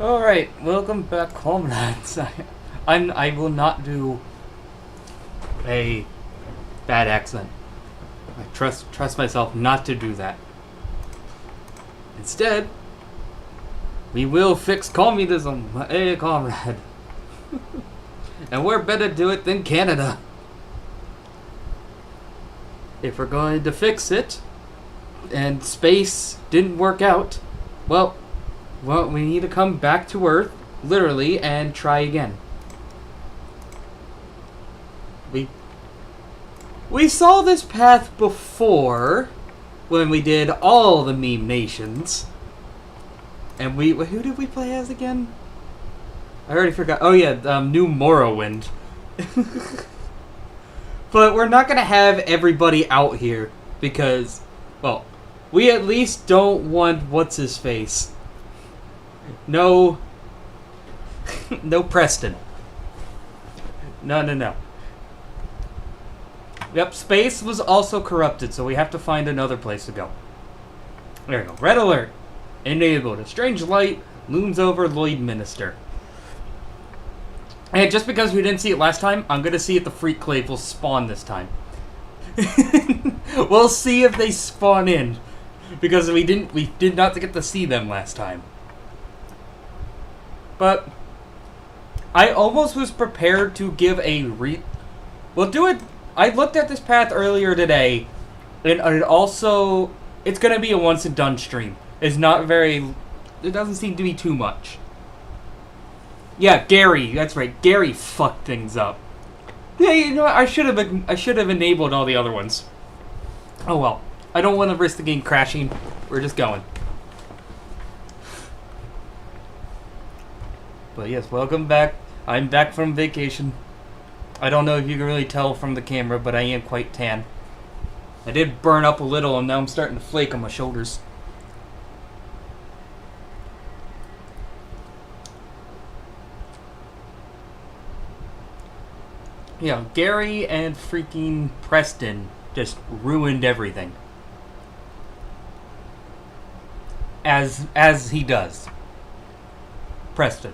Alright, welcome back, comrades. I will not do a bad accent. I trust myself not to do that. Instead, we will fix communism, hey comrade. And where better to do it than Canada? If we're going to fix it, and space didn't work out, well, we need to come back to Earth, literally, and try again. We saw this path before, when we did all the meme nations. And who did we play as again? I already forgot. Oh yeah, New Morrowind. But we're not gonna have everybody out here, because, well, we at least don't want what's-his-face. No. No Preston. No. Yep, space was also corrupted, so we have to find another place to go. There we go. Red alert. Enabled. A strange light looms over Lloydminster. And just because we didn't see it last time, I'm gonna see if the Freak Clave will spawn this time. We'll see if they spawn in. Because we did not get to see them last time. But I almost was prepared to give a we'll do it. I looked at this path earlier today, and it's gonna be a once and done stream. It's not very. It doesn't seem to be too much. Yeah, Gary. That's right. Gary fucked things up. Yeah, you know what? I should have enabled all the other ones. Oh well. I don't want to risk the game crashing. We're just going. But yes, welcome back. I'm back from vacation. I don't know if you can really tell from the camera, but I am quite tan. I did burn up a little, and now I'm starting to flake on my shoulders. Yeah, Gary and freaking Preston just ruined everything. As he does. Preston.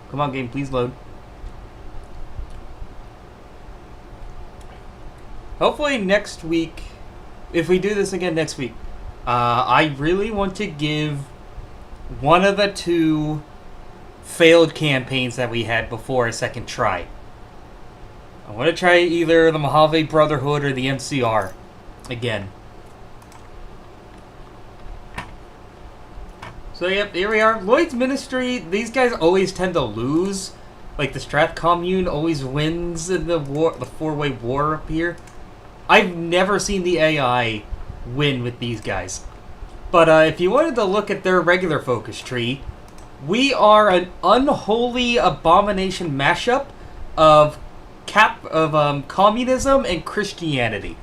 Come on, game, please load. Hopefully next week, if we do this again next week, I really want to give one of the two failed campaigns that we had before a second try. I want to try either the Mojave Brotherhood or the MCR again. So yep, here we are. Lloyd's Ministry, these guys always tend to lose. Like the Strath Commune always wins in the war, the four-way war up here. I've never seen the AI win with these guys. But if you wanted to look at their regular focus tree, we are an unholy abomination mashup of communism and Christianity.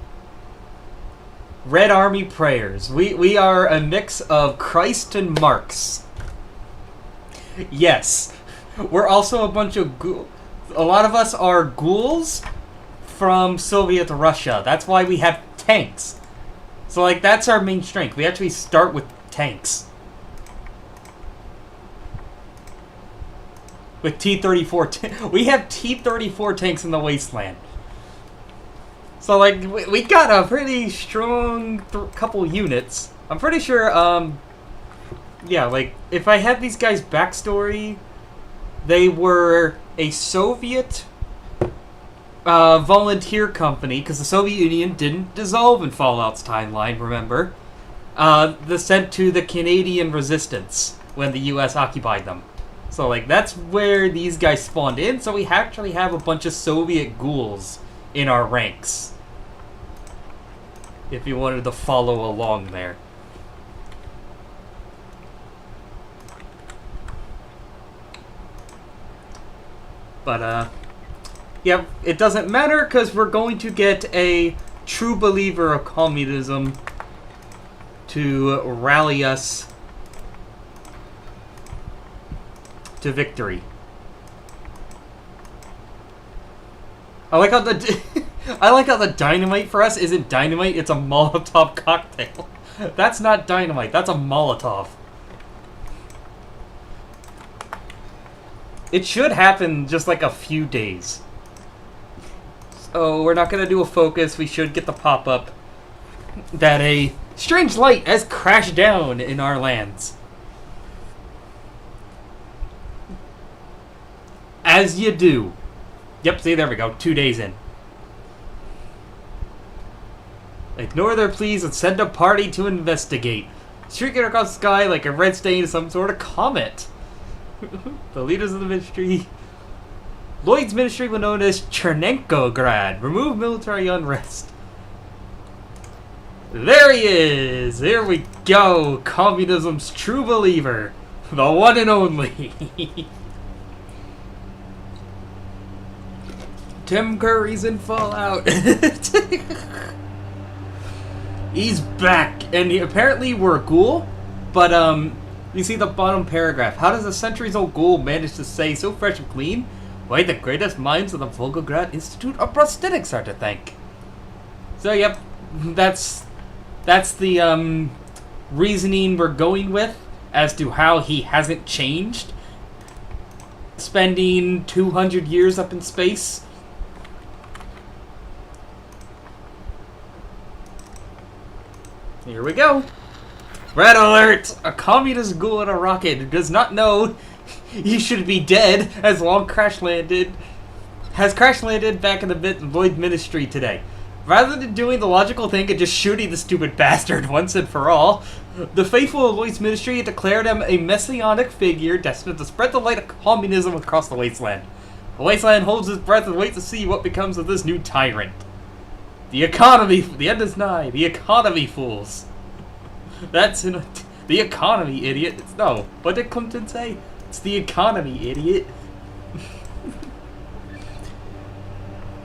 Red Army prayers. We are a mix of Christ and Marx. Yes. We're also a bunch of a lot of us are ghouls from Soviet Russia. That's why we have tanks. So like that's our main strength. We actually start with tanks. With T-34 we have T-34 tanks in the wasteland. So, like, we got a pretty strong couple units. I'm pretty sure, yeah, like, if I had these guys' backstory, they were a Soviet volunteer company, because the Soviet Union didn't dissolve in Fallout's timeline, remember? Sent to the Canadian resistance when the U.S. occupied them. So, like, that's where these guys spawned in, so we actually have a bunch of Soviet ghouls in our ranks. If you wanted to follow along there. But, yeah, it doesn't matter because we're going to get a true believer of communism to rally us to victory. I like how the dynamite for us isn't dynamite, it's a Molotov cocktail. That's not dynamite. That's a Molotov. It should happen just like a few days. So we're not going to do a focus. We should get the pop-up that a strange light has crashed down in our lands. As you do. Yep, see, there we go. 2 days in. Ignore their pleas and send a party to investigate. Streaking across the sky like a red stain is some sort of comet. The leaders of the ministry... Lloyd's ministry was known as Chernenkograd. Remove military unrest. There he is! Here we go! Communism's true believer. The one and only. Tim Curry's in Fallout. He's back. And apparently we're a ghoul. But, you see the bottom paragraph. How does a centuries-old ghoul manage to stay so fresh and clean? Why, the greatest minds of the Volgograd Institute of Prosthetics are to thank. So, yep, that's the reasoning we're going with as to how he hasn't changed. Spending 200 years up in space. Here we go. Red alert! A communist ghoul in a rocket who does not know he should be dead has crash landed back in the Void Ministry today. Rather than doing the logical thing and just shooting the stupid bastard once and for all, the faithful of Lloyd's ministry declared him a messianic figure destined to spread the light of communism across the wasteland. The wasteland holds its breath and waits to see what becomes of this new tyrant. The end is nigh. The economy, fools. The economy, idiot. No, what did Clinton say? It's the economy, idiot.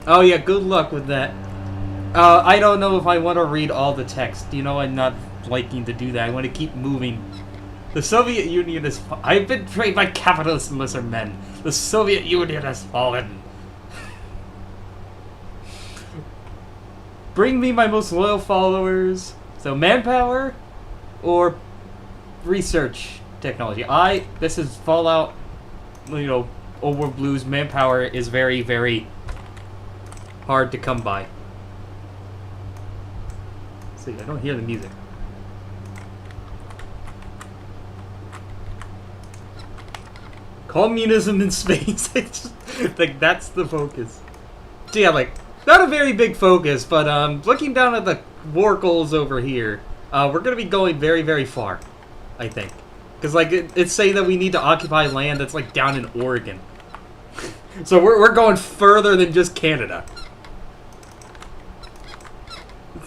Oh yeah, good luck with that. I don't know if I want to read all the text. You know, I'm not liking to do that. I want to keep moving. The Soviet Union is... I've been betrayed by capitalism, lesser men. The Soviet Union has fallen. Bring me my most loyal followers. So, manpower or research technology. This is Fallout, you know, over Blues. Manpower is very, very hard to come by. Let's see, I don't hear the music. Communism in space. It's just, like, that's the focus. So yeah, like, not a very big focus, but looking down at the war goals over here, we're going to be going very, very far, I think. Because, like, it's saying that we need to occupy land that's, like, down in Oregon. So we're going further than just Canada.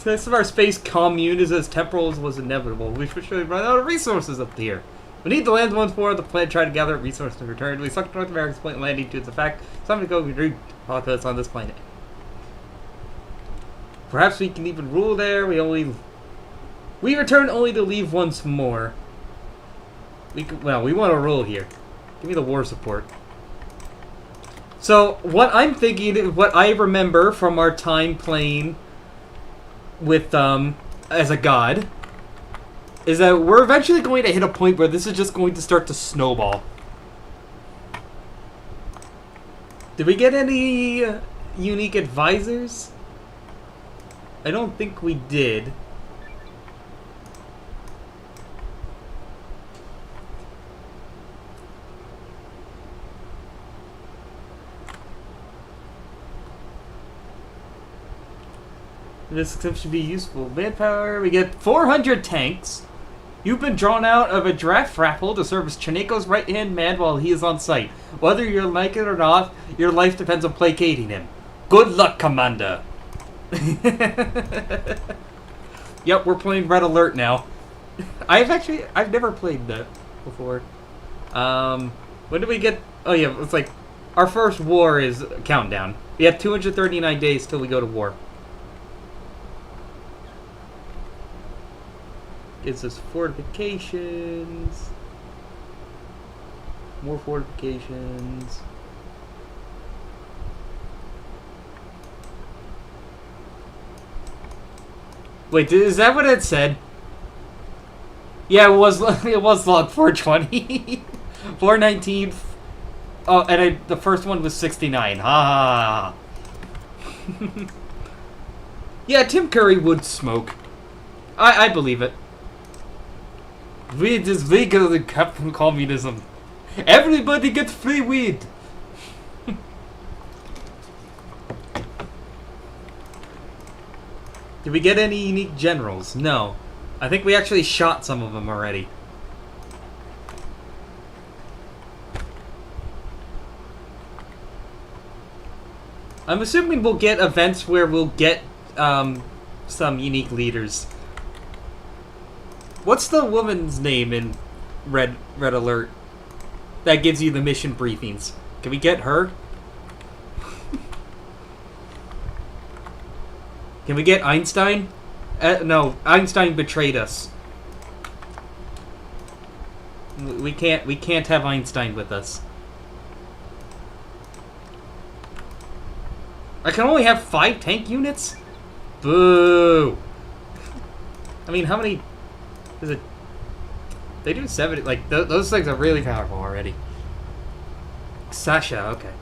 This of our space commune is as temporal as was inevitable. We should surely run out of resources up here. We need the land once more. The planet tried to gather resources in return. We sucked North America's planet landing due to the fact some to go root populace on this planet. Perhaps we can even rule there. We return only to leave once more. We want to rule here. Give me the war support. So what I'm thinking, what I remember from our time playing with as a god, is that we're eventually going to hit a point where this is just going to start to snowball. Did we get any unique advisors? I don't think we did. This should be useful. Manpower, we get 400 tanks. You've been drawn out of a draft raffle to serve as Chaneko's right-hand man while he is on site. Whether you like it or not, your life depends on placating him. Good luck, Commander. Yep, we're playing Red Alert now. I've never played that before. When did we get... Oh yeah, it's like... Our first war is countdown. We have 239 days till we go to war. Gives us fortifications. More fortifications. Wait, is that what it said? Yeah, it was it was log 420. 419. Oh, and the first one was 69. Ah. Yeah, Tim Curry would smoke. I believe it. Weed is legal in communism. Everybody gets free weed. Did we get any unique generals? No. I think we actually shot some of them already. I'm assuming we'll get events where we'll get some unique leaders. What's the woman's name in Red Alert that gives you the mission briefings? Can we get her? Can we get Einstein? No, Einstein betrayed us. We can't have Einstein with us. I can only have 5 tank units? Boo! I mean, how many... Is it... They do 70... Like, those things are really powerful already. Sasha, okay.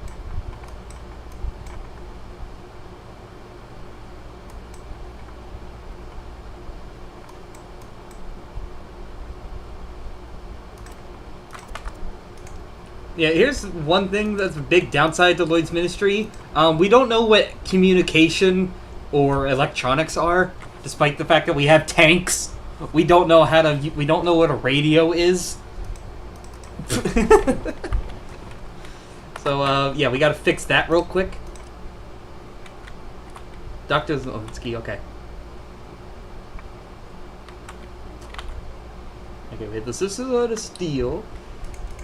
Yeah, here's one thing that's a big downside to Lloyd's Ministry. We don't know what communication or electronics are, despite the fact that we have tanks. We don't know how to. We don't know what a radio is. So yeah, we got to fix that real quick. Dr. Zelensky, okay. Okay, wait, this is a lot of steel.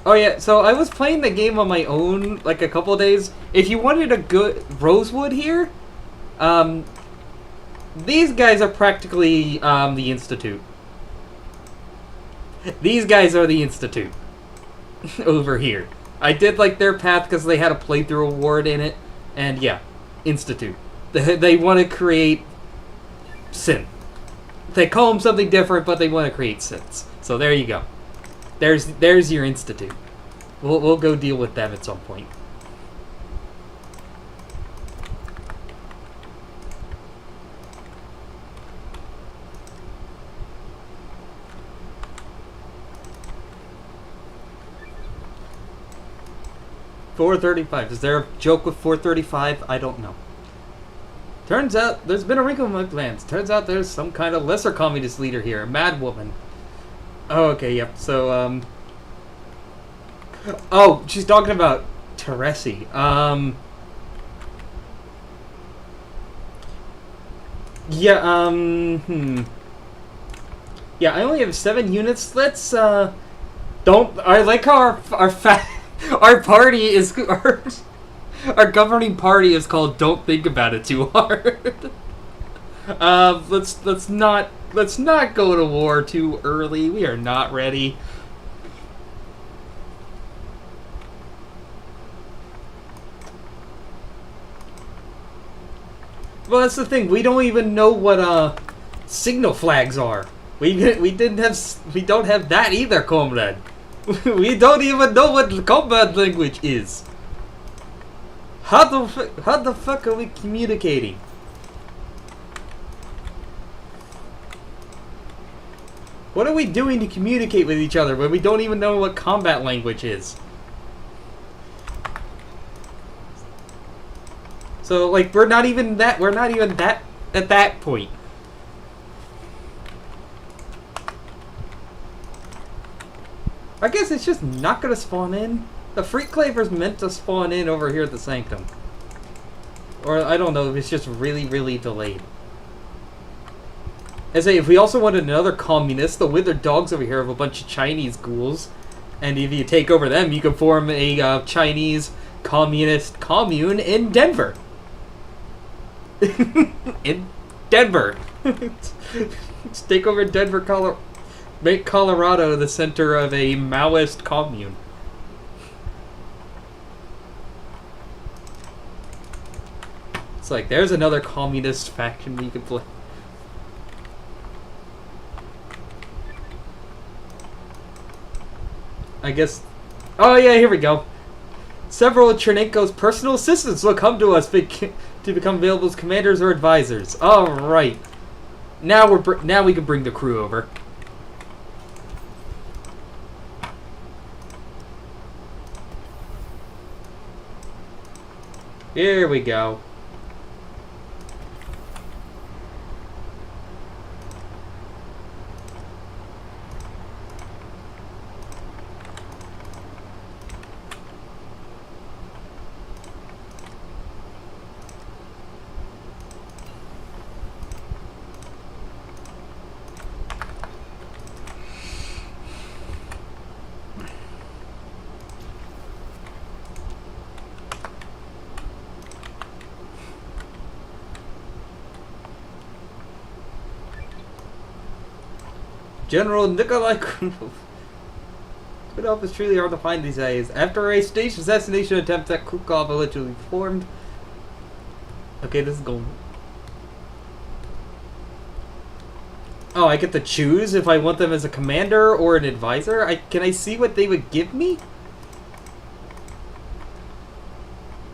Oh yeah, so I was playing the game on my own like a couple of days. If you wanted a good Rosewood here, these guys are practically the Institute. These guys are the Institute over here. I did like their path because they had a playthrough award in it, and yeah, Institute. They want to create synth. They call them something different, but they want to create synths. So there you go. There's your Institute. We'll go deal with them at some point. $435. Is there a joke with 435? I don't know. Turns out there's been a wrinkle in my plans. Turns out there's some kind of lesser communist leader here, a mad woman. Oh, okay, yep. So, oh, she's talking about Teresi. Yeah, Yeah, I only have 7 units. Let's, don't... I like how our party is... Our governing party is called Don't Think About It Too Hard. Let's not go to war too early. We are not ready. Well, that's the thing. We don't even know what signal flags are. We don't have that either, comrade. We don't even know what combat language is. How the fuck are we communicating? What are we doing to communicate with each other when we don't even know what combat language is? So, like, we're not even that at that point. I guess it's just not gonna spawn in. The Freak Claver's meant to spawn in over here at the Sanctum. Or, I don't know, if it's just really, really delayed. I say, if we also wanted another communist, the Withered Dogs over here have a bunch of Chinese ghouls. And if you take over them, you can form a Chinese communist commune in Denver. In Denver. Let's take over Denver, Colorado. Make Colorado the center of a Maoist commune. It's like, there's another communist faction we could play. I guess... Oh, yeah, here we go. Several of Chernenko's personal assistants will come to us to become available as commanders or advisors. Alright. Now we can bring the crew over. Here we go. General Nikolai Krumov. Good office truly hard to find these days. After a staged assassination attempt that Krukov allegedly formed. Okay, this is going. Oh, I get to choose if I want them as a commander or an advisor? Can I see what they would give me?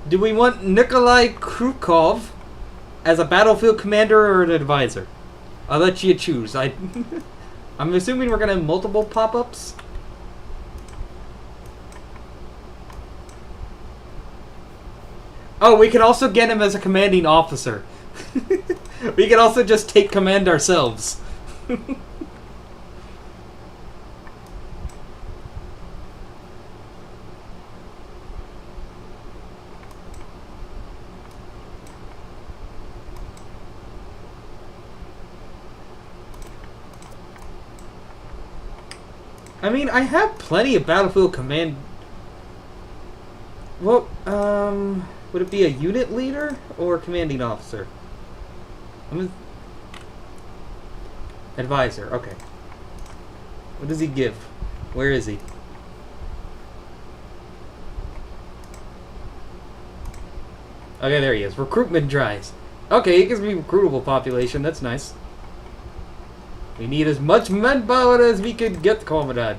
Do we want Nikolai Krukov as a battlefield commander or an advisor? I'll let you choose. I'm assuming we're gonna have multiple pop-ups. Oh, we can also get him as a commanding officer. We can also just take command ourselves. I mean, I have plenty of battlefield command. Well, would it be a unit leader or a commanding officer? Advisor, okay. What does he give? Where is he? Okay, there he is. Recruitment drives. Okay, he gives me recruitable population. That's nice. We need as much manpower as we can get, comrade.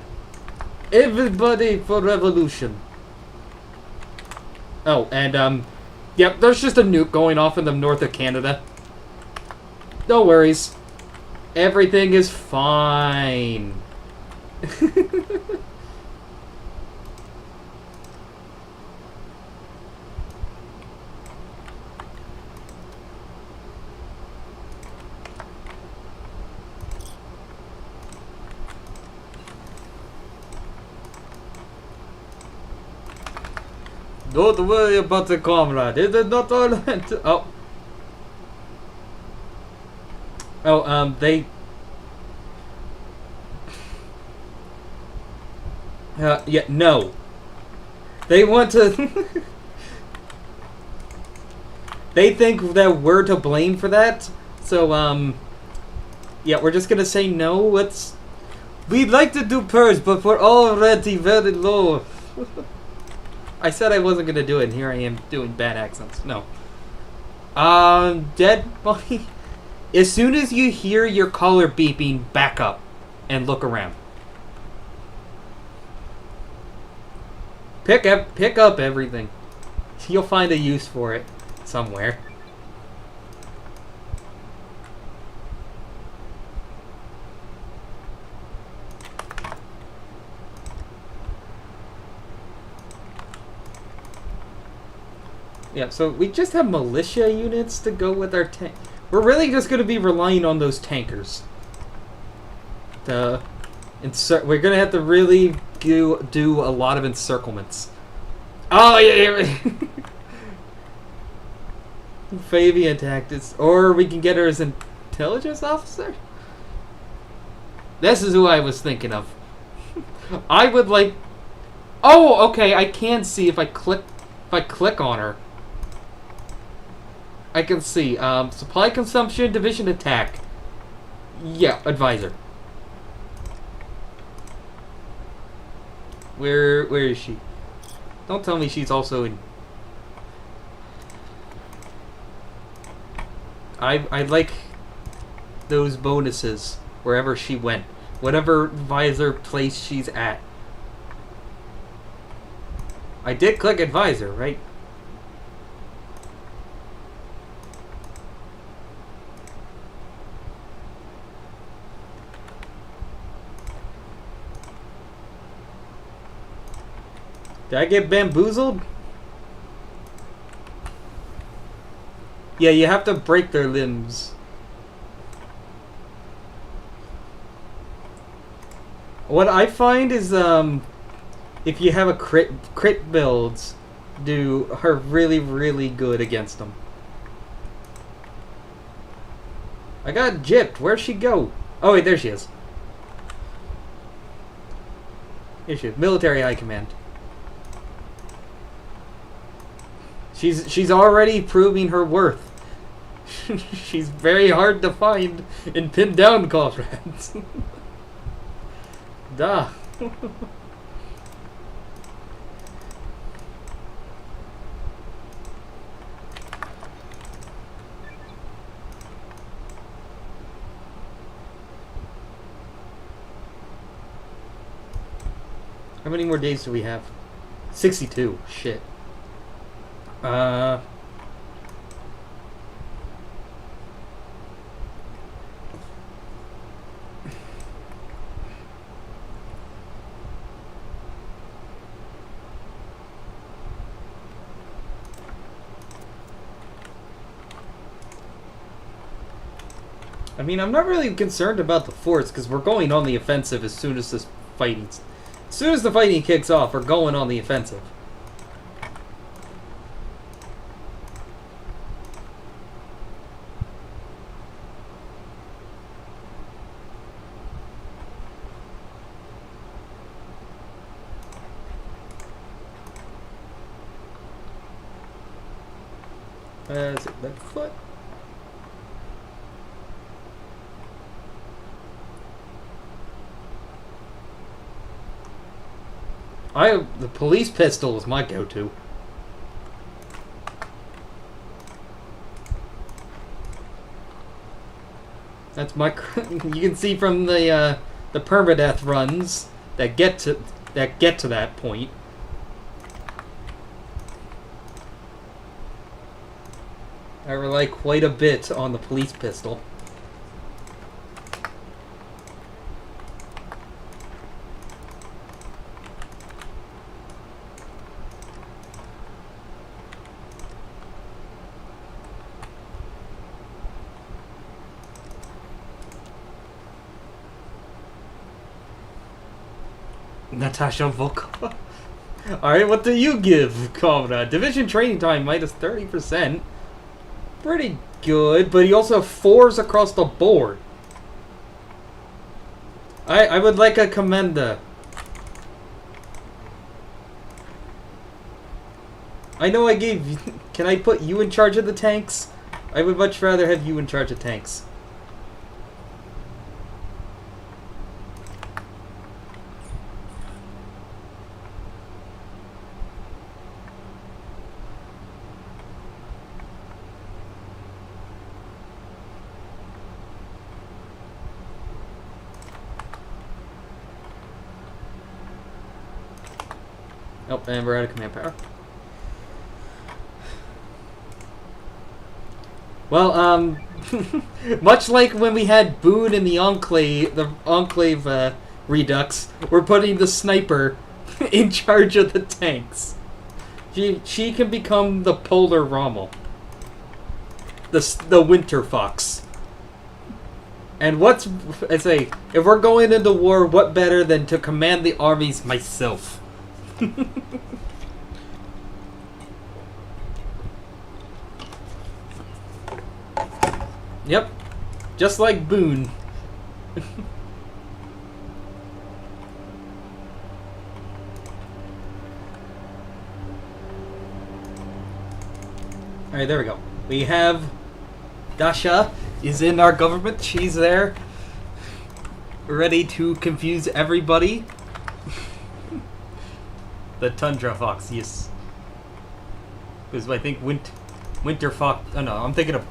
Everybody for revolution. Oh, and, yep, there's just a nuke going off in the north of Canada. No worries. Everything is fine. Don't worry about the comrade. It is not all. They. Yeah, no. They want to. They think that we're to blame for that. So, yeah, we're just gonna say no. We'd like to do purge, but we're already very low. I said I wasn't gonna do it, and here I am doing bad accents. No. Dead body. As soon as you hear your collar beeping, back up and look around. Pick up everything. You'll find a use for it somewhere. Yeah, so we just have militia units to go with our tank. We're really just going to be relying on those tankers. We're going to have to really do a lot of encirclements. Oh, yeah. Fabian tactics. Or we can get her as an intelligence officer? This is who I was thinking of. I would like... Oh, okay, I can see if I click on her. I can see. Supply consumption, division attack. Yeah, advisor. Where is she? Don't tell me she's also in... I like those bonuses wherever she went. Whatever advisor place she's at. I did click advisor, right? Did I get bamboozled? Yeah, you have to break their limbs. What I find is, if you have a crit builds, are really, really good against them. I got gypped. Where'd she go? Oh wait, there she is. Here she is. Military High Command. She's already proving her worth. She's very hard to find and pin down, comrades. Duh. How many more days do we have? 62. Shit. I mean, I'm not really concerned about the forts because we're going on the offensive as soon as the fighting kicks off. We're going on the offensive. Is it that foot? The police pistol is my go-to. That's my. You can see from the permadeath runs that get to that point. I rely quite a bit on the police pistol. Natasha Volkova. Alright, what do you give, Comrade? Division training time minus 30%. Pretty good, but he also have 4s across the board. I would like a commenda. I know I gave... Can I put you in charge of the tanks? I would much rather have you in charge of tanks. Oh, and we're out of command power. Well, much like when we had Boone in the Enclave Redux, we're putting the sniper in charge of the tanks. She can become the Polar Rommel. The Winter Fox. And I say, if we're going into war, what better than to command the armies myself? Yep, just like Boone. Alright, there we go. We have Dasha is in our government. She's there, ready to confuse everybody. The Tundra Fox, yes. Because I think Winter Fox... Oh no, I'm thinking of...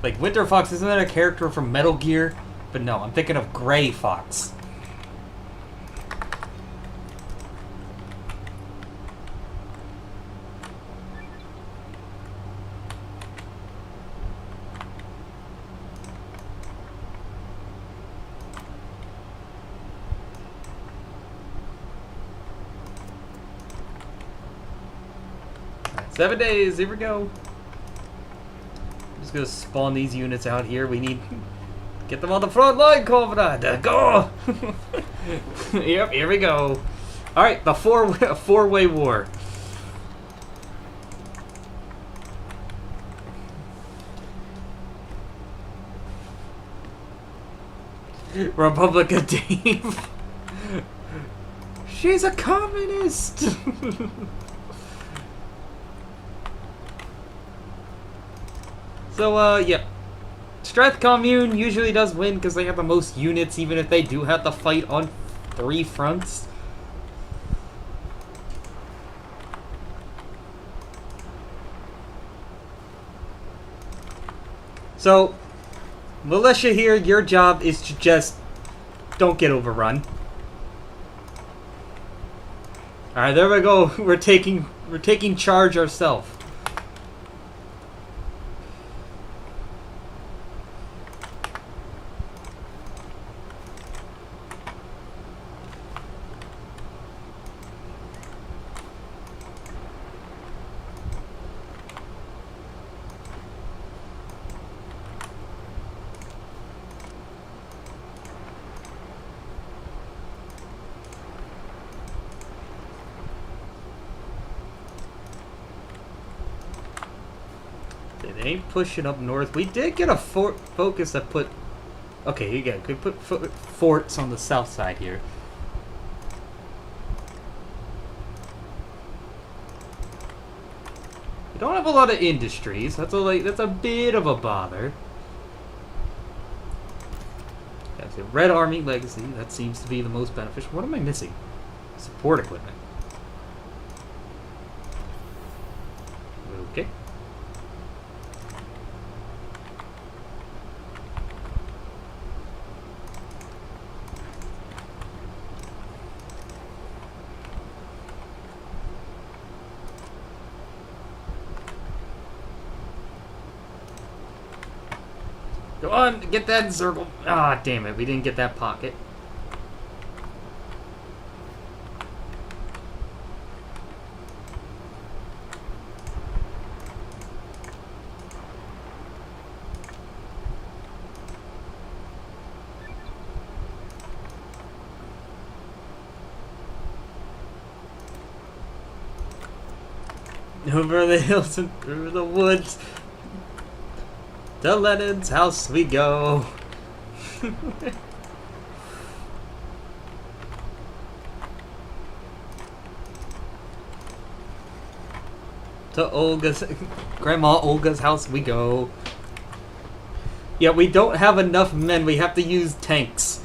Like, Winter Fox, isn't that a character from Metal Gear? But no, I'm thinking of Gray Fox. 7 days. Here we go. Just gonna spawn these units out here. We need get them on the front line, Comrade. Go. Yep. Here we go. All right. The four-way war. Republic of Dave. She's a communist. So, yeah. Strath Commune usually does win because they have the most units, even if they do have to fight on 3 fronts. So, militia here, your job is to just don't get overrun. Alright, there we go. We're taking charge ourselves. They ain't pushing up north. We did get a focus that put... Okay, you got could put forts on the south side here. We don't have a lot of industries. That's a bit of a bother. That's a Red Army Legacy. That seems to be the most beneficial. What am I missing? Support equipment. Okay. Go on, get that circle. Ah, damn it. We didn't get that pocket. Over the hills and through the woods. To Lenin's house we go. To Grandma Olga's house we go. Yeah, we don't have enough men. We have to use tanks.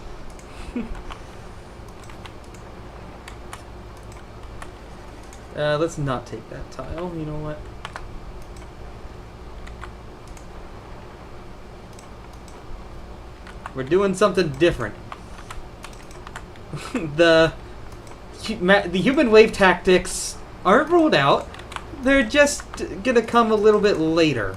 Let's not take that tile. You know what? We're doing something different. The human wave tactics aren't ruled out. They're just gonna come a little bit later.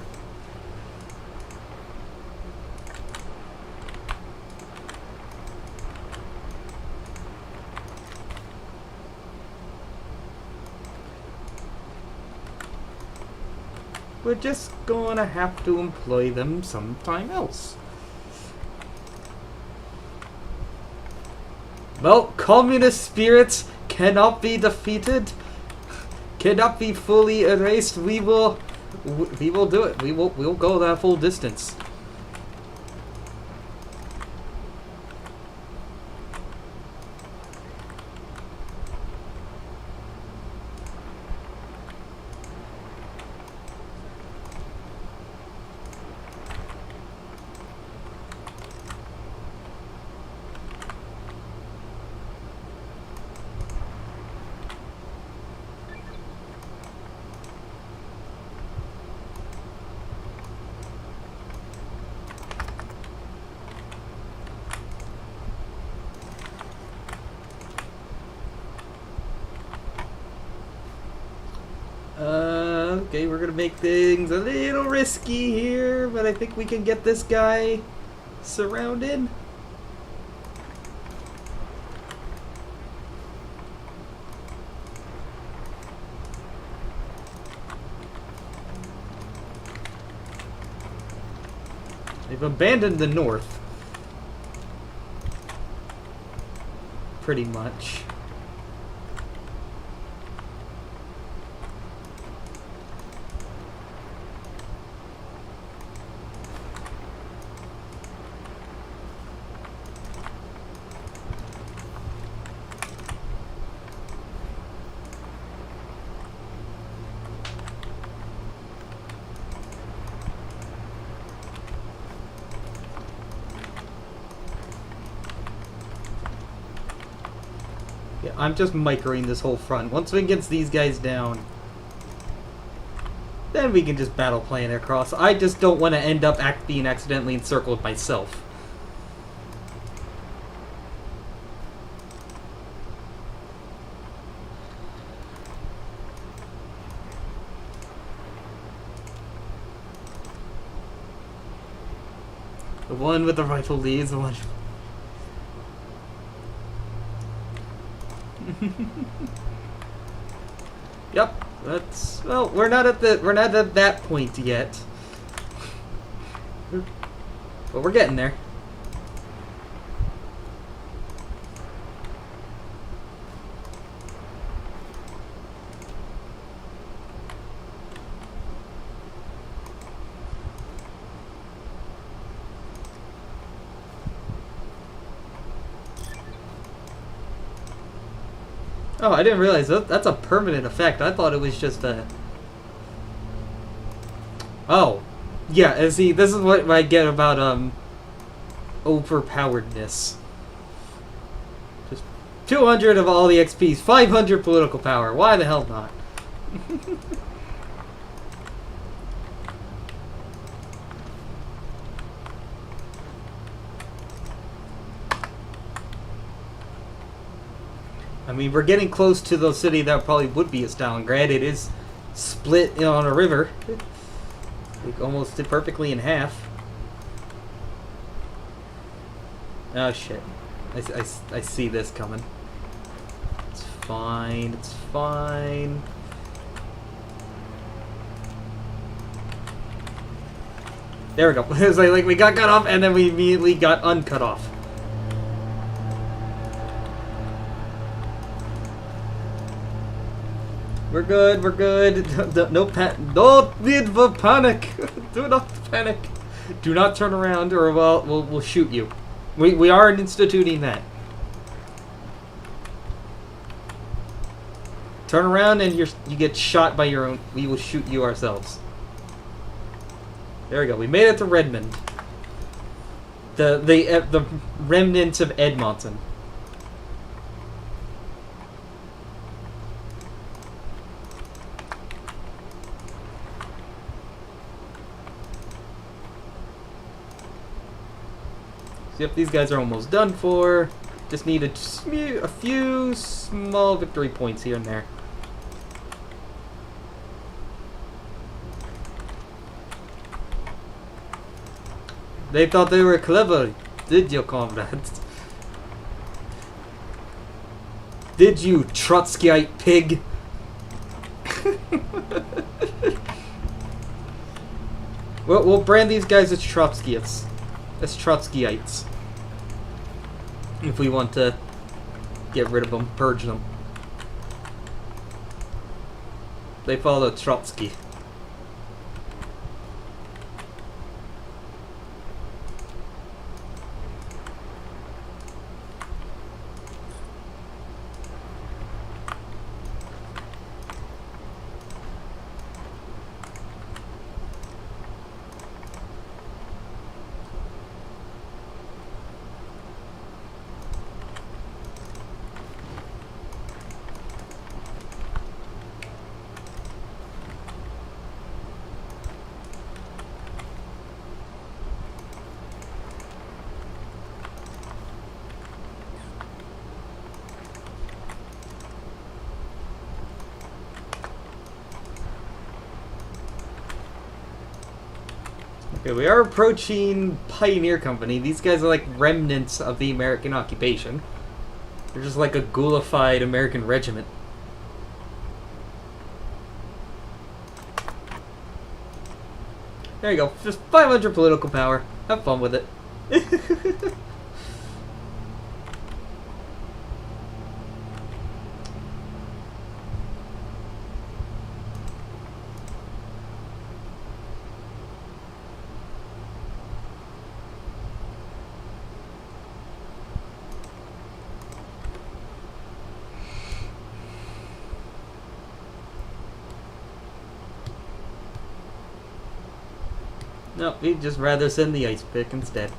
We're just gonna have to employ them sometime else. Well, communist spirits cannot be defeated, cannot be fully erased. We will do it. We'll go that full distance. Okay, we're gonna make things a little risky here, but I think we can get this guy surrounded. They've abandoned the North. Pretty much. Yeah, I'm just microing this whole front. Once we get these guys down, then we can just battle plan across. I just don't want to end up being accidentally encircled myself. The one with the rifle leads, the one... Yep, that's... Well, we're not at that point yet. But we're getting there. Oh, I didn't realize that's a permanent effect. I thought it was just a... Oh. Yeah, and see, this is what I get about, overpoweredness. Just 200 of all the XPs, 500 political power. Why the hell not? I mean, we're getting close to the city that probably would be a Stalingrad. It is split on a river. Like, almost perfectly in half. Oh, shit. I see this coming. It's fine. It's fine. There we go. It was like we got cut off, and then we immediately got uncut off. We're good, we're good. Don't need for panic. Do not panic. Do not turn around or we'll shoot you. We are instituting that. Turn around and you get shot by your own. We will shoot you ourselves. There we go. We made it to Redmond. The remnants of Edmonton. Yep, these guys are almost done for. Just need a few small victory points here and there. They thought they were clever, did you, comrades? Did you, Trotskyite pig? We'll brand these guys as Trotskyites. As Trotskyites. If we want to get rid of them, purge them. They follow Trotsky. Okay, we are approaching Pioneer Company. These guys are like remnants of the American occupation. They're just like a ghoulified American regiment. There you go. Just 500 political power. Have fun with it. No, he'd just rather send the ice pick instead.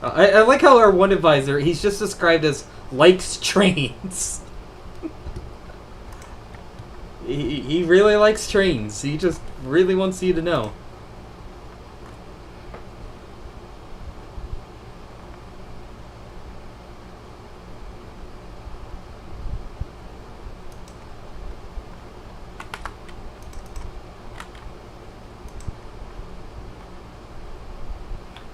I like how our one advisor, he's just described as likes trains. he really likes trains. He just really wants you to know.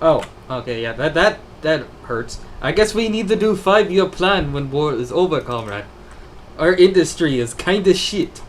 Oh, okay, yeah, that hurts. I guess we need to do 5-year plan when war is over, comrade. Our industry is kinda shit.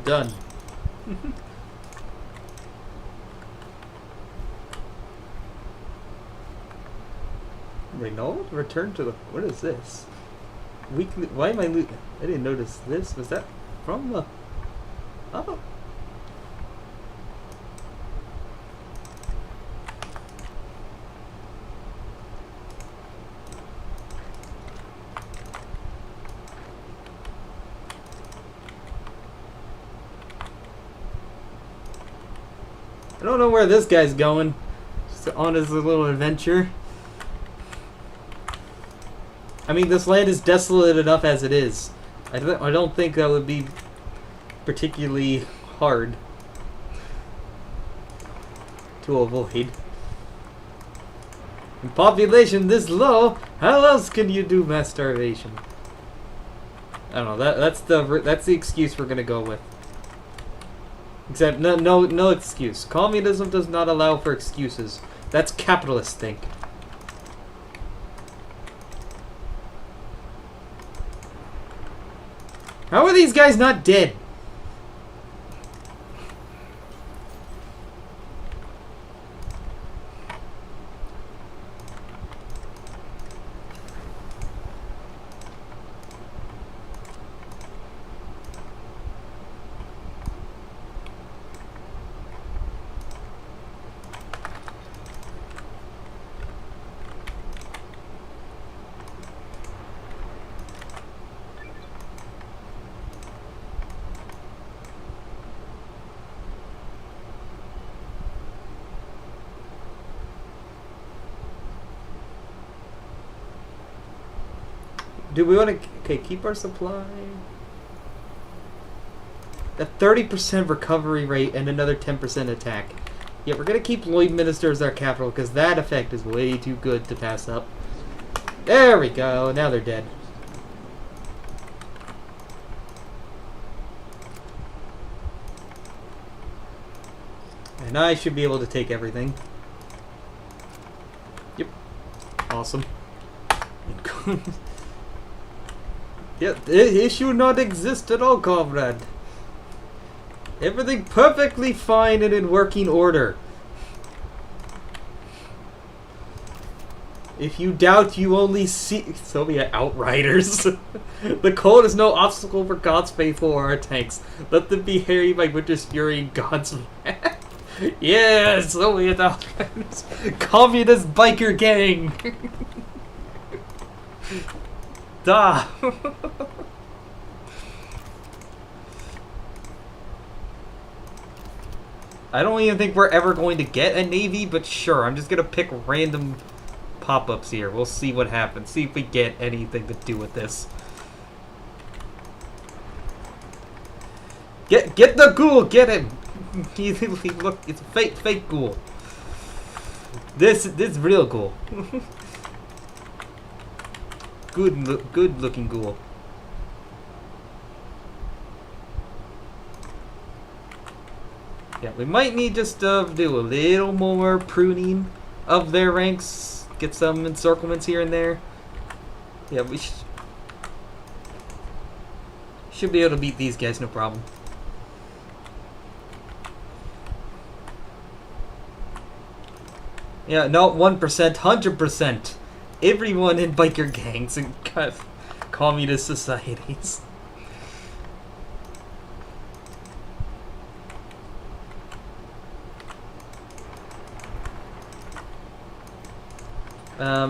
Done. Renault? Return to the... What is this? Weekly... Why am I... I didn't notice this. Was that from the... Oh. I don't know where this guy's going. Just on his little adventure. I mean, this land is desolate enough as it is. I don't think that would be particularly hard to avoid. In population this low, how else can you do mass starvation? I don't know. That's the excuse we're gonna go with. Except no excuse. Communism does not allow for excuses. That's capitalist think. How are these guys not dead? Do we want to... Okay, keep our supply. A 30% recovery rate and another 10% attack. Yeah, we're going to keep Lloydminster as our capital because that effect is way too good to pass up. There we go. Now they're dead. And I should be able to take everything. Yep. Awesome. Yeah, the issue not exist at all, comrade. Everything perfectly fine and in working order. If you doubt, you only see Soviet outriders. The cold is no obstacle for God's faithful or our tanks. Let them be harried by winter's fury and God's wrath. Yes, Soviet outriders. Communist biker gang. Da. I don't even think we're ever going to get a navy, but sure, I'm just gonna pick random pop-ups here. We'll see what happens. See if we get anything to do with this. Get the ghoul. Get him. Look, it's a fake ghoul. This real ghoul. Good looking ghoul. Yeah, we might need just do a little more pruning of their ranks. Get some encirclements here and there. Yeah, we should be able to beat these guys, no problem. Yeah, not 1%, 100%. Everyone in biker gangs and communist societies.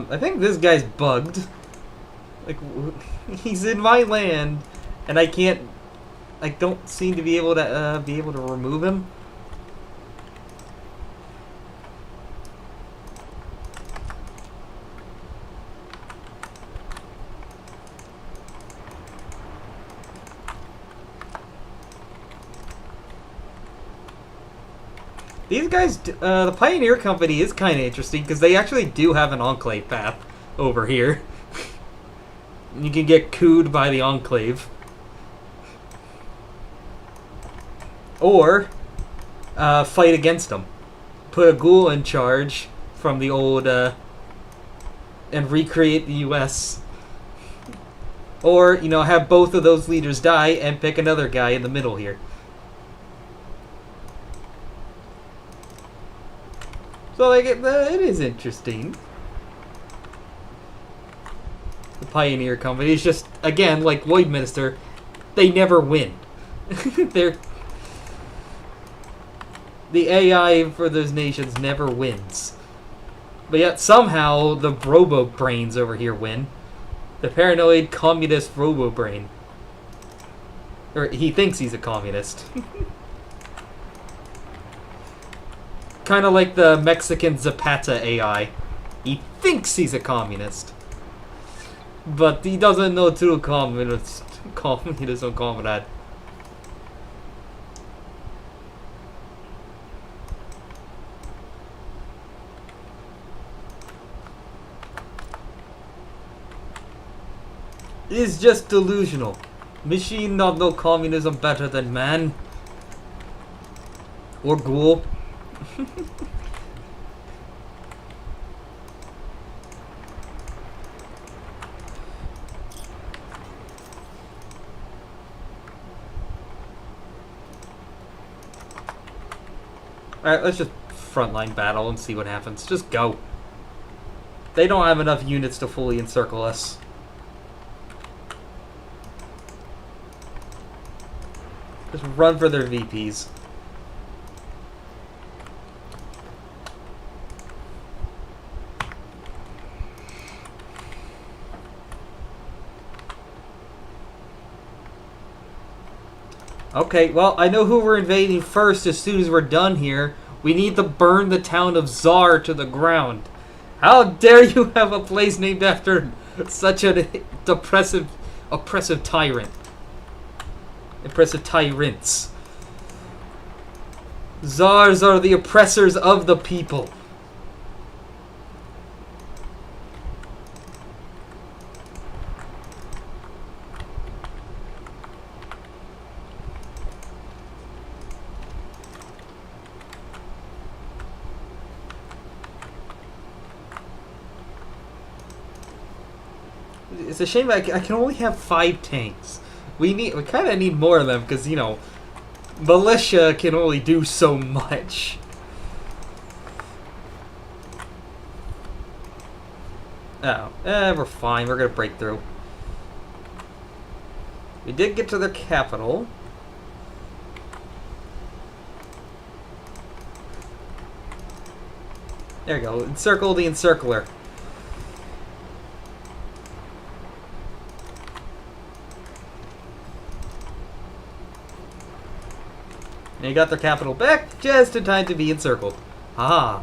I think this guy's bugged. Like, he's in my land, and I don't seem to be able to remove him. These guys, the Pioneer Company is kind of interesting because they actually do have an Enclave path over here. You can get cooed by the Enclave. Or, fight against them. Put a ghoul in charge from the old, and recreate the US. Or, you know, have both of those leaders die and pick another guy in the middle here. So, like, it is interesting. The Pioneer Company is just, again, like Lloydminster, they never win. The AI for those nations never wins. But yet, somehow, the Robo-Brains over here win. The paranoid communist Robo-Brain. Or, he thinks he's a communist. Kind of like the Mexican Zapata AI. He thinks he's a communist. But he doesn't know true communism, comrade. It's just delusional. Machine not know communism better than man. Or ghoul. Alright, let's just frontline battle and see what happens. Just go. They don't have enough units to fully encircle us. Just run for their VPs. Okay, well, I know who we're invading first as soon as we're done here. We need to burn the town of Tsar to the ground. How dare you have a place named after such an oppressive tyrant. Oppressive tyrants. Tsars are the oppressors of the people. It's a shame I can only have 5 tanks. We kind of need more of them because, you know, militia can only do so much. Oh, we're fine. We're gonna break through. We did get to their capital. There you go. Encircle the encircler. And you got their capital back just in time to be encircled. Haha.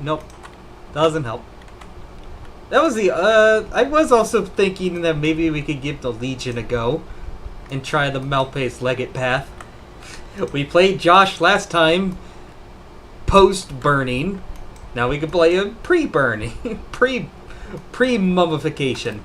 Nope. Doesn't help. That was the, I was also thinking that maybe we could give the Legion a go and try the Malpace Legate path. We played Josh last time, post-burning. Now we could play a pre-burning, pre-mummification.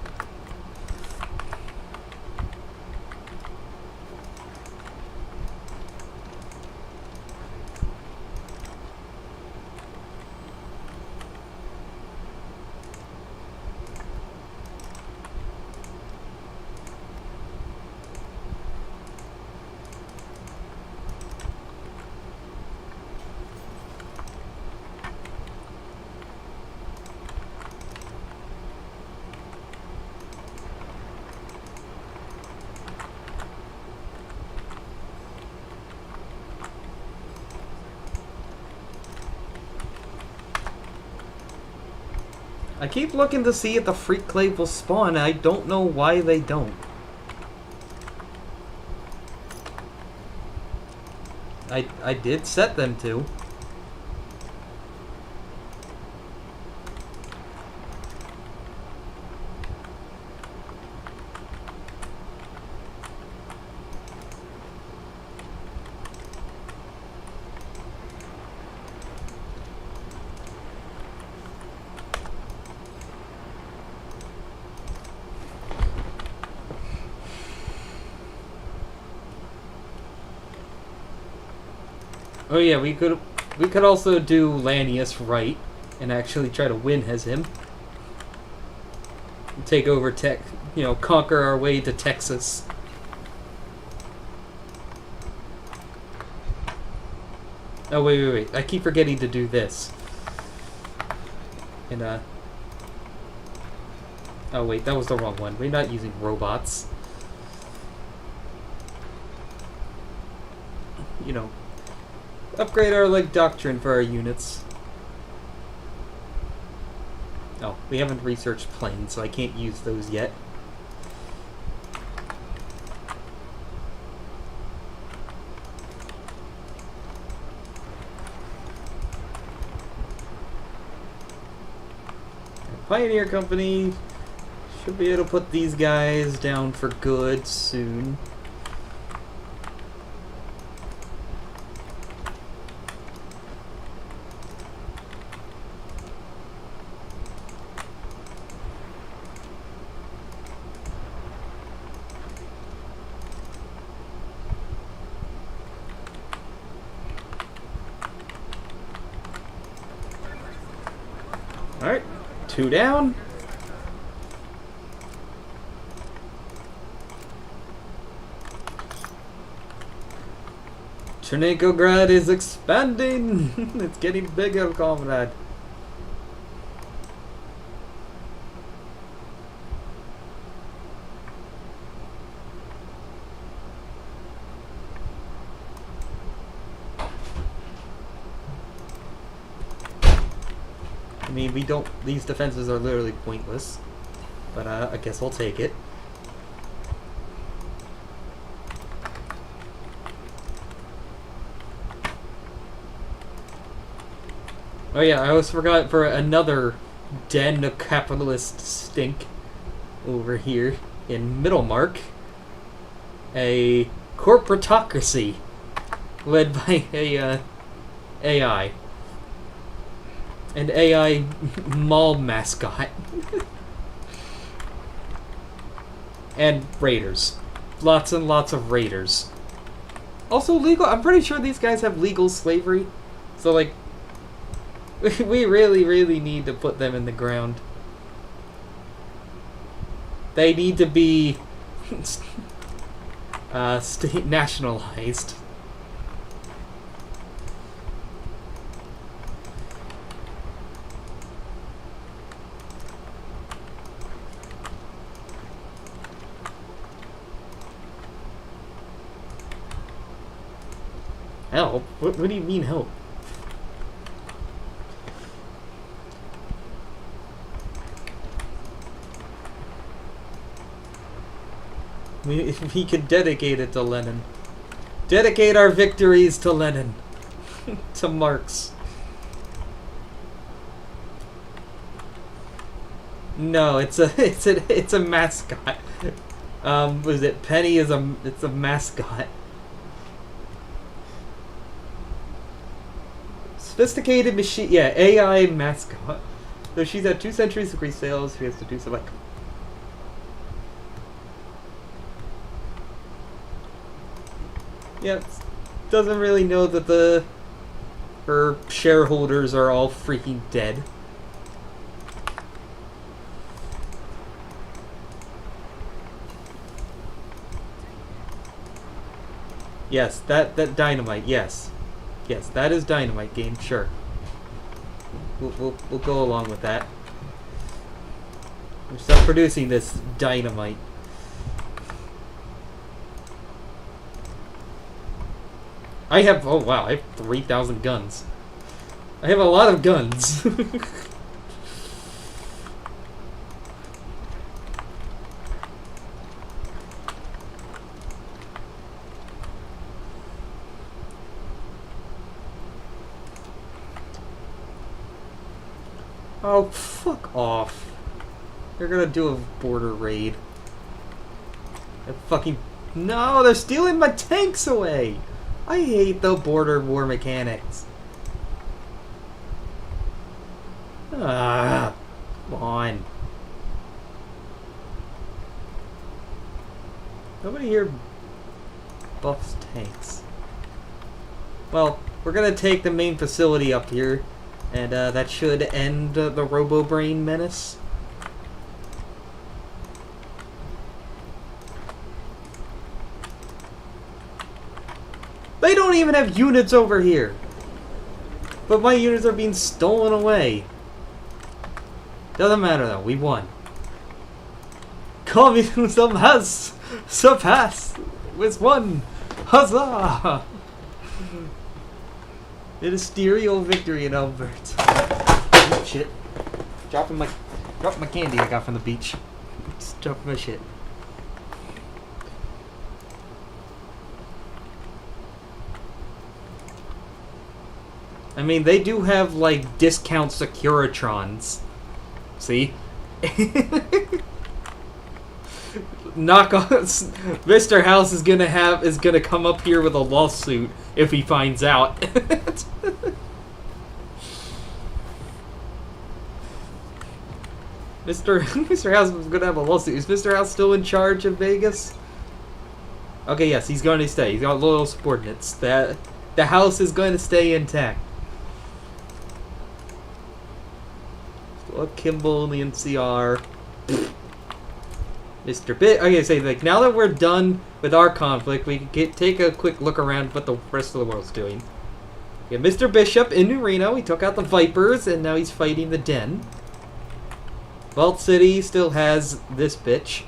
I keep looking to see if the Freak Clave will spawn, and I don't know why they don't. I did set them to. Oh yeah, we could also do Lanius right and actually try to win as him. Take over conquer our way to Texas. Oh wait. I keep forgetting to do this. And oh wait, that was the wrong one. We're not using robots. Upgrade our doctrine for our units. Oh, we haven't researched planes, so I can't use those yet. Pioneer Company should be able to put these guys down for good soon. Alright, 2 down. Chernigograd is expanding! It's getting bigger, comrade. I mean, these defenses are literally pointless. But I guess I'll take it. Oh yeah, I almost forgot for another den of capitalist stink over here in Middlemark. A corporatocracy led by a AI. An AI mall mascot. And raiders. Lots and lots of raiders. Also legal, I'm pretty sure these guys have legal slavery. So we really need to put them in the ground. They need to be state nationalized. Help? What do you mean help? We could dedicate it to Lenin. Dedicate our victories to Lenin. To Marx. No, it's a mascot. Was it Penny it's a mascot. Sophisticated machine, yeah, AI mascot. So she's had 2 centuries of resales. She has to do some like. Yeah, doesn't really know that her shareholders are all freaking dead. Yes, that dynamite. Yes, that is dynamite game. Sure, we'll go along with that. We'll start producing this dynamite. I have, oh wow, I have 3,000 guns. I have a lot of guns. Oh, fuck off. They're gonna do a border raid. No, they're stealing my tanks away! I hate the border war mechanics. Ah, come on. Nobody here buffs tanks. Well, we're gonna take the main facility up here, and that should end the Robo-Brain menace. They don't even have units over here! But my units are being stolen away. Doesn't matter though, we won. Communism has surpassed with one! Huzzah! Ministerial victory in Albert. Oh, shit. Dropping my candy I got from the beach. Just dropping my shit. I mean, they do have, like, discount Securitrons. See? Knock on... Mr. House is gonna come up here with a lawsuit if he finds out. Mr. House is gonna have a lawsuit. Is Mr. House still in charge of Vegas? Okay, yes, he's going to stay. He's got loyal subordinates. The house is going to stay intact. Kimball, the NCR, Mr. Bit. Okay, say like now that we're done with our conflict, we can take a quick look around what the rest of the world's doing. Okay, Mr. Bishop in New Reno, he took out the Vipers, and now he's fighting the Den. Vault City still has this bitch.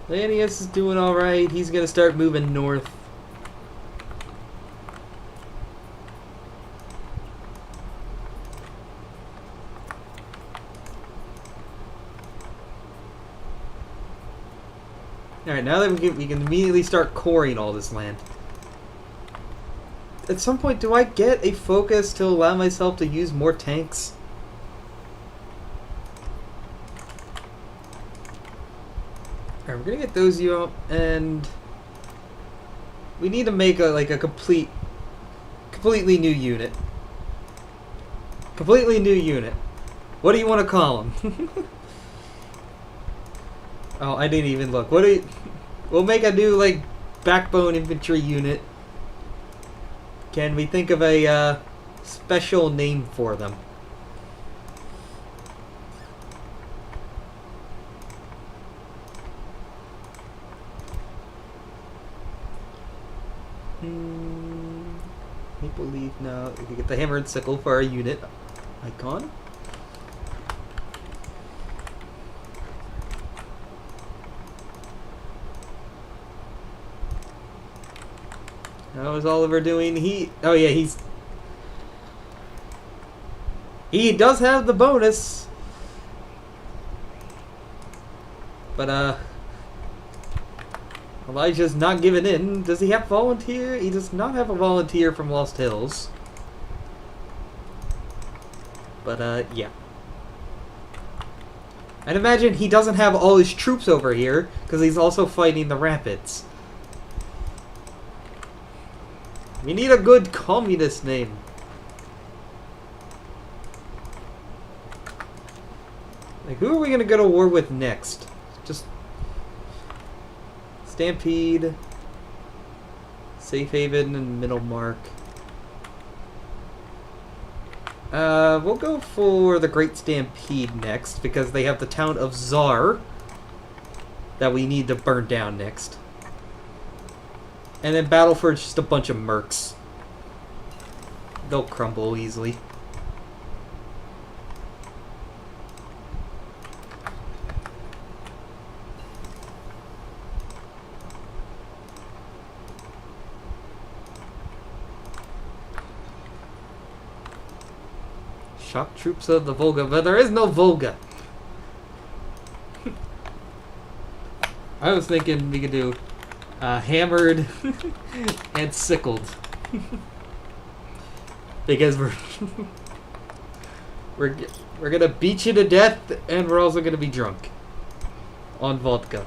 Lanius is doing all right. He's gonna start moving north. Alright, now that we can immediately start coring all this land. At some point, do I get a focus to allow myself to use more tanks? Alright, we're gonna get those out, and we need to make a completely new unit. Completely new unit. What do you want to call them? Oh, I didn't even look. We'll make a new, like, backbone infantry unit. Can we think of a, special name for them? Maple Leaf, no. We can get the hammer and sickle for our unit icon. How is Oliver doing? He does have the bonus. But, Elijah's not giving in. Does he have volunteer? He does not have a volunteer from Lost Hills. But, yeah. I'd imagine he doesn't have all his troops over here, because he's also fighting the Rapids. We need a good communist name. Like, who are we gonna go to war with next? Just... Stampede... Safe Haven and Middlemark. We'll go for the Great Stampede next, because they have the town of Czar that we need to burn down next. And then Battleford's just a bunch of mercs. They'll crumble easily. Shock troops of the Volga, but there is no Volga. I was thinking we could do hammered and sickled. Because we're gonna beat you to death, and we're also gonna be drunk on vodka.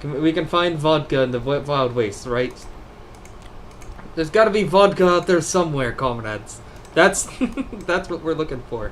We can find vodka in the wild waste, right? There's got to be vodka out there somewhere, comrades. That's that's what we're looking for.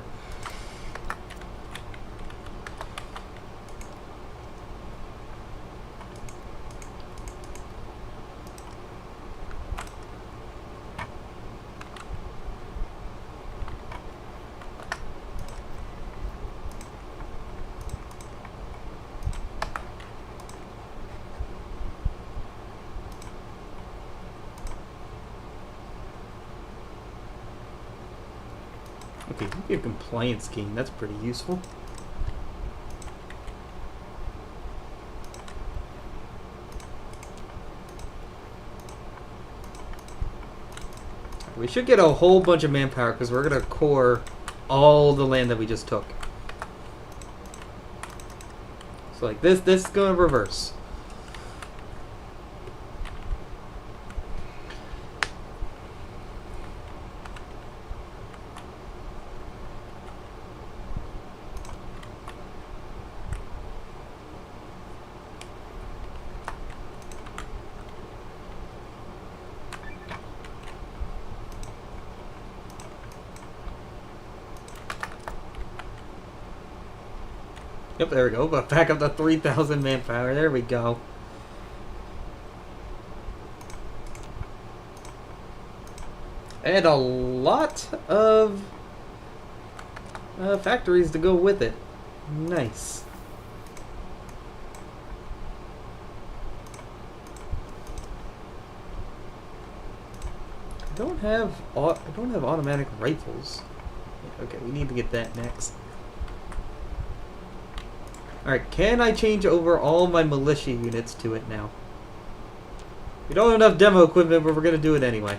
Okay, you be a compliance king. That's pretty useful. We should get a whole bunch of manpower because we're gonna core all the land that we just took. So like this is gonna reverse. Yep, there we go. But back up to 3,000 manpower. There we go. And a lot of factories to go with it. Nice. I don't have automatic rifles. Okay, we need to get that next. Alright, can I change over all my militia units to it now? We don't have enough demo equipment, but we're gonna do it anyway.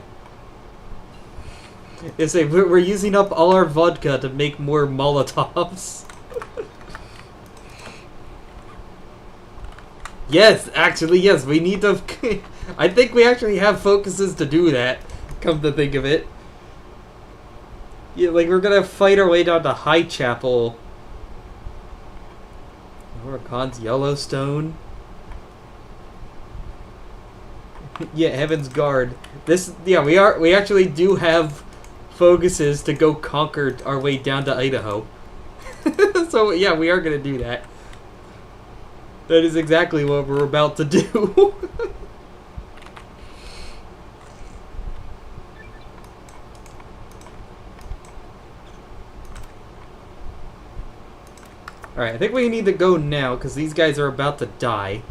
It's like we're using up all our vodka to make more Molotovs. Yes, actually, yes, we need to... I think we actually have focuses to do that, come to think of it. Yeah, like, we're gonna fight our way down to Highchapel. Khan's Yellowstone. Yeah, Heaven's Guard. This, yeah, we actually do have focuses to go conquer our way down to Idaho. So yeah, we are gonna do that. That is exactly what we're about to do. Alright, I think we need to go now, because these guys are about to die.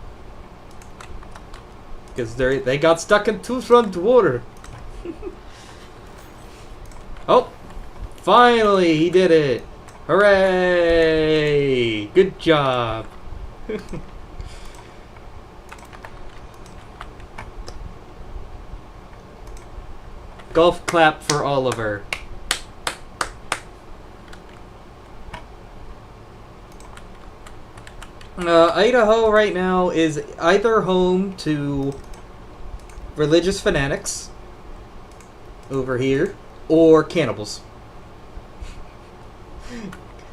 Because they got stuck in two-front water. Oh! Finally, he did it! Hooray! Good job! Golf clap for Oliver. Idaho right now is either home to religious fanatics over here or cannibals.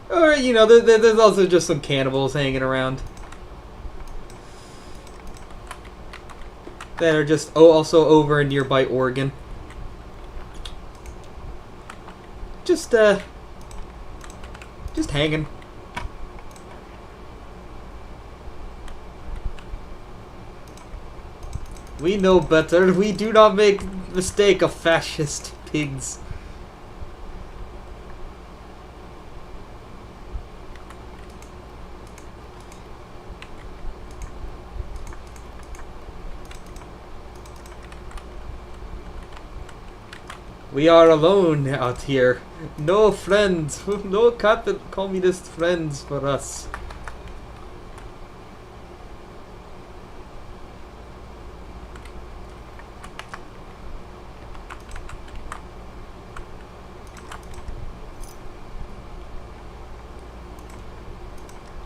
Or, you know, there's also just some cannibals hanging around that are just also over in nearby Oregon. Just hanging. We know better. We do not make mistake of fascist pigs. We are alone out here. No friends. No communist friends for us.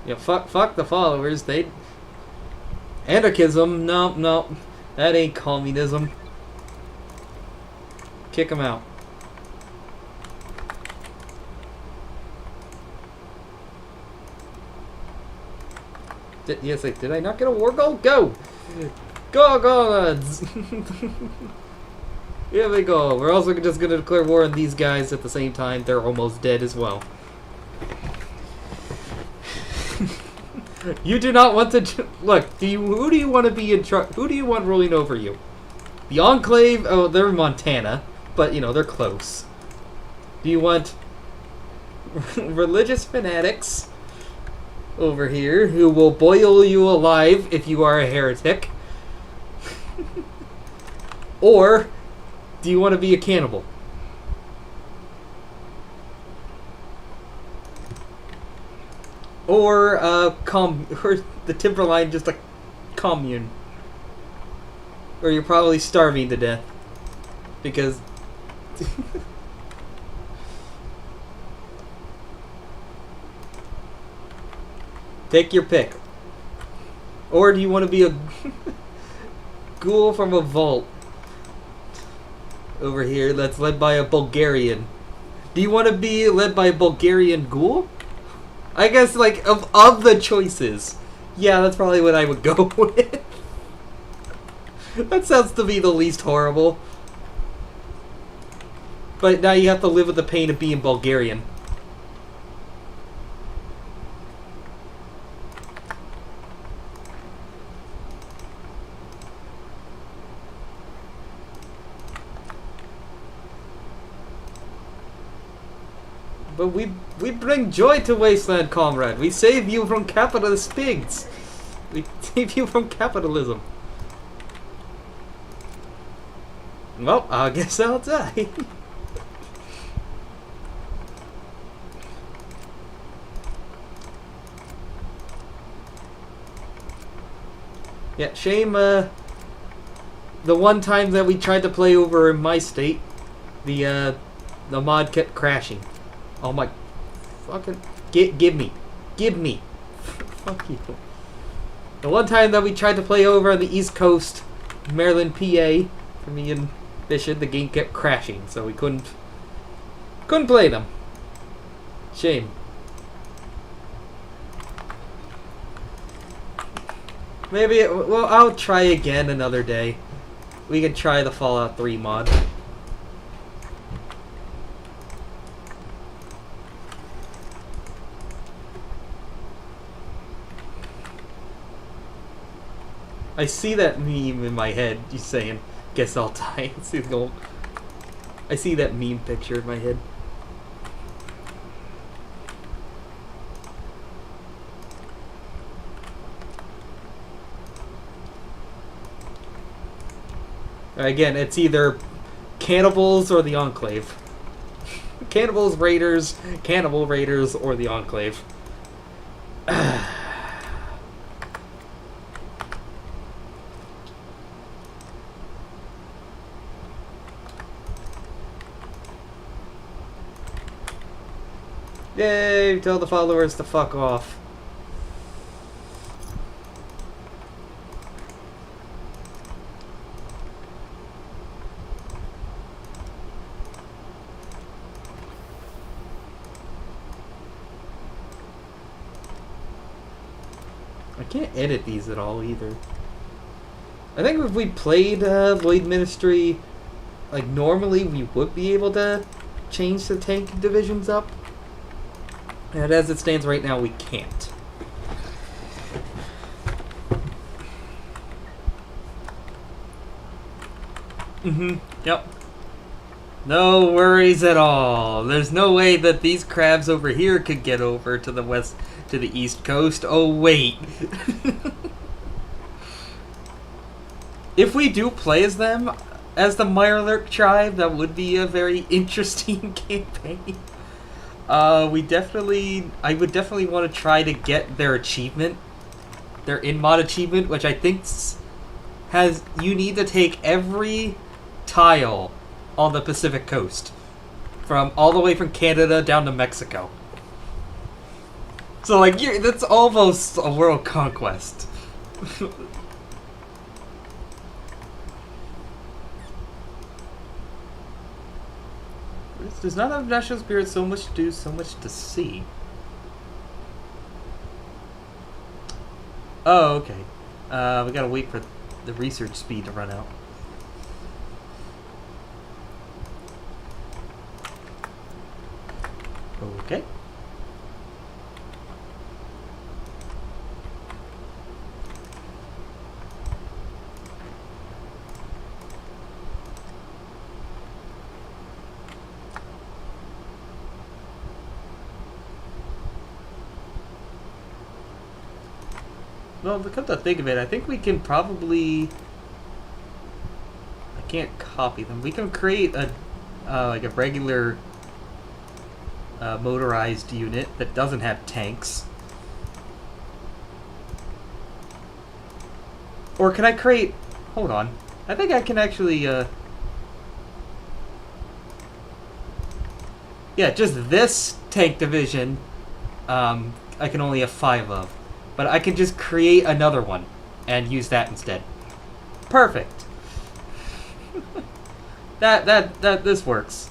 Yeah, fuck the followers. Anarchism. No. That ain't communism. Kick them out. Did I not get a war goal? Go! Go, lads! Here we go. We're also just going to declare war on these guys at the same time. They're almost dead as well. You do not want to... Look, who do you want to be in charge? Who do you want ruling over you? The Enclave? Oh, they're in Montana. But, you know, they're close. Do you want religious fanatics over here who will boil you alive if you are a heretic? Or do you want to be a cannibal? Or or the Timberline just a commune? Or you're probably starving to death because take your pick. Or do you want to be a ghoul from a vault over here that's led by a Bulgarian? Do you want to be led by a Bulgarian ghoul? I guess, like, of the choices, yeah, that's probably what I would go with. That sounds to be the least horrible. But now you have to live with the pain of being Bulgarian. But we bring joy to Wasteland, comrade. We save you from capitalist pigs. We save you from capitalism. Well, I guess I'll die. Yeah, shame, the one time that we tried to play over in my state, the mod kept crashing. Oh my fucking... Give me. Fuck you. The one time that we tried to play over on the East Coast, Maryland, PA, for me and Bishop, the game kept crashing, so we couldn't play them. Shame. Maybe, well, I'll try again another day. We can try the Fallout 3 mod. I see that meme in my head. You saying, "Guess I'll die." I see that meme picture in my head. Again, it's either cannibals or the Enclave. Cannibal raiders, or the Enclave. Yay, tell the followers to fuck off. can't edit these at all either. I think if we played Lloyd Ministry like normally, we would be able to change the tank divisions up. And as it stands right now, we can't. Yep. No worries at all. There's no way that these crabs over here could get over to the west, to the east coast. Oh, wait. If we do play as them, as the Mirelurk tribe, that would be a very interesting campaign. I would definitely want to try to get their achievement, their in-mod achievement, which I think has, you need to take every tile on the Pacific coast, from all the way from Canada down to Mexico. So like, that's almost a world conquest. Does not have national spirit, so much to do, so much to see. Oh, okay. We gotta wait for the research speed to run out. Okay. Well, come to think of it, I think we can probably... I can't copy them. We can create a like a regular motorized unit that doesn't have tanks. Or can I create... Hold on. I think I can actually... Yeah, just this tank division, I can only have 5 of. But I can just create another one and use that instead. Perfect. This works.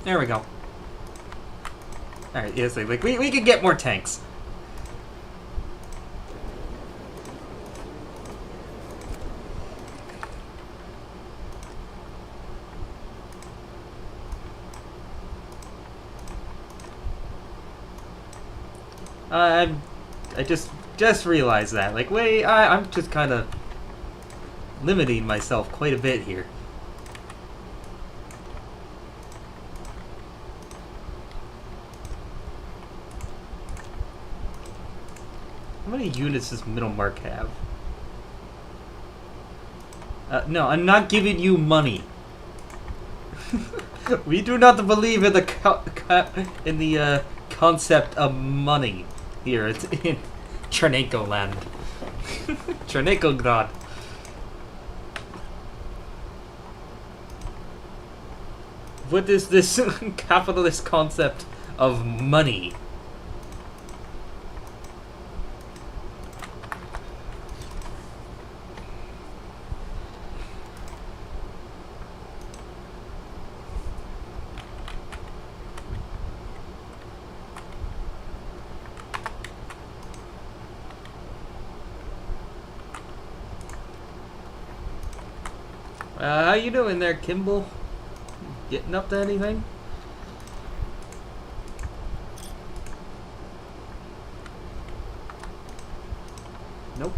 There we go. Alright, yes, like we can get more tanks. I just realized that. Like, wait, I'm just kind of limiting myself quite a bit here. How many units does Middlemark have? No, I'm not giving you money. We do not believe in the concept of money here. It's in Chernenko land. Chernenko-grad. What is this capitalist concept of money? How you doing there, Kimball? Getting up to anything? Nope.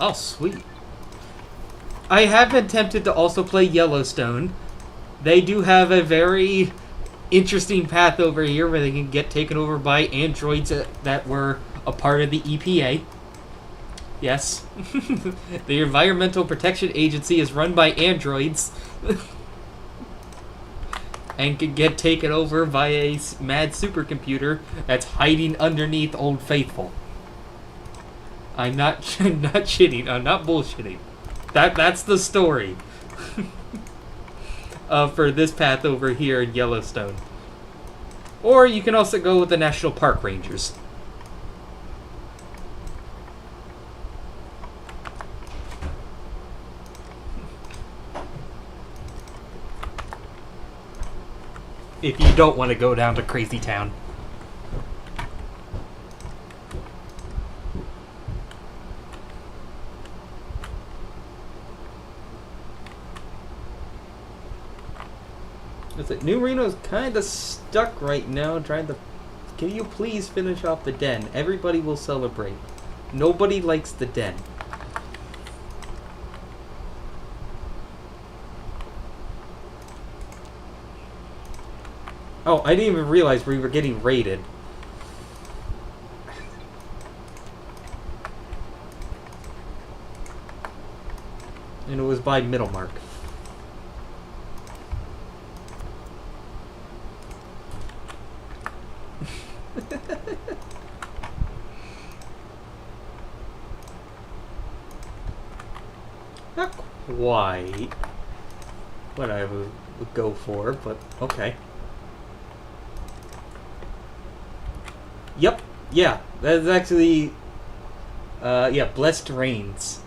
Oh, sweet. I have been tempted to also play Yellowstone. They do have a very interesting path over here where they can get taken over by androids that were a part of the EPA. Yes. The Environmental Protection Agency is run by androids. And can get taken over by a mad supercomputer that's hiding underneath Old Faithful. I'm not shitting. I'm not bullshitting. That's the story. For this path over here in Yellowstone. Or you can also go with the National Park Rangers. if you don't want to go down to Crazy Town. Is it New Reno's kind of stuck right now trying to... Can you please finish off the den? Everybody will celebrate. Nobody likes the den. Oh, I didn't even realize we were getting raided. And it was by Middlemark. Not quite what I would go for, but okay. Yep, yeah, that's actually, yeah, Blessed Rains.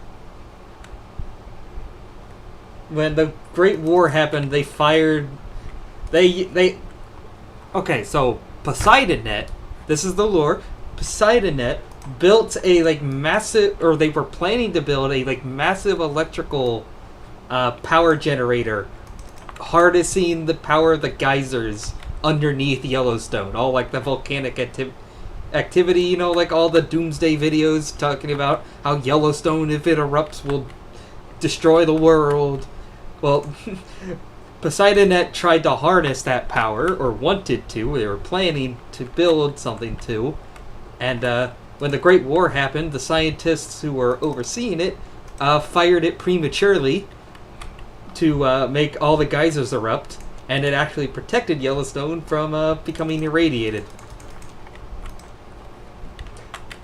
When the Great War happened, they fired, okay, so PoseidonNet, this is the lore, PoseidonNet built a, like, massive, or they were planning to build a, like, massive electrical, power generator, harnessing the power of the geysers underneath Yellowstone, all, like, the volcanic activity, you know, like all the doomsday videos talking about how Yellowstone, if it erupts, will destroy the world. Well, PoseidonNet tried to harness that power, or wanted to. They were planning to build something to. And when the Great War happened, the scientists who were overseeing it fired it prematurely to make all the geysers erupt, and it actually protected Yellowstone from becoming irradiated.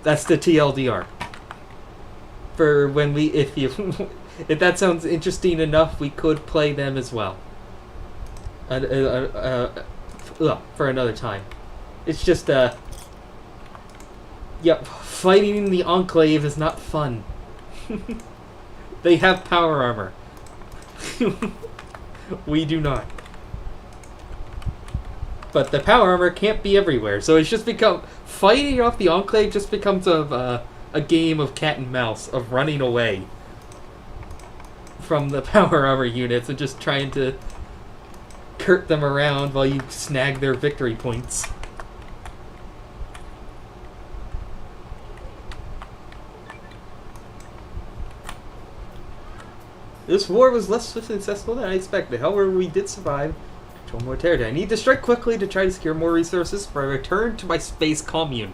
That's the TLDR. For when we, if that sounds interesting enough, we could play them as well. For another time. It's just, yep, fighting the Enclave is not fun. They have power armor. We do not. But the power armor can't be everywhere, so it's just become... Fighting off the Enclave just becomes a game of cat and mouse, of running away from the power armor units and just trying to curt them around while you snag their victory points. This war was less successful than I expected. However, we did survive. Control more territory. I need to strike quickly to try to secure more resources for I return to my space commune.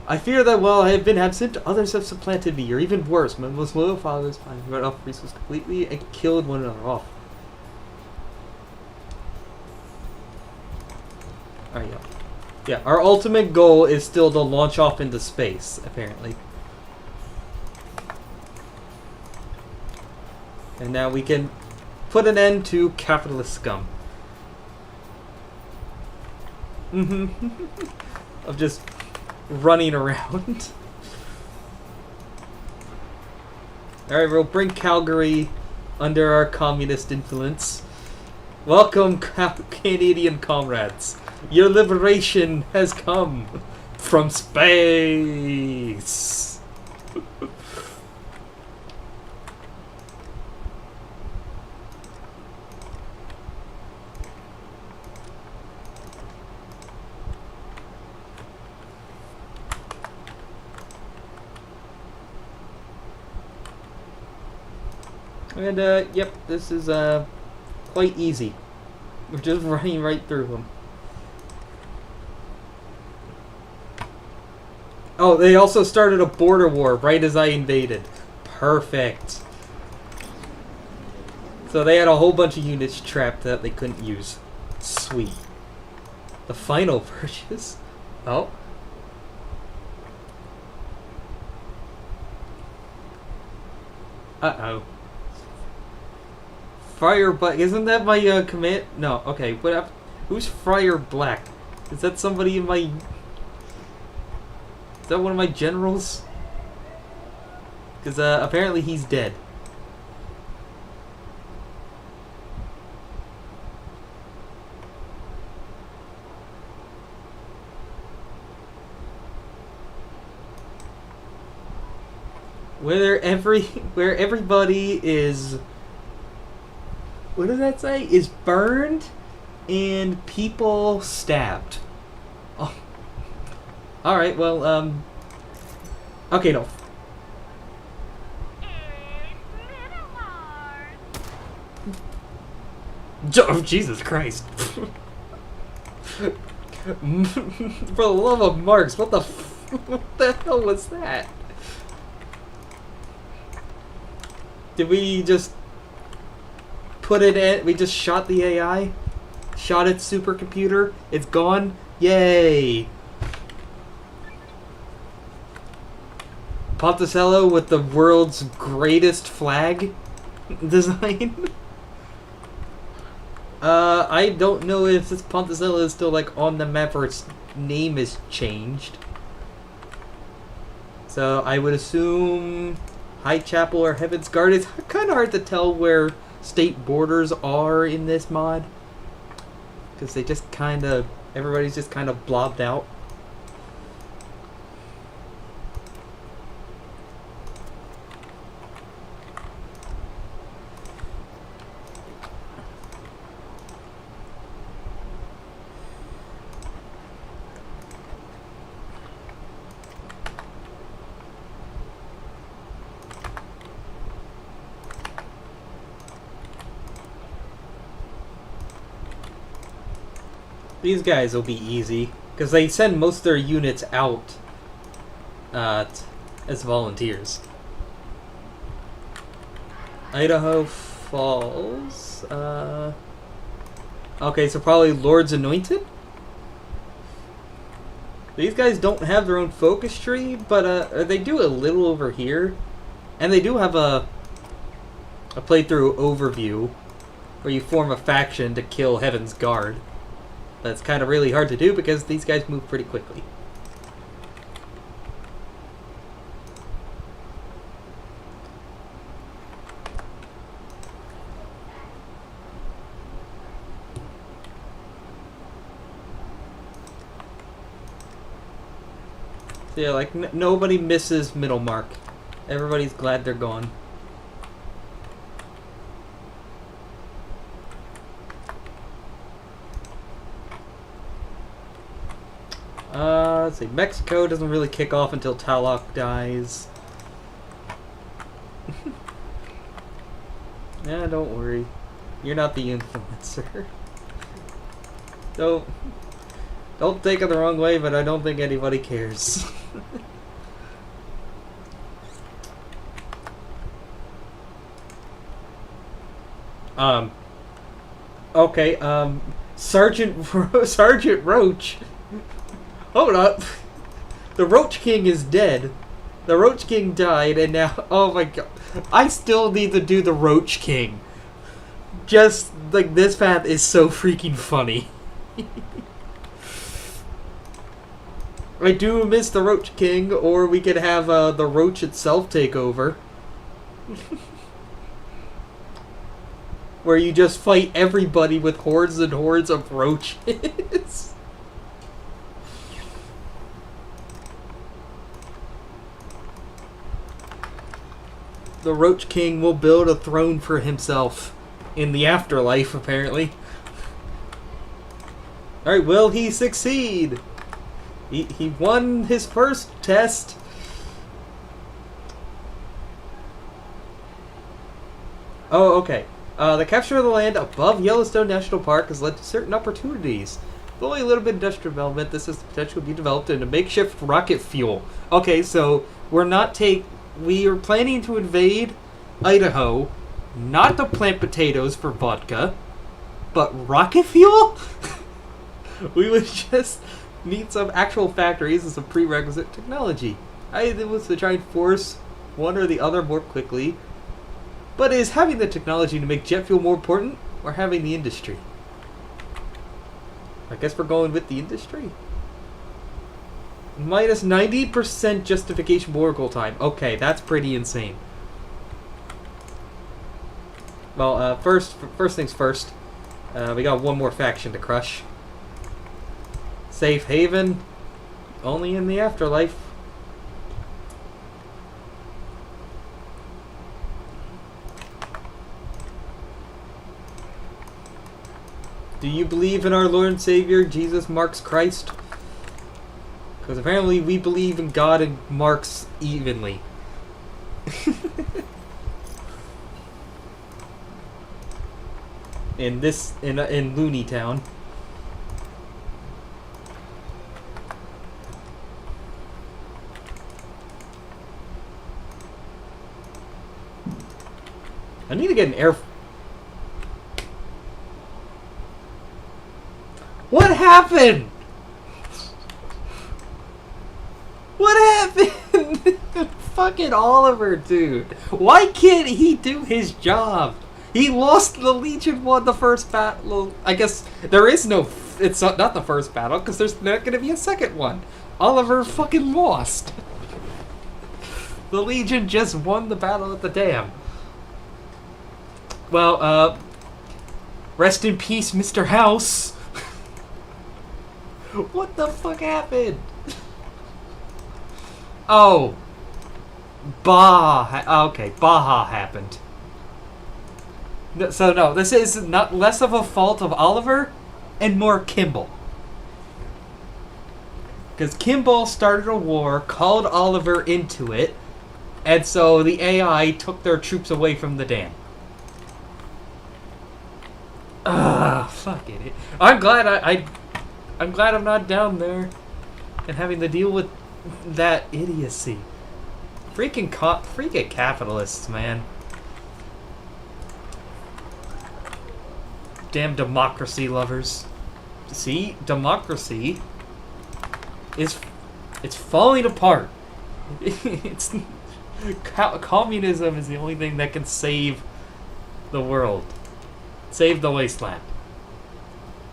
I fear that while I have been absent, others have supplanted me, or even worse, my most loyal fathers finally run off resources completely and killed one another off. Alright, yeah. Yeah, our ultimate goal is still to launch off into space, apparently. And now we can put an end to capitalist scum. Of just running around. Alright, we'll bring Calgary under our communist influence. Welcome, Canadian comrades. Your liberation has come from space. And, yep, this is, quite easy. We're just running right through them. Oh, they also started a border war right as I invaded. Perfect. So they had a whole bunch of units trapped that they couldn't use. Sweet. The final purchase? Oh. Uh-oh. Friar Black. Isn't that my command? No. Okay. What? Who's Friar Black? Is that somebody in my? Is that one of my generals? Because apparently he's dead. where everybody is, what does that say? Is burned and people stabbed. Oh. Alright, well, okay, no. Oh, Jesus Christ. For the love of Marx, what the hell was that? Did we just put it in? We just shot the AI? Shot its supercomputer? It's gone? Yay! Ponticello with the world's greatest flag design? I don't know if this Ponticello is still, like, on the map or its name is changed. So, I would assume Whitechapel or Heaven's Guard. It's kind of hard to tell where state borders are in this mod. Because they just kind of... everybody's just kind of blobbed out. These guys will be easy, because they send most of their units out as volunteers. Idaho Falls. Okay, so probably Lord's Anointed? These guys don't have their own focus tree, but they do a little over here. And they do have a playthrough overview where you form a faction to kill Heaven's Guard. That's kind of really hard to do because these guys move pretty quickly. So yeah, like nobody misses Middlemark. Everybody's glad they're gone. Let's see. Mexico doesn't really kick off until Talok dies. Yeah, don't worry. You're not the influencer. Don't take it the wrong way, but I don't think anybody cares. Okay, Sergeant Roach. Hold up. The Roach King is dead. The Roach King died, and now... oh my god. I still need to do the Roach King. Just, like, this path is so freaking funny. I do miss the Roach King, or we could have the Roach itself take over. Where you just fight everybody with hordes and hordes of roaches. The Roach King will build a throne for himself in the afterlife, apparently. Alright, will he succeed? He won his first test. Oh, okay. The capture of the land above Yellowstone National Park has led to certain opportunities. With only a little bit of industrial development, this has the potential to be developed into makeshift rocket fuel. Okay, so we are planning to invade Idaho, not to plant potatoes for vodka, but rocket fuel? We would just need some actual factories and some prerequisite technology. It was to try and force one or the other more quickly. But is having the technology to make jet fuel more important, or having the industry? I guess we're going with the industry. Minus 90% justification oracle time. Okay, that's pretty insane. Well, first things first. We got one more faction to crush. Safe haven. Only in the afterlife. Do you believe in our Lord and Savior, Jesus Marx Christ? Because apparently we believe in God and Marx evenly. in Looney Town. I need to get an air. What happened? What happened? Fucking Oliver, dude. Why can't he do his job? He lost. The Legion won the first battle. I guess there is no. It's not the first battle because there's not going to be a second one. Oliver fucking lost. The Legion just won the battle at the dam. Well, rest in peace, Mr. House. What the fuck happened? Oh. Okay, Baja happened. So no, this is not less of a fault of Oliver and more Kimball. Because Kimball started a war, called Oliver into it, and so the AI took their troops away from the dam. Fuck it. I'm glad I'm glad I'm not down there and having to deal with that idiocy. Freaking capitalists, man. Damn democracy lovers. See, democracy it's falling apart. Communism is the only thing that can save the world. Save the wasteland.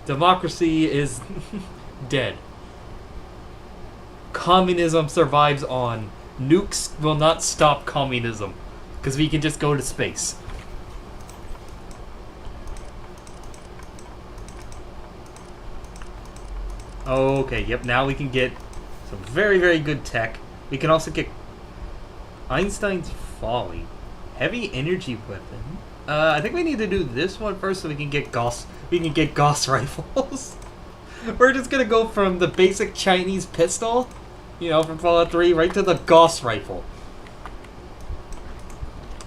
Democracy is dead. Communism survives on. Nukes will not stop communism. Because we can just go to space. Okay, yep, now we can get some very, very good tech. We can also get Einstein's Folly. Heavy energy weapon. I think we need to do this one first so we can get Gauss rifles. We're just gonna go from the basic Chinese pistol, you know, from Fallout 3, right to the Gauss rifle.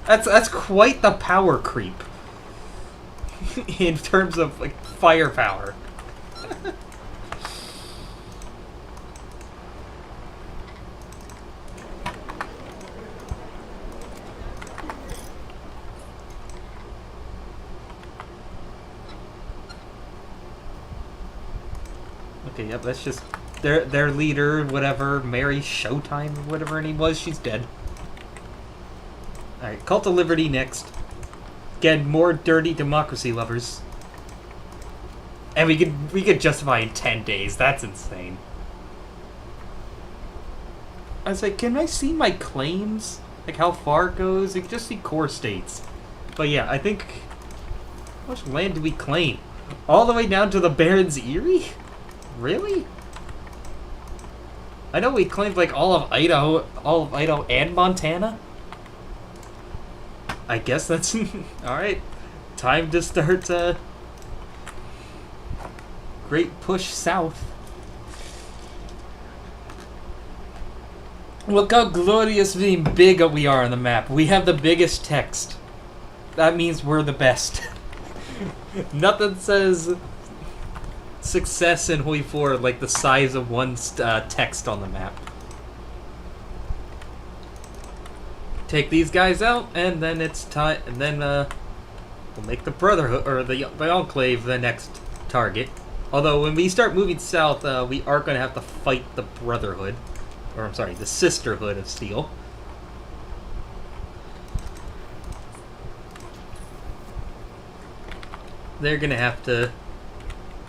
That's quite the power creep. In terms of, like, firepower. Okay, yep, that's just their leader, whatever, Mary Showtime, or whatever her name was, she's dead. Alright, Cult of Liberty next. Again, more dirty democracy lovers. And we could justify in 10 days, that's insane. I was like, can I see my claims? Like how far it goes? You can just see core states. But yeah, I think... How much land do we claim? All the way down to the Barrens Eyrie? Really? I know we claimed like all of Idaho and Montana. I guess that's alright. Time to start great push south. Look how gloriously big we are on the map. We have the biggest text. That means we're the best. Nothing says success in Hoi 4 like the size of one's text on the map. Take these guys out, and then it's time. And then we'll make the Brotherhood or the Enclave the next target. Although when we start moving south, we are going to have to fight the Brotherhood, or I'm sorry, the Sisterhood of Steel. They're going to have to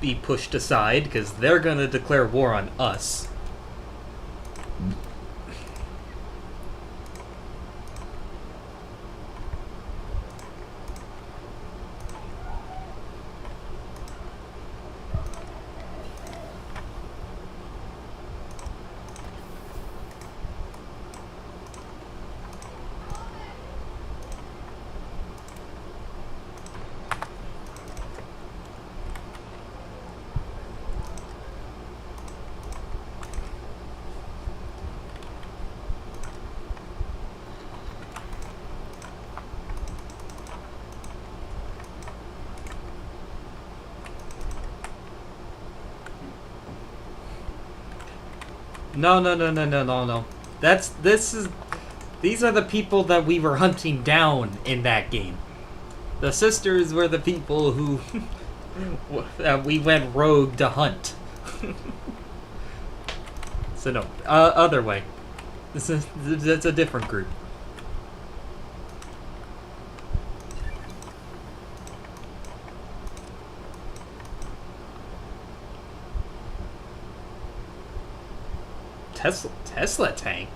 be pushed aside because they're going to declare war on us. No, no, no, no, no, no, no. These are the people that we were hunting down in that game. The sisters were the people who we went rogue to hunt. So no, other way. It's a different group. Tesla tank?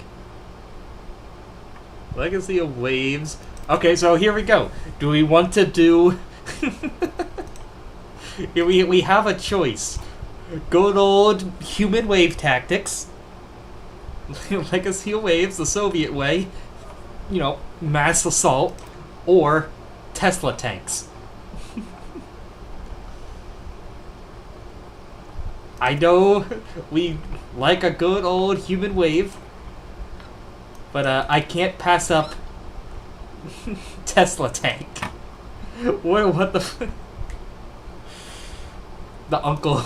Legacy of Waves. Okay, so here we go. Do we want to do... Here we have a choice. Good old human wave tactics. Legacy of Waves, the Soviet way. You know, mass assault. Or Tesla tanks. I know we like a good old human wave, but I can't pass up Tesla tank. What the the uncle.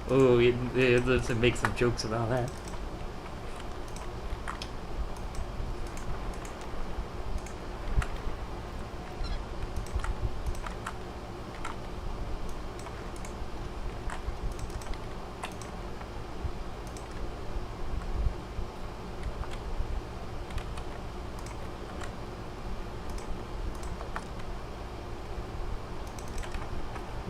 Oh, let's make some jokes about that.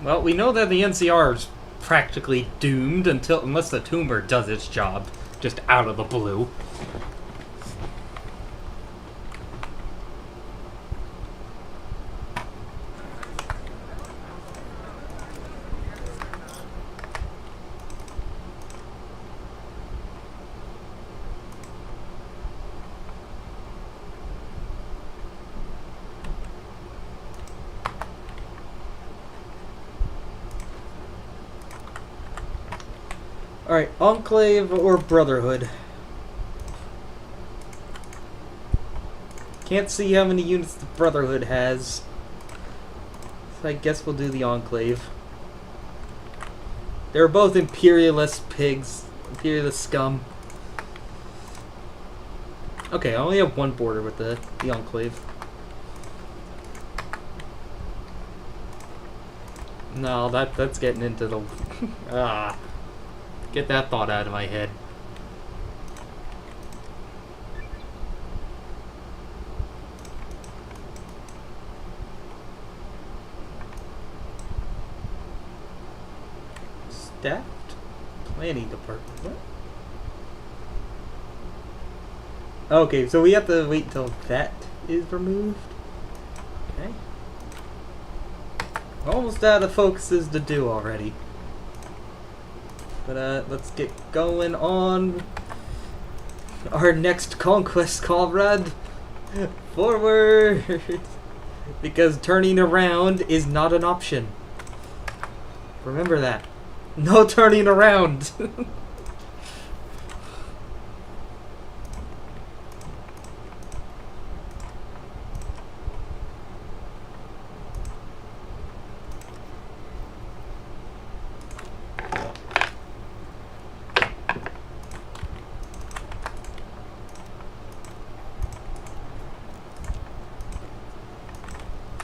Well, we know that the NCR is practically doomed unless the tumor does its job, just out of the blue. Alright, Enclave or Brotherhood? Can't see how many units the Brotherhood has. So I guess we'll do the Enclave. They're both imperialist pigs. Imperialist scum. Okay, I only have one border with the Enclave. No, that's getting into the... Get that thought out of my head. Staffed planning department. What? Okay, so we have to wait until that is removed. Okay. Almost out of focuses to do already. But let's get going on our next conquest, comrade. Forward! Because turning around is not an option. Remember that. No turning around!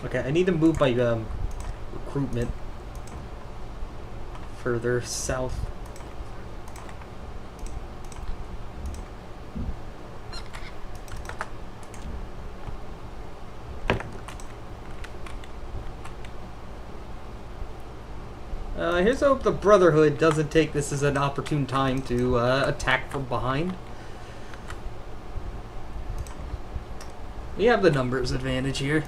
Okay, I need to move my recruitment further south. Here's hope the Brotherhood doesn't take this as an opportune time to attack from behind. We have the numbers advantage here.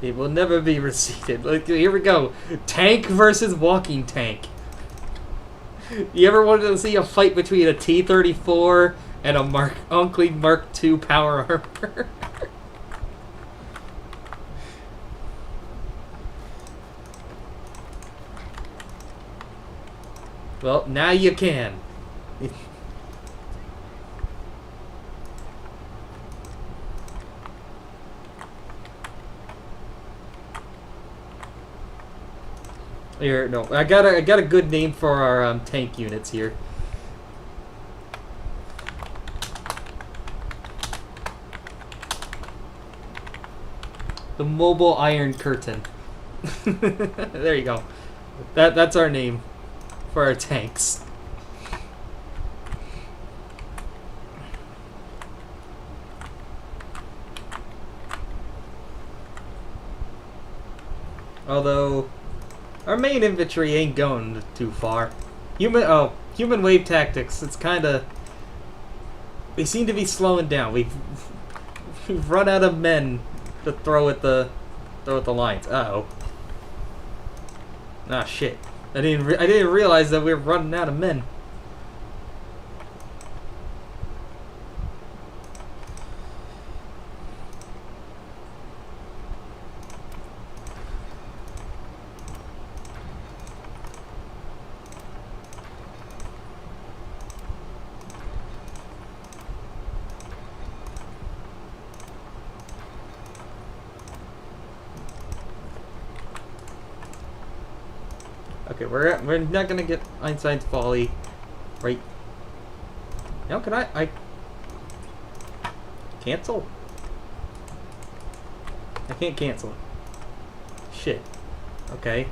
It will never be receded. Like, here we go. Tank versus walking tank. You ever wanted to see a fight between a T-34 and a Enclave Mark II power armor? Well, now you can. Here, no, I got a good name for our tank units here. The Mobile Iron Curtain. There you go. That's our name for our tanks. Although our main infantry ain't going too far. Human wave tactics. It's kind of, they seem to be slowing down. We've run out of men to throw at the lines. Uh-oh. Ah, shit. I didn't realize that we were running out of men. Okay, we're not gonna get Einstein's folly, right? Now can I cancel? I can't cancel it. Shit. Okay.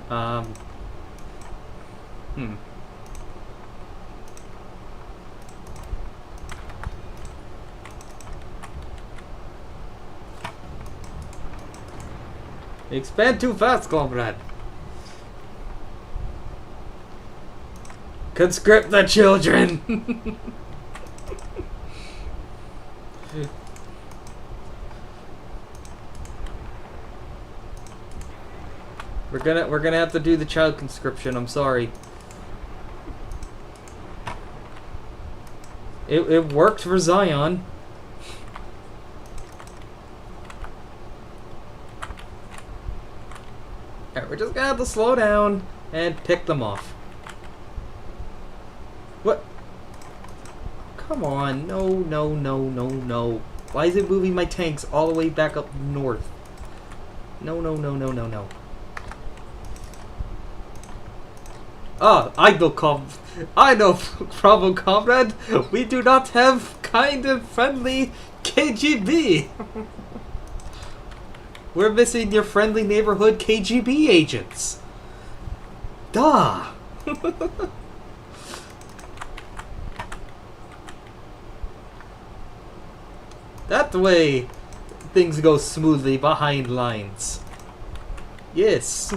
Expand too fast, comrade. Conscript the children. We're gonna have to do the child conscription. I'm sorry. It worked for Zion. Alright, we're just gonna have to slow down and pick them off. What? Come on. No, no, no, no, no. Why is it moving my tanks all the way back up north? No, no, no, no, no, no. Ah, I know problem, comrade. We do not have kind and friendly KGB. We're missing your friendly neighborhood KGB agents. Duh. That way things go smoothly behind lines. Yes.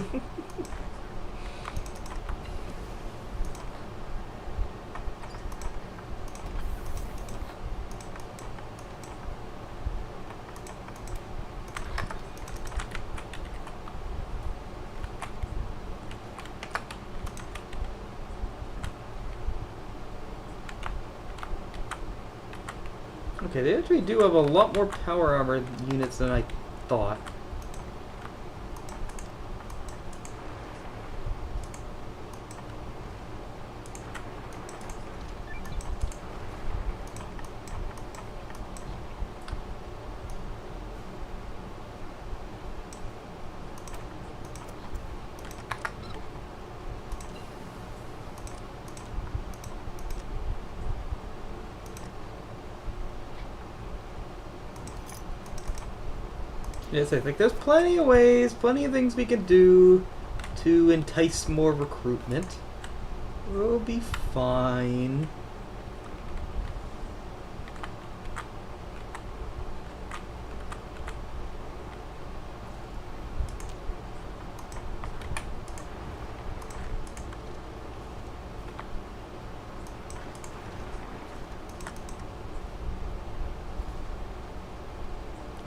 Okay, they actually do have a lot more power armor units than I thought. Yes, I think there's plenty of ways, plenty of things we can do to entice more recruitment. We'll be fine.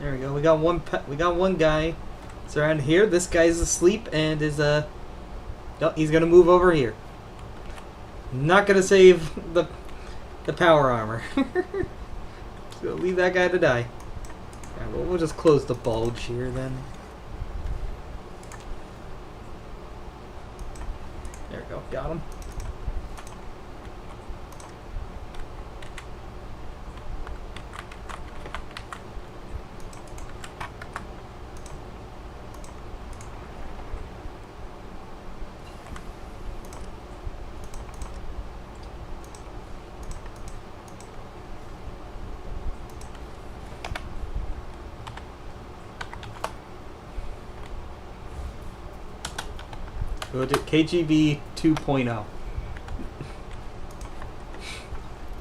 There we go. We got one guy. It's around here. This guy's asleep and is no, he's gonna move over here. Not gonna save the power armor. So leave that guy to die. Right, well, we'll just close the bulge here then. There we go. Got him. KGB 2.0.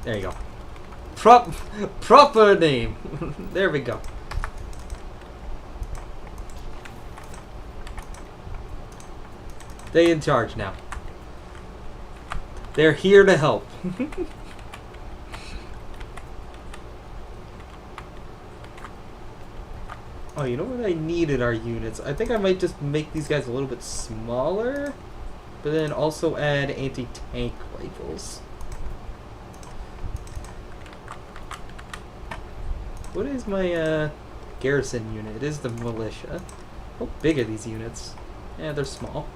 There you go. Proper name. There we go. They in charge now. They're here to help. Oh, you know what I needed our units? I think I might just make these guys a little bit smaller, but then also add anti-tank rifles. What is my garrison unit? It is the militia. How big are these units? Yeah, they're small.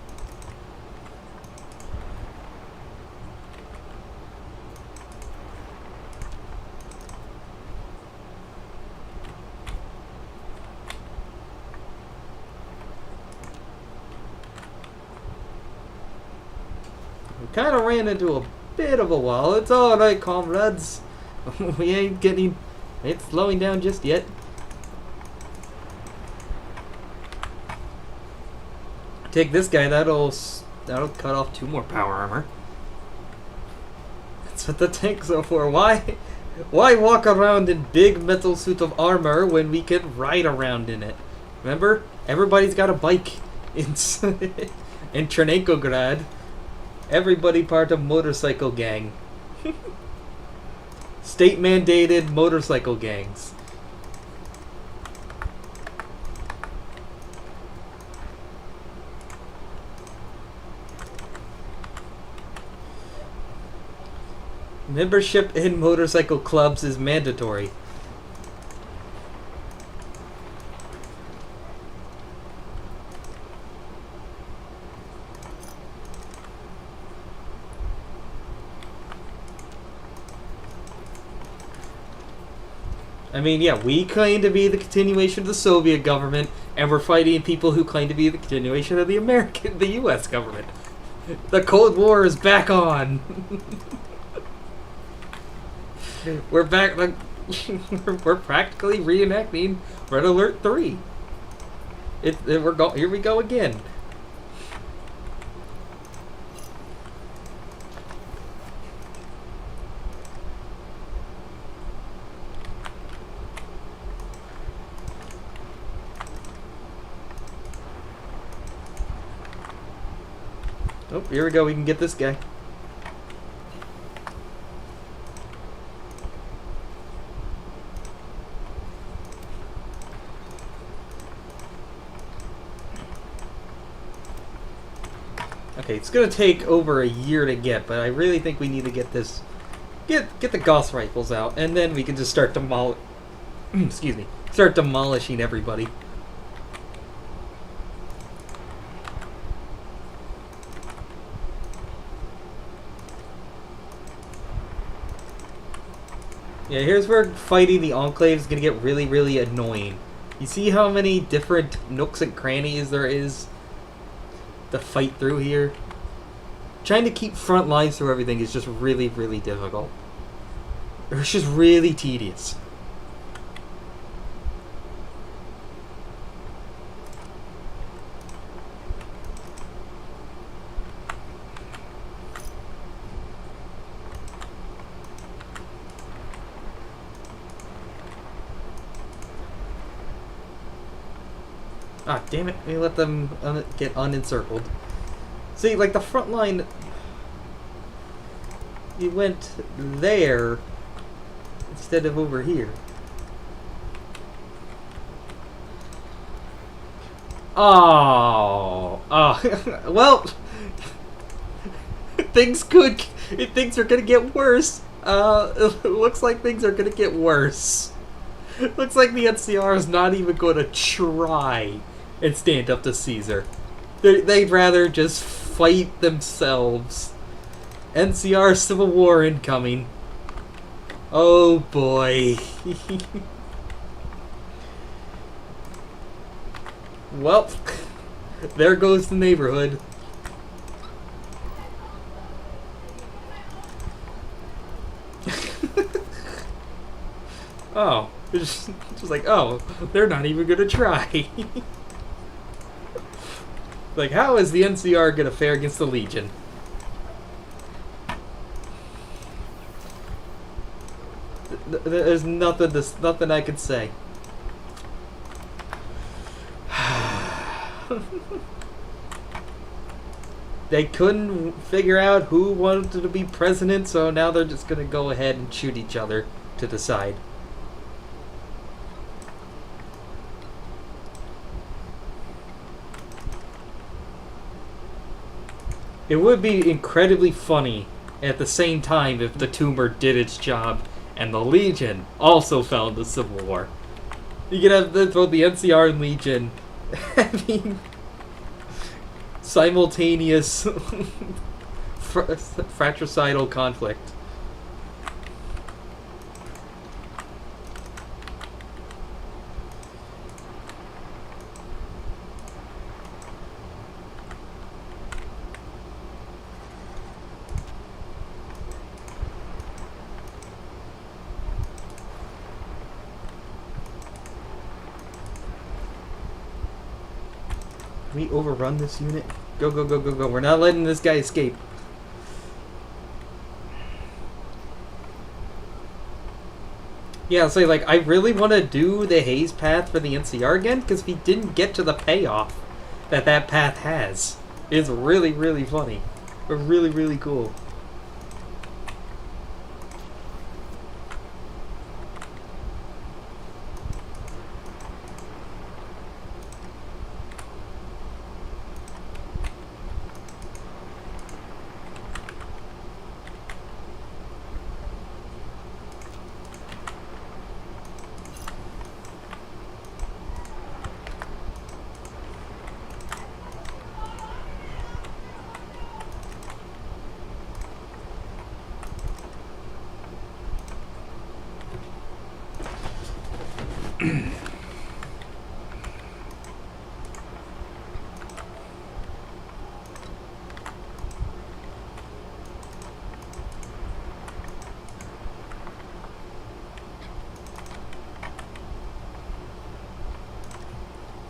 Kind of ran into a bit of a wall. It's alright, comrades. We ain't slowing down just yet. Take this guy, that'll cut off 2 more power armor. That's what the tanks are for. Why walk around in big metal suit of armor when we can ride around in it? Remember? Everybody's got a bike in Cherninkograd. Everybody part of motorcycle gang. State mandated motorcycle gangs. Membership in motorcycle clubs is mandatory. I mean, yeah, we claim to be the continuation of the Soviet government, and we're fighting people who claim to be the continuation of the U.S. government. The Cold War is back on. We're back. We're practically reenacting Red Alert 3. Here we go again. Oh, here we go. We can get this guy. Okay, it's gonna take over a year to get, but I really think we need to get this, get the Gauss rifles out, and then we can just start start demolishing everybody. Yeah, here's where fighting the Enclave is going to get really, really annoying. You see how many different nooks and crannies there is to fight through here? Trying to keep front lines through everything is just really, really difficult. It's just really tedious. Ah, damn it. We let them get unencircled. See, like the front line, you went there instead of over here. Oh, well, things are gonna get worse. It looks like things are gonna get worse. Looks like the NCR is not even gonna try and stand up to Caesar. They'd rather just fight themselves. NCR Civil War incoming. Oh boy. Well, there goes the neighborhood. Oh, it's just like, oh, they're not even gonna try. Like, how is the NCR gonna fare against the Legion? There's nothing I could say. They couldn't figure out who wanted to be president, so now they're just gonna go ahead and shoot each other to decide. It would be incredibly funny at the same time if the tumor did its job and the Legion also fell into civil war. You could have both the NCR and Legion having simultaneous fratricidal conflict. Can we overrun this unit? Go, go, go, go, go. We're not letting this guy escape. Yeah, I'll say, like, I really want to do the Haze path for the NCR again, because we didn't get to the payoff that path has. It's really, really funny. Or really, really cool.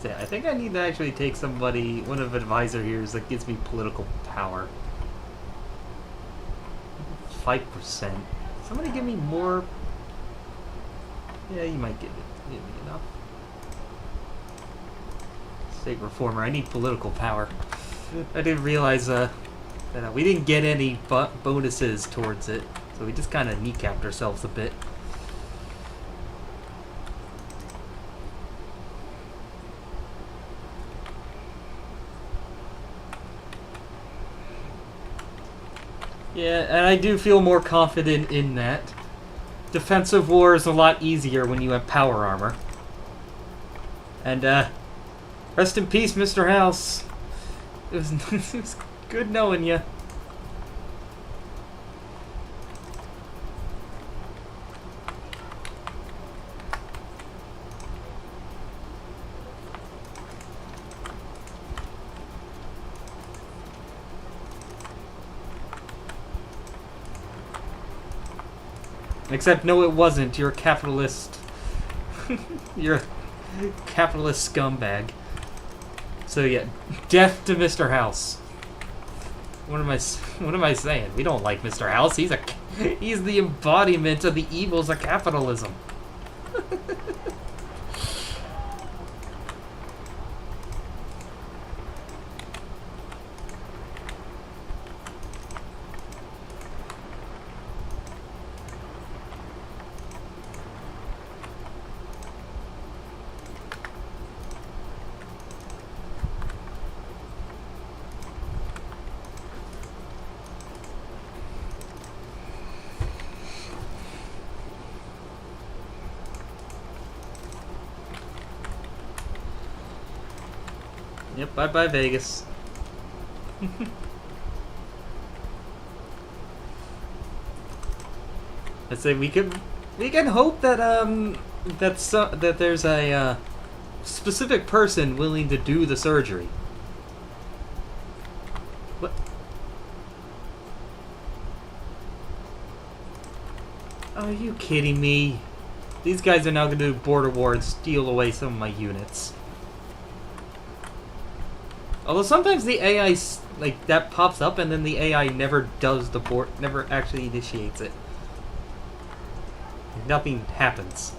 Yeah, I think I need to actually take somebody, one of advisor here, that gives me political power. 5%. Somebody give me more. Yeah, you might give me enough. State reformer. I need political power. I didn't realize that we didn't get any bonuses towards it, so we just kind of kneecapped ourselves a bit. Yeah, and I do feel more confident in that. Defensive war is a lot easier when you have power armor. And, rest in peace, Mr. House. It was good knowing you. Except, no, it wasn't. You're a capitalist. You're a capitalist scumbag. So yeah, death to Mr. House. What am I saying? We don't like Mr. House. He's the embodiment of the evils of capitalism. Yep, bye-bye Vegas. I'd say we can hope that that there's a specific person willing to do the surgery. What? Are you kidding me? These guys are now going to do border war and steal away some of my units. Although sometimes the AI, like, that pops up and then the AI never does the board, never actually initiates it. Nothing happens.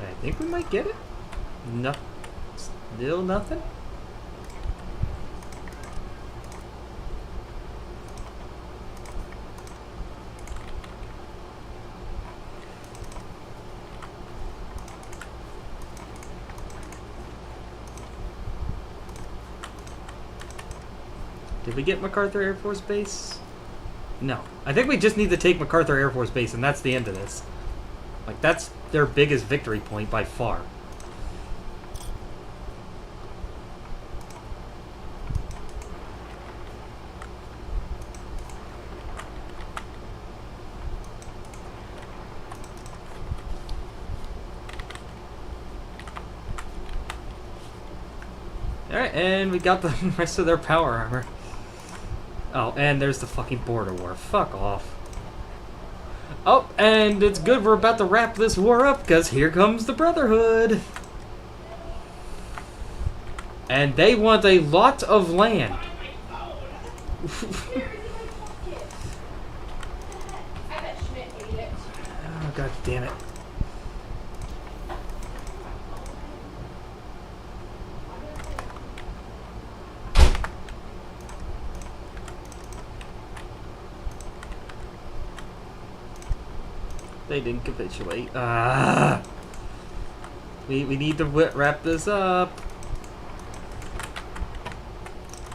I think we might get it. No, still nothing. Did we get MacArthur Air Force Base? No. I think we just need to take MacArthur Air Force Base, and that's the end of this. Like, that's their biggest victory point by far. Alright, and we got the rest of their power armor. Oh, and there's the fucking border war. Fuck off. Oh, and it's good we're about to wrap this war up, because here comes the Brotherhood. And they want a lot of land. Oh, god damn it. They didn't capitulate. We need to wrap this up.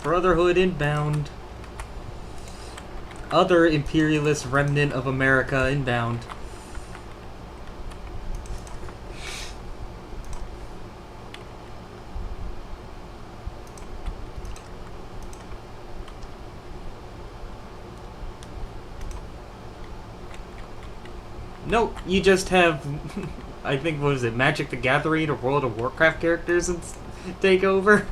Brotherhood inbound. Other imperialist remnant of America inbound. No, you just have, I think, what is it, Magic the Gathering or World of Warcraft characters and take over?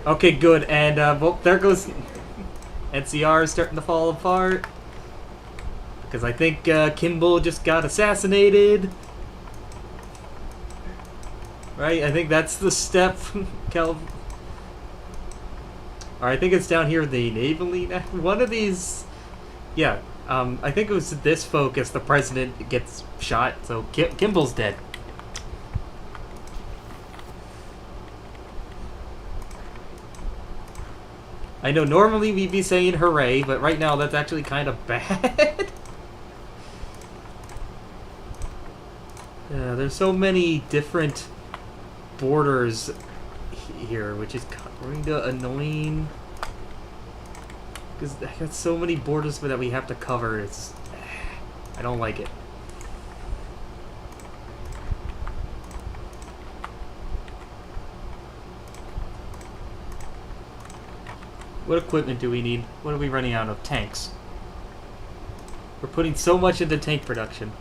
Okay, good, and, well, there goes NCR starting to fall apart. Because I think, Kimball just got assassinated. Right, I think that's the step, Or I think it's down here, the Naval League. One of these... Yeah, I think it was this focus, the president gets shot, so Kimball's dead. I know normally we'd be saying hooray, but right now that's actually kind of bad. Yeah, there's so many different borders here, which is kind of annoying. Because I got so many borders that we have to cover. It's... I don't like it. What equipment do we need? What are we running out of? Tanks. We're putting so much into tank production.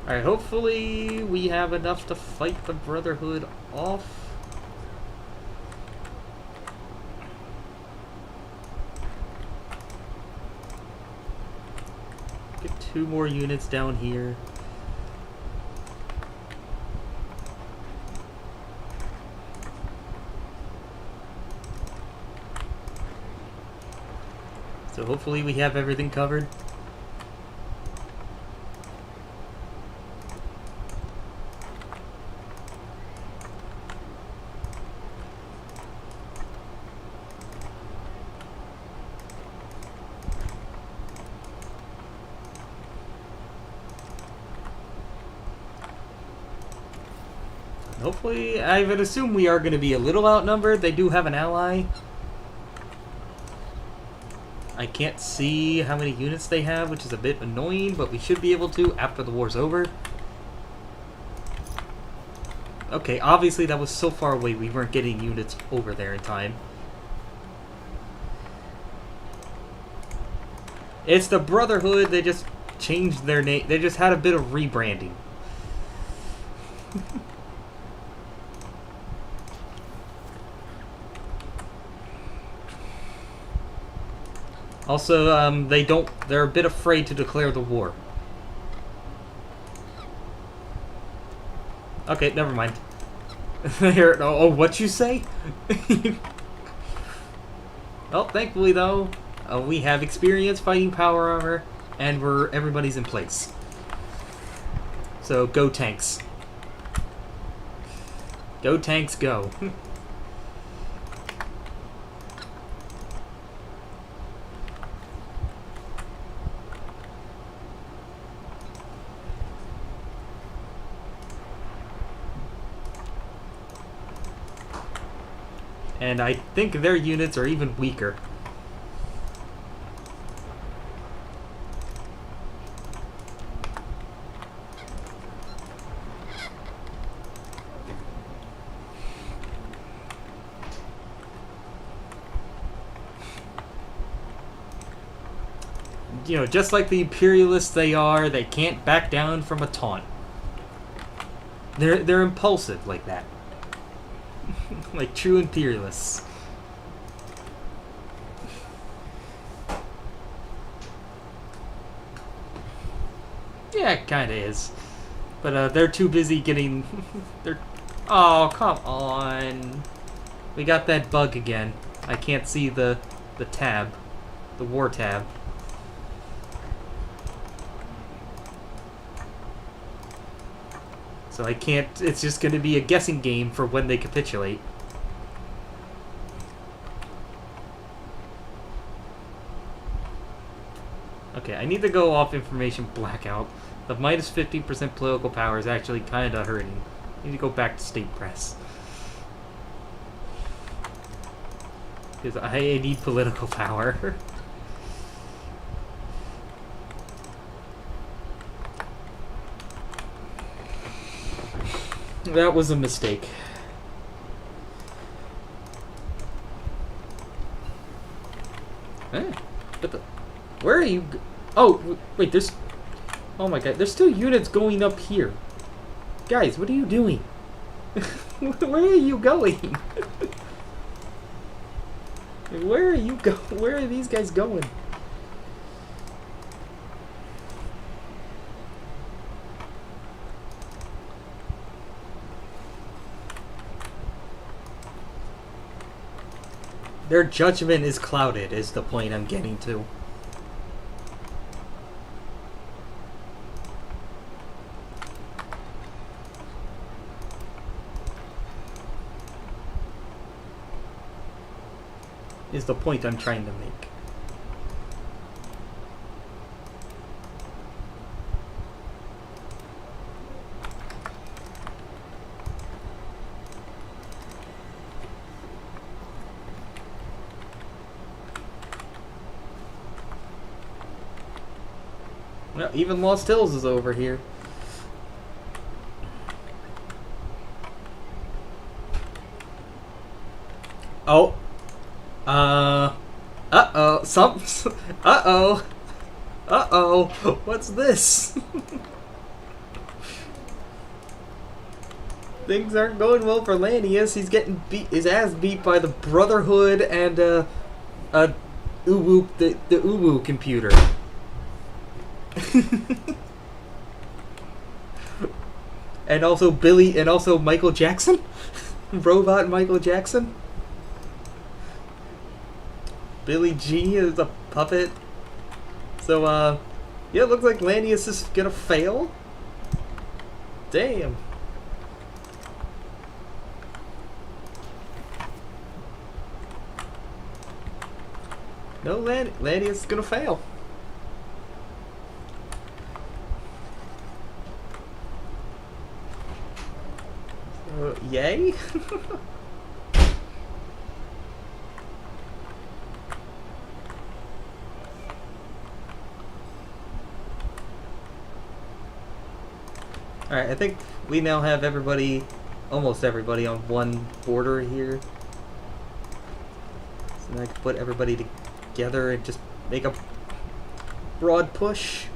Alright, hopefully we have enough to fight the Brotherhood off. Get 2 more units down here. So hopefully we have everything covered. Hopefully, I would assume we are going to be a little outnumbered. They do have an ally. I can't see how many units they have, which is a bit annoying, but we should be able to after the war's over. Okay, obviously that was so far away we weren't getting units over there in time. It's the Brotherhood, they just changed their name. They just had a bit of rebranding. Also, they're a bit afraid to declare the war. Okay, never mind. Oh, what you say? Well, thankfully though, we have experience fighting power armor, and everybody's in place. So go tanks. Go tanks, go. And I think their units are even weaker. You know, just like the imperialists they are, they can't back down from a taunt. They're impulsive like that. Like true imperialists. Yeah, it kinda is. But they're too busy getting... they're... Oh, come on. We got that bug again. I can't see the tab. The war tab. So I can't... It's just gonna be a guessing game for when they capitulate. Okay, I need to go off information blackout. The minus 50% political power is actually kinda hurting. I need to go back to state press. Because I need political power. That was a mistake. Eh, but where are you? Oh, wait, there's... Oh my god, there's still units going up here. Guys, what are you doing? Where are you going? Where are you go? Where are these guys going? Their judgment is clouded, is the point I'm getting to. Is the point I'm trying to make. Well, even Lost Hills is over here. Oh. Uh-oh. Uh-oh. Uh-oh. What's this? Things aren't going well for Lanius. He's getting his ass beat by the Brotherhood and, OWB, the OWB computer. And also Michael Jackson? Robot Michael Jackson? Billy G is a puppet. So, yeah, it looks like Lanius is gonna fail. Damn. No, Lanius is gonna fail. Yay? Alright, I think we now have everybody almost everybody on one border here. So now I can put everybody together and just make a broad push.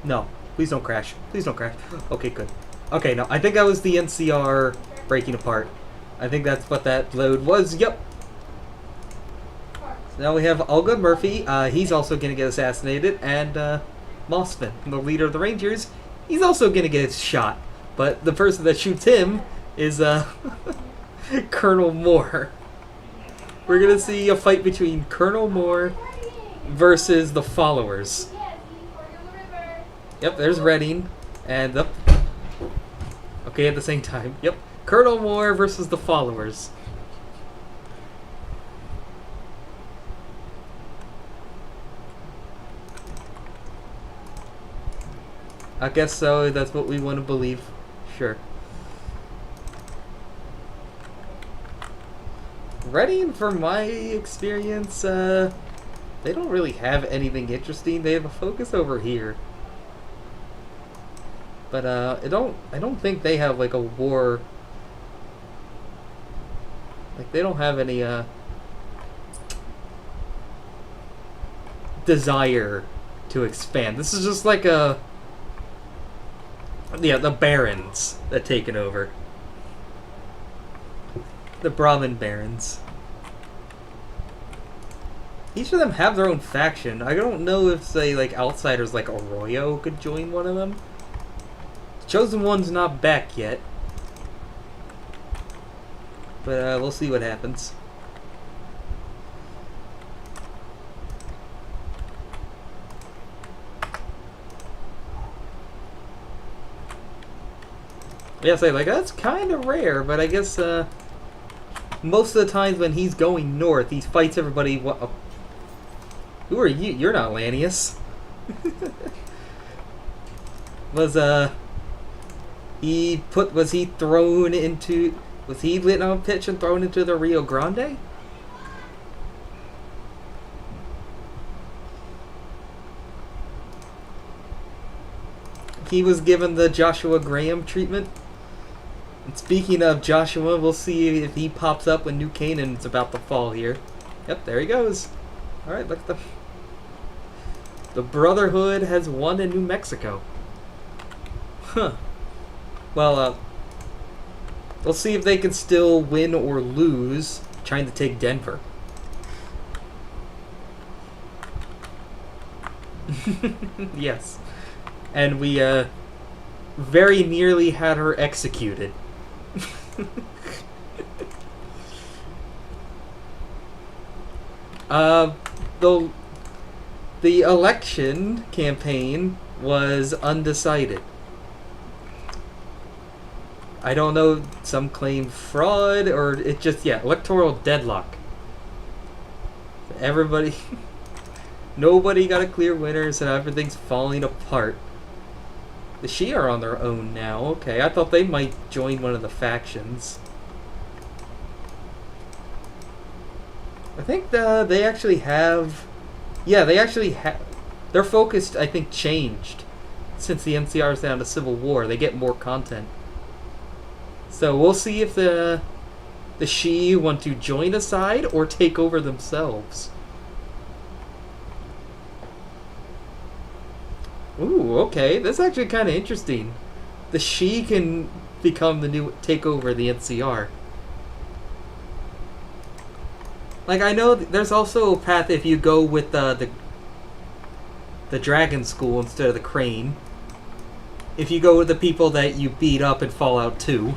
No, please don't crash. Please don't crash. Okay, good. Okay, no, I think that was the NCR breaking apart. I think that's what that load was. Yep. So now we have All Good Murphy. He's also going to get assassinated. And Mossman, the leader of the Rangers, he's also going to get shot. But the person that shoots him is Colonel Moore. We're going to see a fight between Colonel Moore versus the followers. Yep, there's Redding, and okay, at the same time. Yep, Colonel Moore versus the followers. I guess so. That's what we want to believe. Sure. Redding, from my experience, they don't really have anything interesting. They have a focus over here. But I don't think they have like a war. Like they don't have any desire to expand. This is just like the barons that taken over. The Brahmin barons. Each of them have their own faction. I don't know if say like outsiders like Arroyo could join one of them. Chosen One's not back yet. But we'll see what happens. Yeah, say like that's kind of rare, but I guess most of the times when he's going north, he fights everybody. Who are you? You're not Lanius. Was he lit on a pitch and thrown into the Rio Grande? He was given the Joshua Graham treatment. And speaking of Joshua, we'll see if he pops up when New Canaan's about to fall here. Yep, there he goes. Alright, look at the Brotherhood has won in New Mexico. Huh. Well, we'll see if they can still win or lose trying to take Denver. Yes. And we, very nearly had her executed. The election campaign was undecided. I don't know, some claim fraud, or it just, electoral deadlock. Everybody, nobody got a clear winner, so everything's falling apart. The Shia are on their own now. Okay, I thought they might join one of the factions. I think they actually have... Yeah, they actually have... Their focus, I think, changed. Since the NCR's down to Civil War, they get more content. So we'll see if the Shia want to join a side or take over themselves. Ooh, okay, that's actually kind of interesting. The Shia can become the new take over the NCR. Like, I know there's also a path if you go with the Dragon School instead of the Crane. If you go with the people that you beat up in Fallout 2.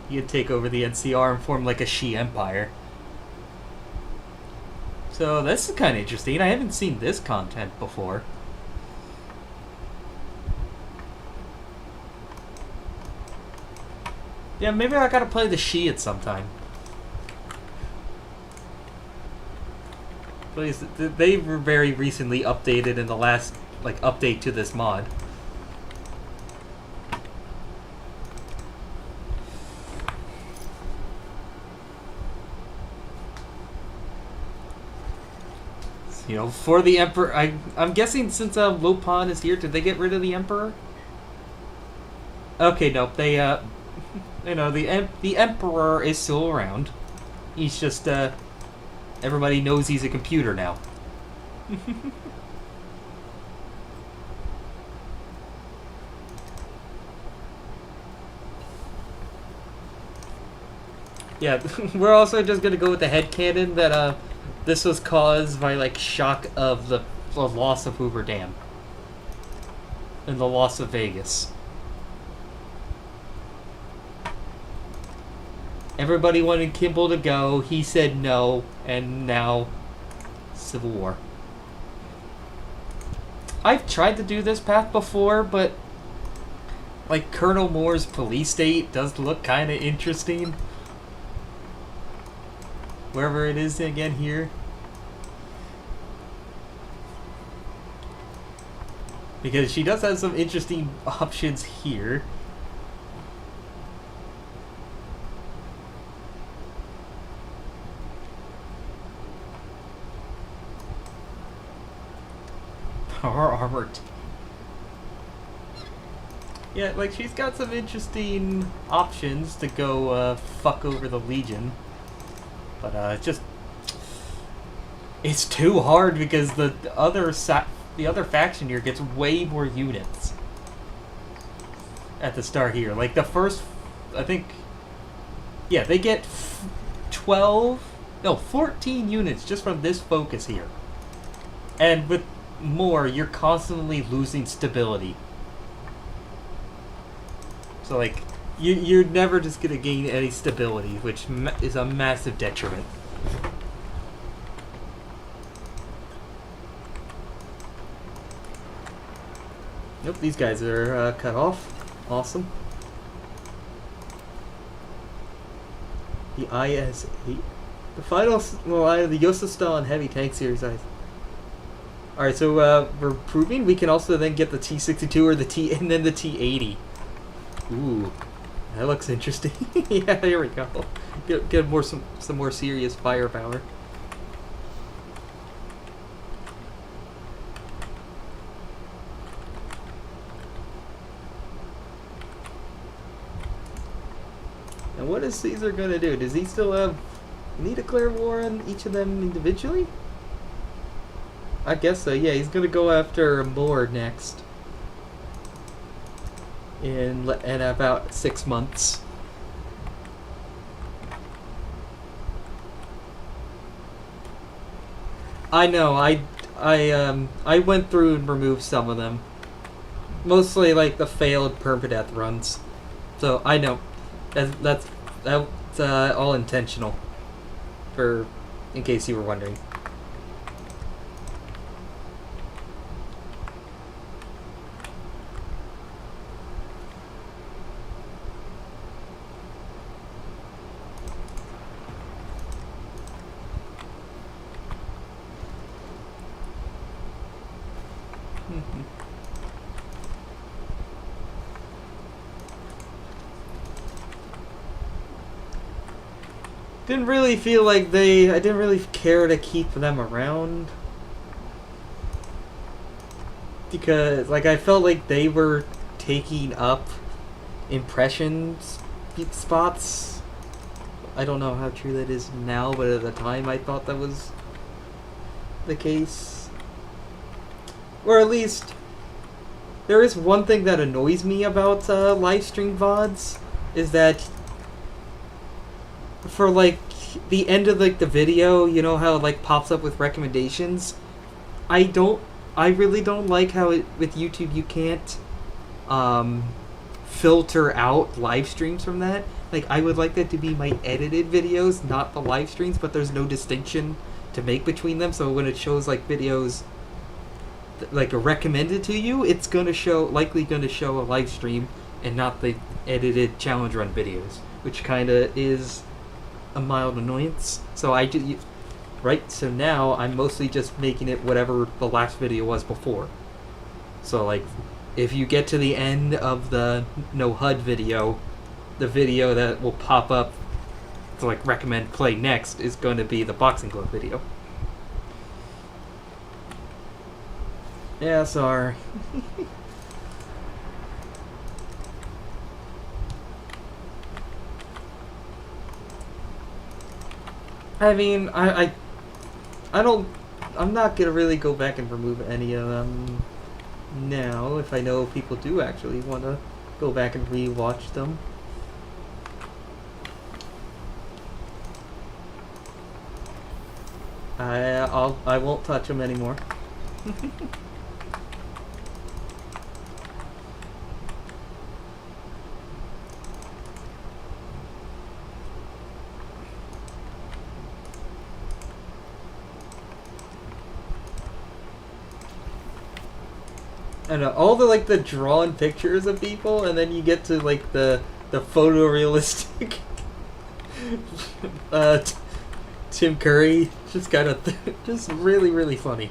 You'd take over the NCR and form like a Shia empire. So this is kind of interesting. I haven't seen this content before. Yeah, maybe I gotta play the Shi at some time. Please, they were very recently updated in the last update to this mod. You know, for the Emperor, I'm guessing since Lopan is here, did they get rid of the Emperor? Okay, nope. They you know, the Emperor is still around. He's just everybody knows he's a computer now. Yeah, we're also just gonna go with the headcanon that this was caused by shock of the loss of Hoover Dam and the loss of Vegas. Everybody wanted Kimball to go. He said no, and now Civil War. I've tried to do this path before, but Colonel Moore's police state does look kind of interesting. Wherever it is again here. Because she does have some interesting options here. Power armored. Yeah, she's got some interesting options to go fuck over the Legion. But it's too hard because the other faction here gets way more units at the start here. The first, I think, yeah, they get 14 units just from this focus here. And with more, you're constantly losing stability. So you're never just gonna gain any stability, which is a massive detriment. Nope, these guys are cut off. Awesome. The IS-8. The final line of the Yosestal and heavy tank series. Alright, so we're proving we can also then get the T-62 or and then the T-80. Ooh, that looks interesting. Yeah, there we go. Get some more serious firepower. And what is Caesar gonna do? Does he still need to declare war on each of them individually? I guess so. Yeah, he's gonna go after Moore next. In about 6 months. I know. I went through and removed some of them. Mostly the failed permadeath runs. So I know that's all intentional. In case you were wondering. Didn't really feel like I didn't really care to keep them around. Because, I felt like they were taking up impressions spots. I don't know how true that is now, but at the time I thought that was the case. Or at least, there is one thing that annoys me about live stream VODs, is that for the end of the video, you know how it pops up with recommendations? I really don't like how with YouTube you can't filter out live streams from that. I would like that to be my edited videos, not the live streams, but there's no distinction to make between them. So when it shows videos recommended to you, it's likely gonna show a live stream, and not the edited challenge run videos, which kind of is a mild annoyance. So I do, right? So now I'm mostly just making it whatever the last video was before. So like, if you get to the end of the no HUD video, the video that will pop up to like recommend play next is going to be the boxing glove video. Yeah, sorry. I mean, I don't. I'm not gonna really go back and remove any of them now. If I know people do actually want to go back and rewatch them. I won't touch them anymore. I know all the like the drawn pictures of people, and then you get to like the photorealistic Tim Curry, just kind of just really funny.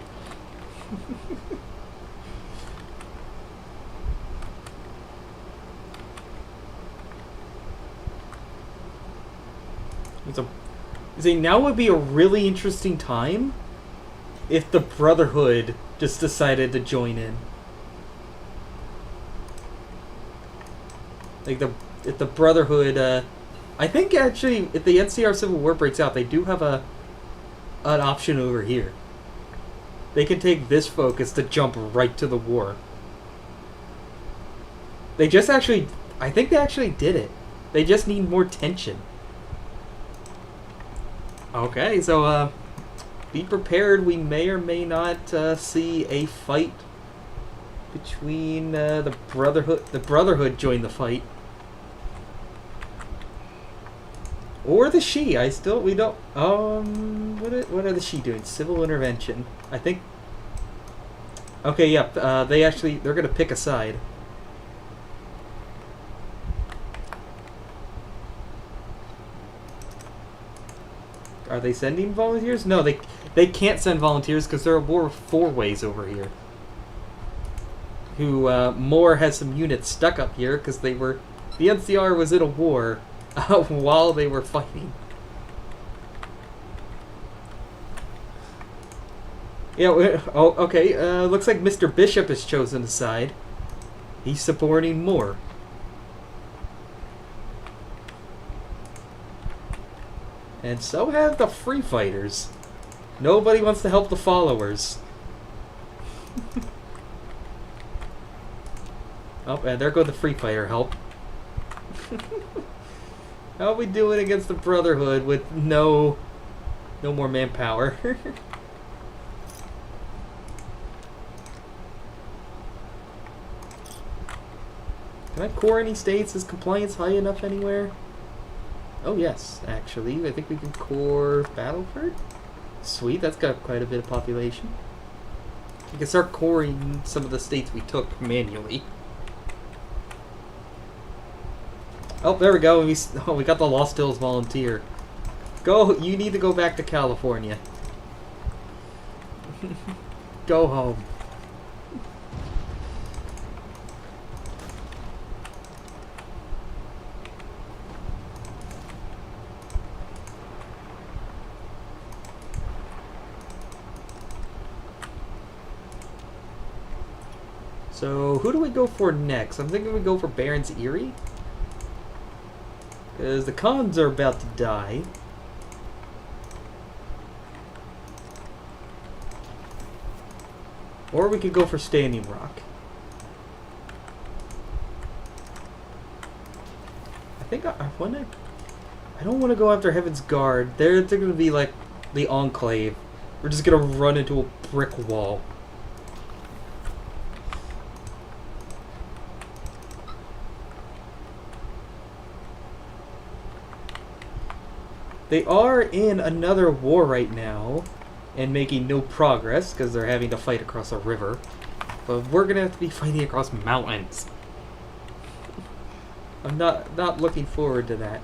See, now would be a really interesting time if the Brotherhood just decided to join in. Like if the Brotherhood, I think actually if the NCR Civil War breaks out, they do have an option over here. They can take this focus to jump right to the war. They just actually, I think they actually did it. They just need more tension. Okay, so be prepared. We may or may not see a fight between the Brotherhood. The Brotherhood joined the fight. Or the Shi. We don't. What are the Shi doing? Civil intervention. I think. Okay, yeah. They're gonna pick a side. Are they sending volunteers? No, they can't send volunteers because there are more four-ways over here. Who Moore has some units stuck up here because the NCR was in a war. While they were fighting. Yeah, okay. Looks like Mr. Bishop has chosen a side. He's supporting Moore. And so have the Free Fighters. Nobody wants to help the followers. Oh, and there go the Free Fighter help. How are we doing against the Brotherhood with no more manpower? Can I core any states? Is compliance high enough anywhere? Oh yes, actually. I think we can core Battleford. Sweet, that's got quite a bit of population. We can start coring some of the states we took manually. Oh, there we go. We got the Lost Hills volunteer. Go. You need to go back to California. Go home. So, who do we go for next? I'm thinking we go for Barons Erie. Because the cons are about to die. Or we could go for Standing Rock. I think I don't want to go after Heaven's Guard. They're going to be like the Enclave. We're just going to run into a brick wall. They are in another war right now and making no progress because they're having to fight across a river. But we're going to have to be fighting across mountains. I'm not looking forward to that.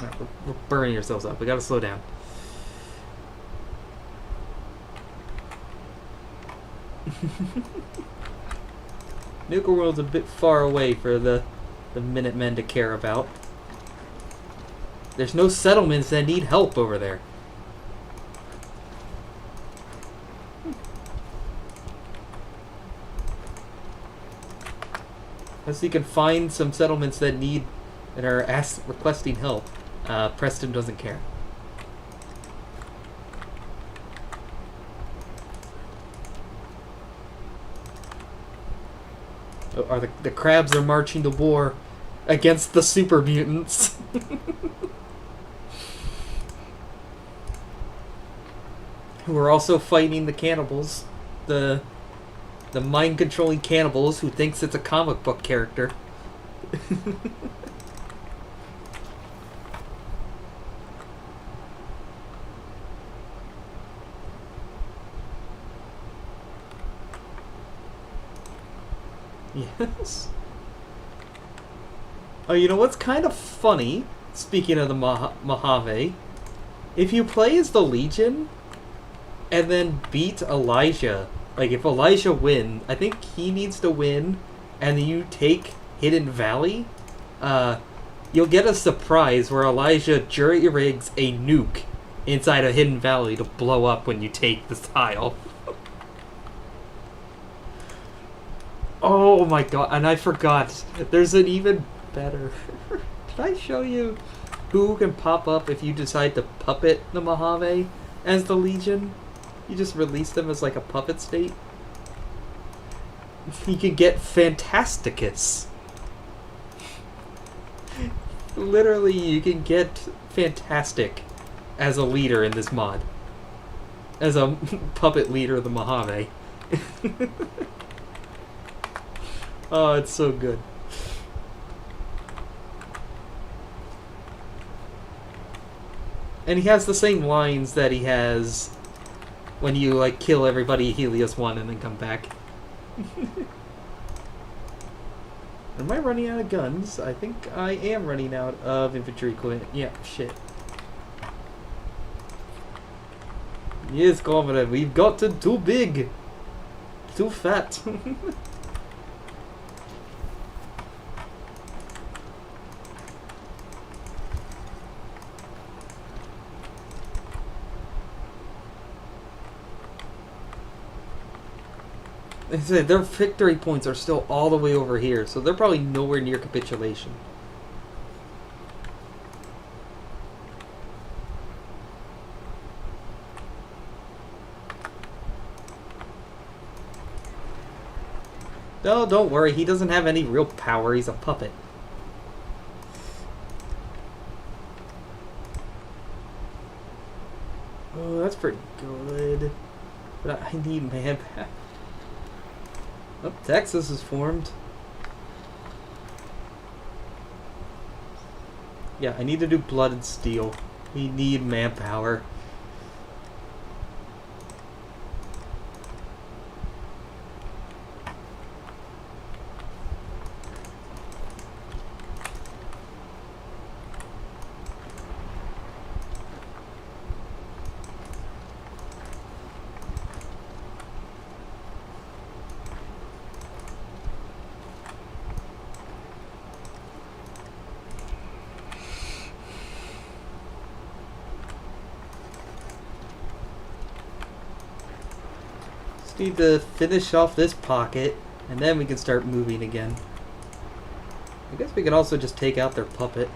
Alright, we're burning ourselves up. We gotta slow down. Nuclear World's a bit far away for the Minutemen to care about. There's no settlements that need help over there. Unless you can find some settlements that are requesting help, Preston doesn't care. Or the crabs are marching to war against the super mutants. Who are also fighting the cannibals. The mind-controlling cannibals who thinks it's a comic book character. Yes. Oh, you know what's kind of funny? Speaking of the Mojave, if you play as the Legion and then beat Elijah, like if Elijah wins, I think he needs to win, and then you take Hidden Valley, you'll get a surprise where Elijah jury rigs a nuke inside of Hidden Valley to blow up when you take the tile. Oh my god, and I forgot. There's an even better. Did I show you who can pop up if you decide to puppet the Mojave as the Legion? You just release them as like a puppet state. You can get Fantasticus. Literally, you can get Fantastic as a leader in this mod. As a puppet leader of the Mojave. Oh, it's so good. And he has the same lines that he has when you like kill everybody Helios 1 and then come back. Am I running out of guns? I think I am running out of infantry equipment. Yeah, shit. Yes, Comrade, we've gotten too big. Too fat. They said their victory points are still all the way over here, so they're probably nowhere near capitulation. No, don't worry, he doesn't have any real power, he's a puppet. Oh, that's pretty good. But I need manpower. Oh, Texas is formed. Yeah, I need to do Blood and Steel. We need manpower. Need to finish off this pocket, and then we can start moving again. I guess we can also just take out their puppet.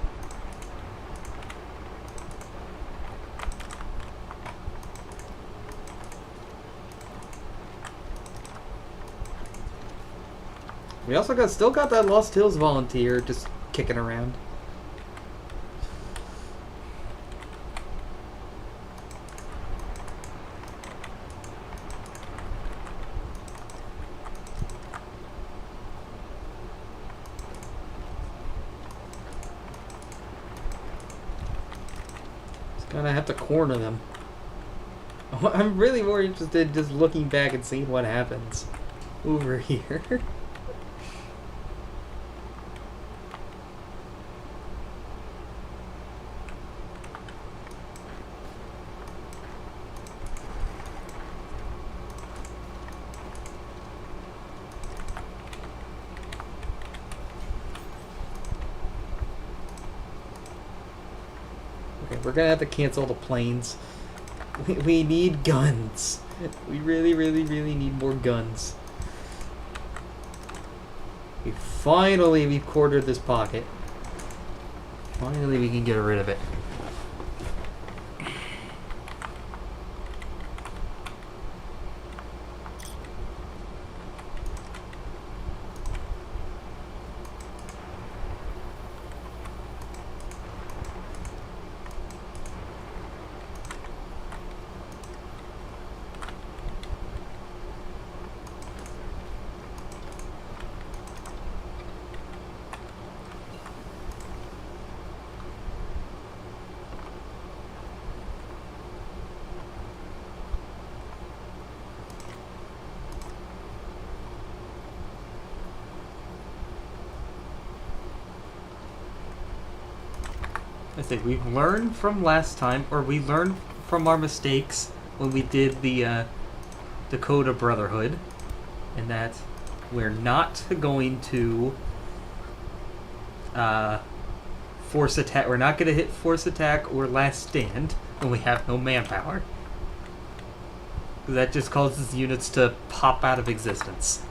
We also still got that Lost Hills volunteer just kicking around. Gonna have to corner them. I'm really more interested in just looking back and seeing what happens over here. Okay, we're gonna have to cancel the planes. We need guns. We really, really, really need more guns. We've quartered this pocket. Finally, we can get rid of it. I think we've learned from last time, or we learned from our mistakes when we did the Dakota Brotherhood, and that we're not going to force attack. We're not going to hit force attack or last stand when we have no manpower. That just causes units to pop out of existence.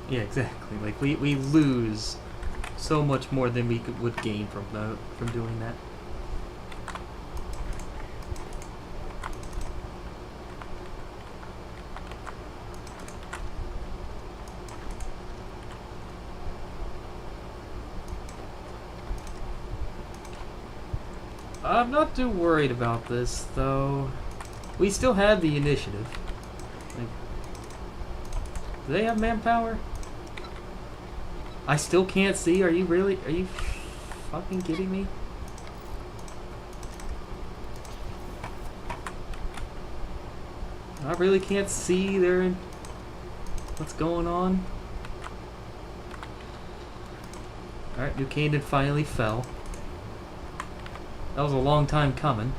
Yeah, exactly. Like we lose so much more than we would gain from doing that. I'm not too worried about this, though. We still have the initiative. Like, do they have manpower? I still can't see. Are you fucking kidding me? I really can't see what's going on. Alright, New Canaan finally fell. That was a long time coming.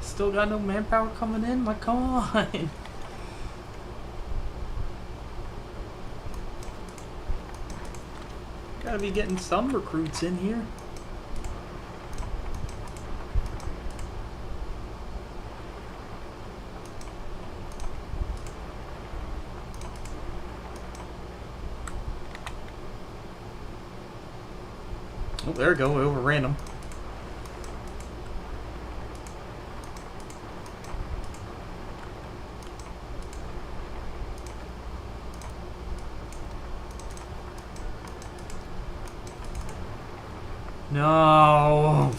Still got no manpower coming in? Like, come on. Gotta be getting some recruits in here. Oh, there we go. We overran them. No!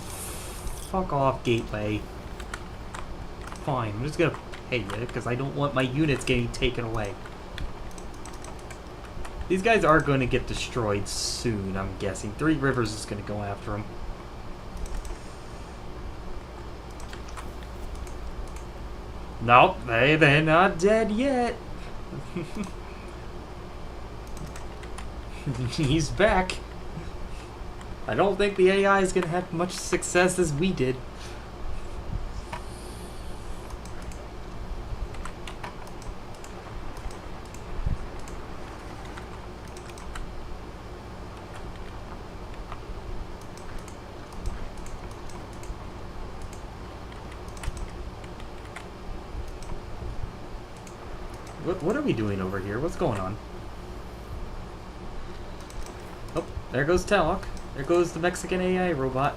Fuck off, Gateway. Fine, I'm just gonna pay you, because I don't want my units getting taken away. These guys are going to get destroyed soon, I'm guessing. Three Rivers is going to go after them. Nope, they're not dead yet. He's back. I don't think the AI is going to have much success as we did. What are we doing over here? What's going on? Oh, there goes Talok. There goes the Mexican AI robot.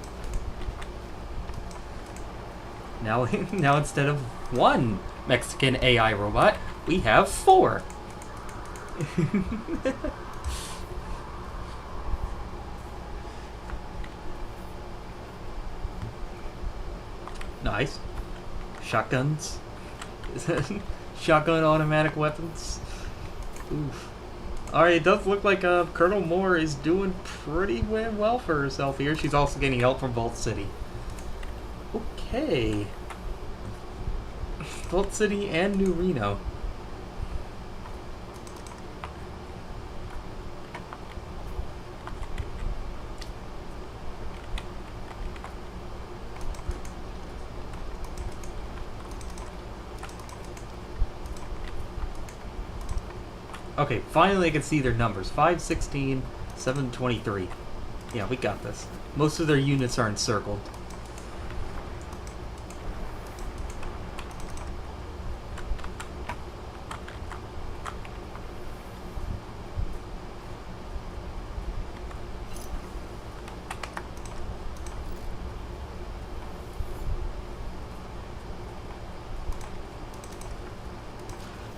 Now, now instead of one Mexican AI robot, we have 4. Nice. Shotguns. Shotgun automatic weapons. Oof. Alright, it does look like Colonel Moore is doing pretty well for herself here. She's also getting help from Vault City. Okay. Vault City and New Reno. Okay, finally I can see their numbers. 516, 723. Yeah, we got this. Most of their units are encircled.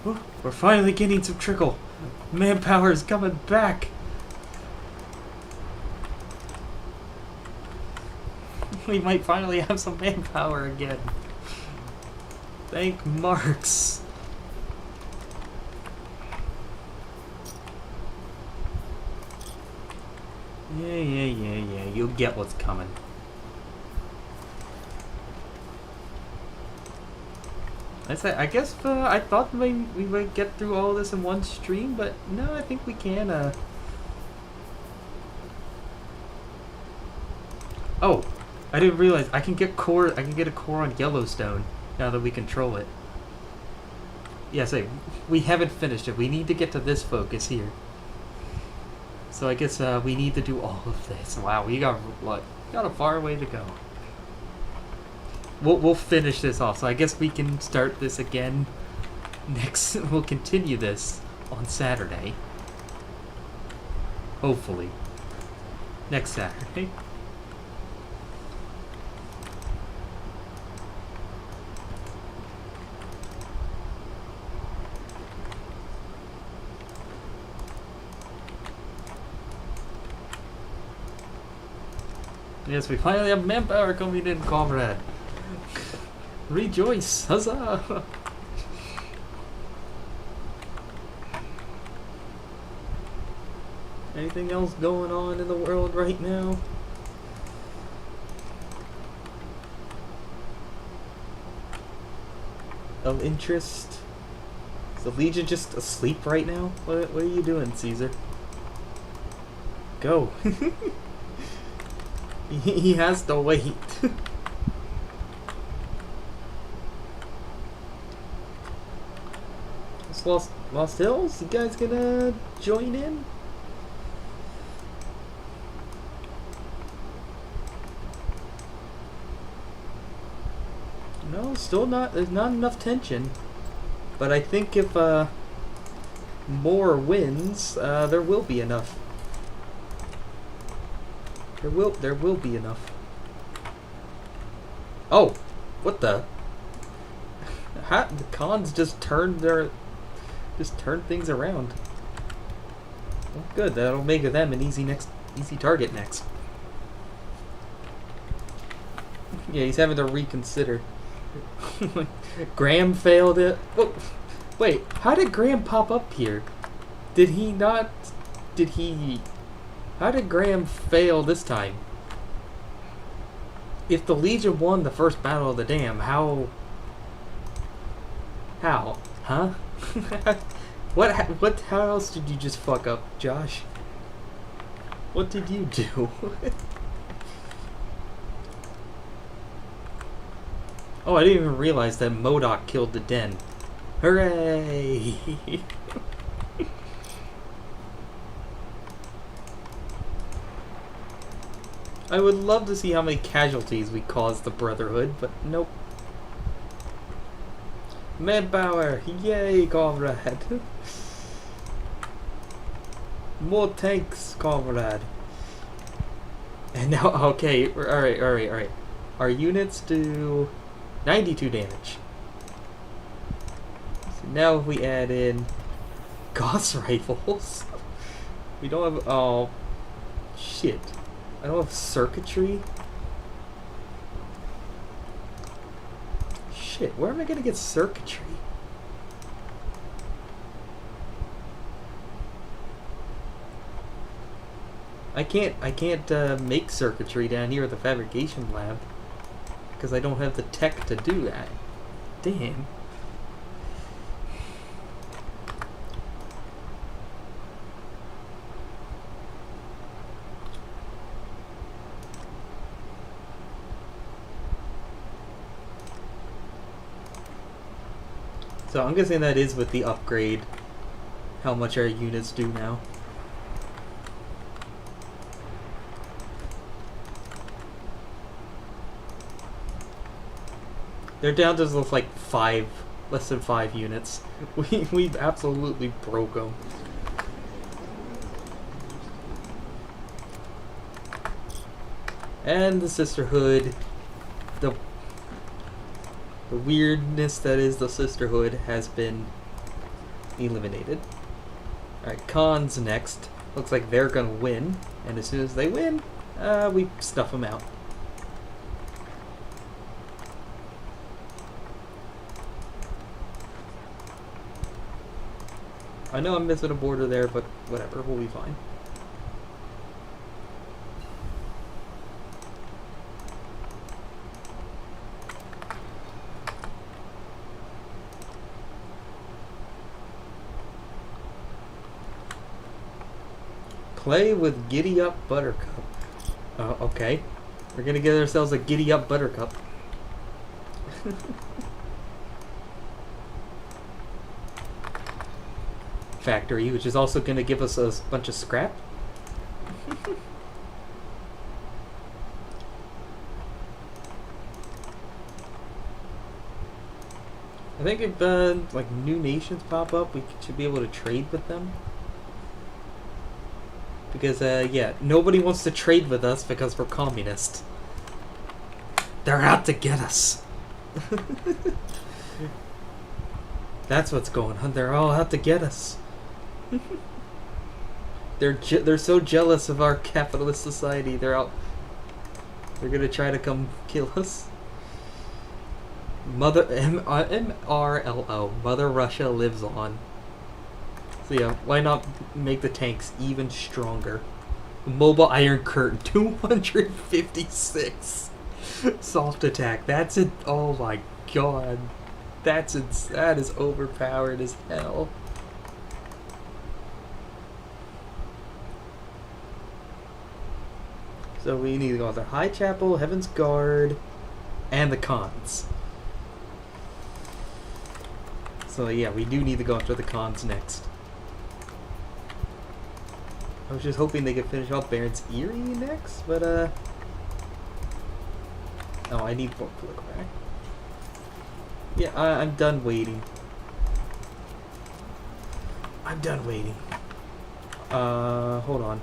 Ooh, we're finally getting some trickle. Manpower is coming back. We might finally have some manpower again. Thank Marx. Yeah. You'll get what's coming. I guess I thought we might get through all this in one stream, but no, I think we can. Oh, I didn't realize I can get core. I can get a core on Yellowstone now that we control it. Yes, we haven't finished it. We need to get to this focus here. So I guess we need to do all of this. Wow, we got a far way to go. We'll finish this off, so I guess we can start this again next. We'll continue this on Saturday. Hopefully. Next Saturday. Yes, we finally have manpower coming in, comrade. Rejoice! Huzzah! Anything else going on in the world right now? Of interest? Is the Legion just asleep right now? What are you doing, Caesar? Go! He has to wait. Lost Hills? You guys gonna join in? No, still not. There's not enough tension. But I think if Moore wins, there will be enough. There will be enough. Oh, what the? The cons just turned things around. Well, good. That'll make them an easy target next. Yeah, he's having to reconsider. Graham failed it. Oh, wait, how did Graham pop up here? Did he not? Did he? How did Graham fail this time? If the Legion won the first Battle of the Dam, how? Huh? What? How else did you just fuck up, Josh? What did you do? Oh, I didn't even realize that MODOK killed the den. Hooray! I would love to see how many casualties we caused the Brotherhood, but nope. Manpower! Yay, comrade! More tanks, comrade! And now, okay, alright. Our units do 92 damage. So now if we add in Gauss rifles, we don't have, oh, shit. I don't have circuitry. Shit, where am I gonna get circuitry? I can't make circuitry down here at the fabrication lab because I don't have the tech to do that. Damn. So I'm guessing that is with the upgrade, how much our units do now. They're down to like less than 5 units. We absolutely broke them. And the Sisterhood, the weirdness that is the Sisterhood has been eliminated. Alright, Khan's next. Looks like they're gonna win, and as soon as they win, we snuff them out. I know I'm missing a border there, but whatever, we'll be fine. Play with Giddy Up Buttercup. Okay. We're gonna get ourselves a Giddy Up Buttercup. Factory, which is also going to give us a bunch of scrap. I think if like new nations pop up, we should be able to trade with them. Because yeah, nobody wants to trade with us because we're communist. They're out to get us. That's what's going on. They're all out to get us. They're so jealous of our capitalist society. They're gonna try to come kill us. Mother MRLO. Mother Russia lives on. So yeah, why not make the tanks even stronger? Mobile Iron Curtain 256. Soft attack. That's it. Oh my god. That is overpowered as hell. So we need to go after High Chapel, Heaven's Guard, and the Khans. So yeah, we do need to go after the Khans next. I was just hoping they could finish off Baron's Eyrie next, but oh, I need more political back. Yeah, I'm done waiting. I'm done waiting. Hold on.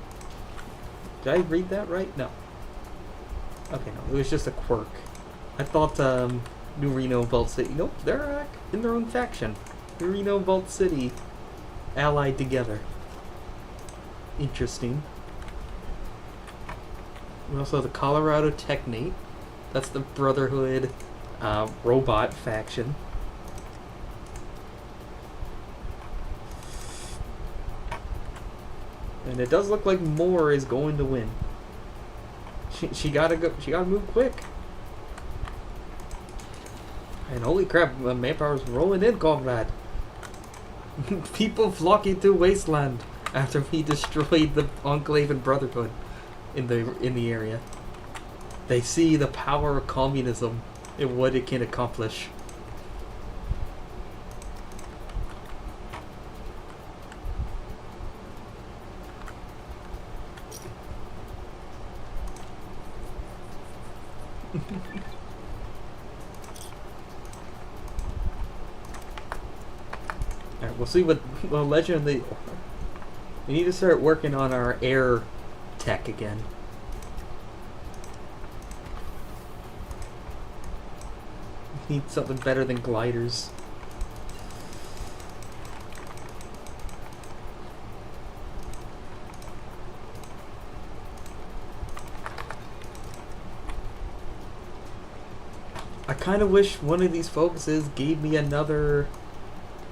Did I read that right? No. Okay, no. It was just a quirk. I thought, New Reno and Vault City... Nope, they're in their own faction. New Reno and Vault City allied together. Interesting. We also have the Colorado Technate. That's the Brotherhood robot faction. And it does look like Moore is going to win. She gotta go. She gotta move quick. And holy crap, Manpower's rolling in, comrade. People flocking to Wasteland after we destroyed the Enclave and Brotherhood in the area. They see the power of communism and what it can accomplish. Alright, we'll see what Legend of the... We need to start working on our air tech again. We need something better than gliders. I kind of wish one of these focuses gave me another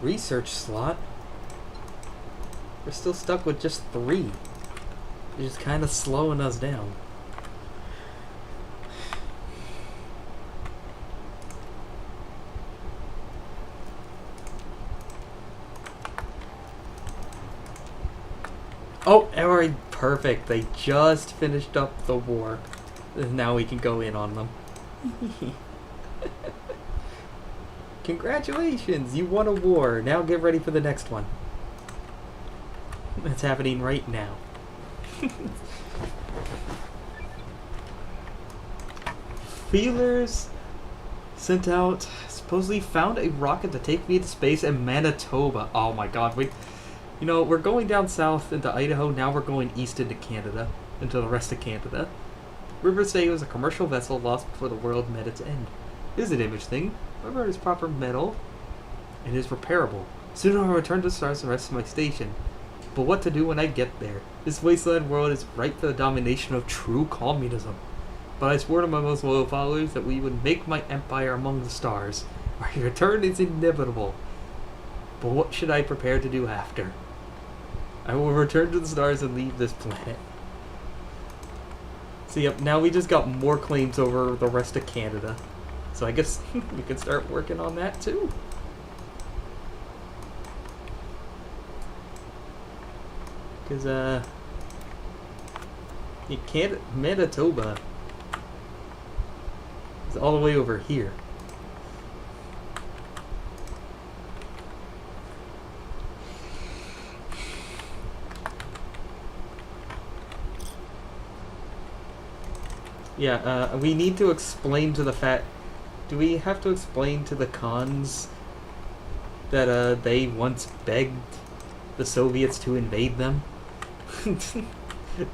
research slot. We're still stuck with just 3. Which is kind of slowing us down. Oh, alright, perfect. They just finished up the war. Now we can go in on them. Congratulations, you won a war. Now get ready for the next one. It's happening right now. Feelers sent out, supposedly found a rocket to take me to space in Manitoba. Oh my god, wait. You know, we're going down south into Idaho, now we're going east into Canada, into the rest of Canada. Rivers say it was a commercial vessel lost before the world met its end. It is an image thing. However, it is proper metal and is repairable. Soon I'll return to the stars and the rest of my station. But what to do when I get there? This wasteland world is ripe for the domination of true communism. But I swore to my most loyal followers that we would make my empire among the stars. My return is inevitable. But what should I prepare to do after? I will return to the stars and leave this planet. So yep, now we just got more claims over the rest of Canada. So I guess we can start working on that too. Because, you can't... Manitoba is all the way over here. Yeah, we need to explain to the do we have to explain to the cons that, they once begged the Soviets to invade them?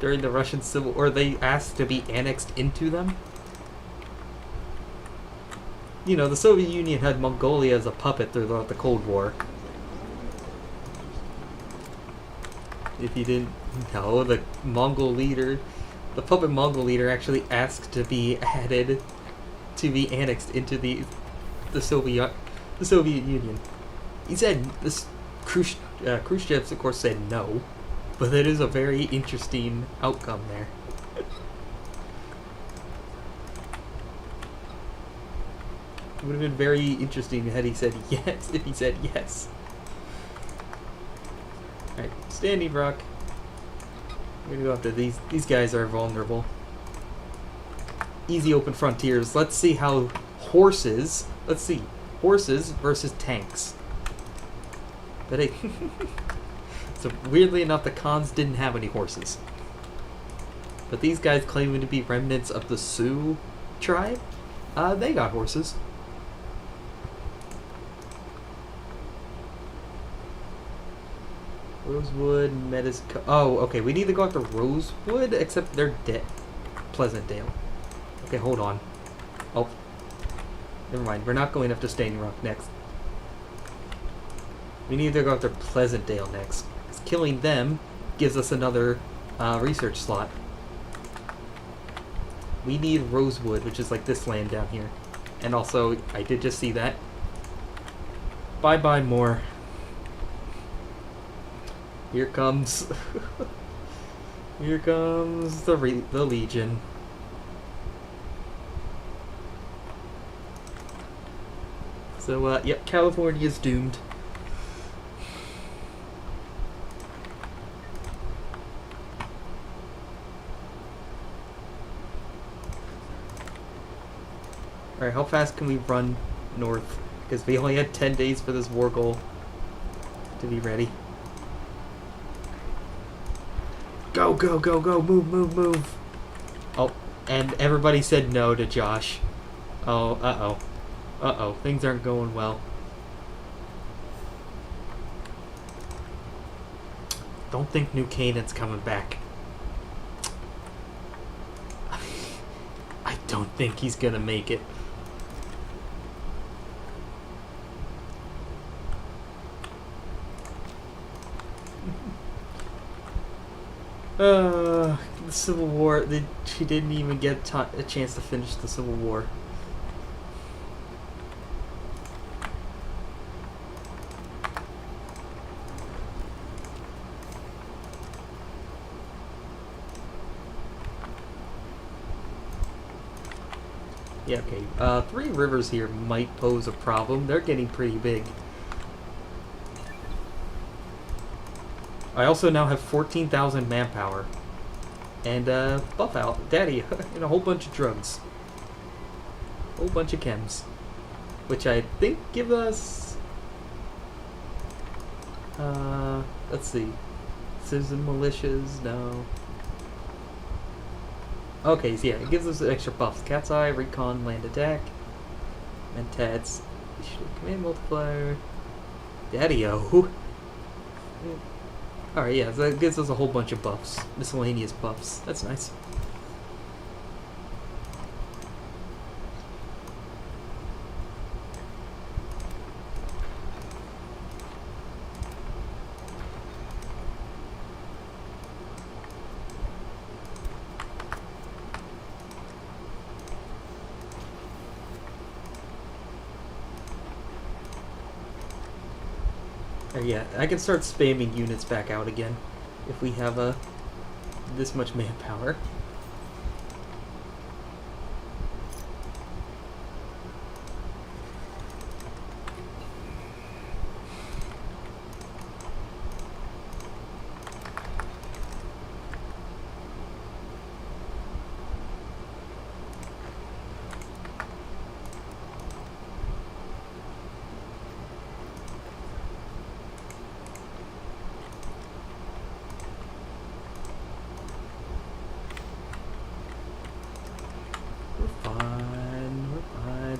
During the Russian Civil War, they asked to be annexed into them? You know, the Soviet Union had Mongolia as a puppet throughout the Cold War. If you didn't know, the puppet Mongol leader actually asked to be added, to be annexed into the Soviet Union. He said, Khrushchev of course said no, but that is a very interesting outcome there. It would have been very interesting had he said yes, if he said yes. Alright, Standing Rock. We're gonna go after these. These guys are vulnerable. Easy open frontiers. Let's see how horses... Let's see. Horses versus tanks. But hey... So weirdly enough, the cons didn't have any horses. But these guys claiming to be remnants of the Sioux tribe, they got horses. Rosewood, oh, okay, we need to go after Rosewood, except they're dead. Pleasantdale. Okay, hold on. Oh. Never mind, we're not going after Standing Rock next. We need to go after Pleasantdale next. Because killing them gives us another research slot. We need Rosewood, which is like this land down here. And also, I did just see that. Bye-bye, more. Here comes... Here comes the Legion. So, yep, California's doomed. Alright, how fast can we run north? Because we only had 10 days for this war goal to be ready. Go, go, go, go, move, move, move. Oh, and everybody said no to Josh. Oh, uh-oh. Uh-oh, things aren't going well. Don't think New Canaan's coming back. I don't think he's gonna make it. The Civil War, she didn't even get a chance to finish the Civil War. Yeah, okay. 3 rivers here might pose a problem. They're getting pretty big. I also now have 14,000 manpower. And, buff out, daddy, and a whole bunch of drugs. A whole bunch of chems. Which I think give us... let's see. Citizen militias, no. Okay, so yeah, it gives us extra buffs. Cat's Eye, Recon, Land Attack, Mentats, Command Multiplier, Daddy-O. Alright, yeah, so that gives us a whole bunch of buffs. Miscellaneous buffs. That's nice. Yeah, I can start spamming units back out again if we have this much manpower.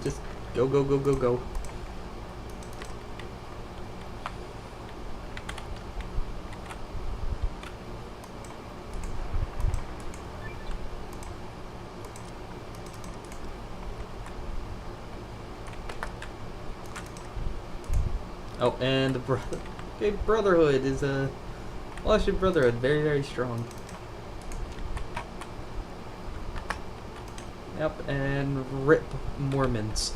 Just go, go, go, go, go. Oh, and the Brotherhood is Fellowship Brotherhood, very, very strong. Yep, and rip Mormons.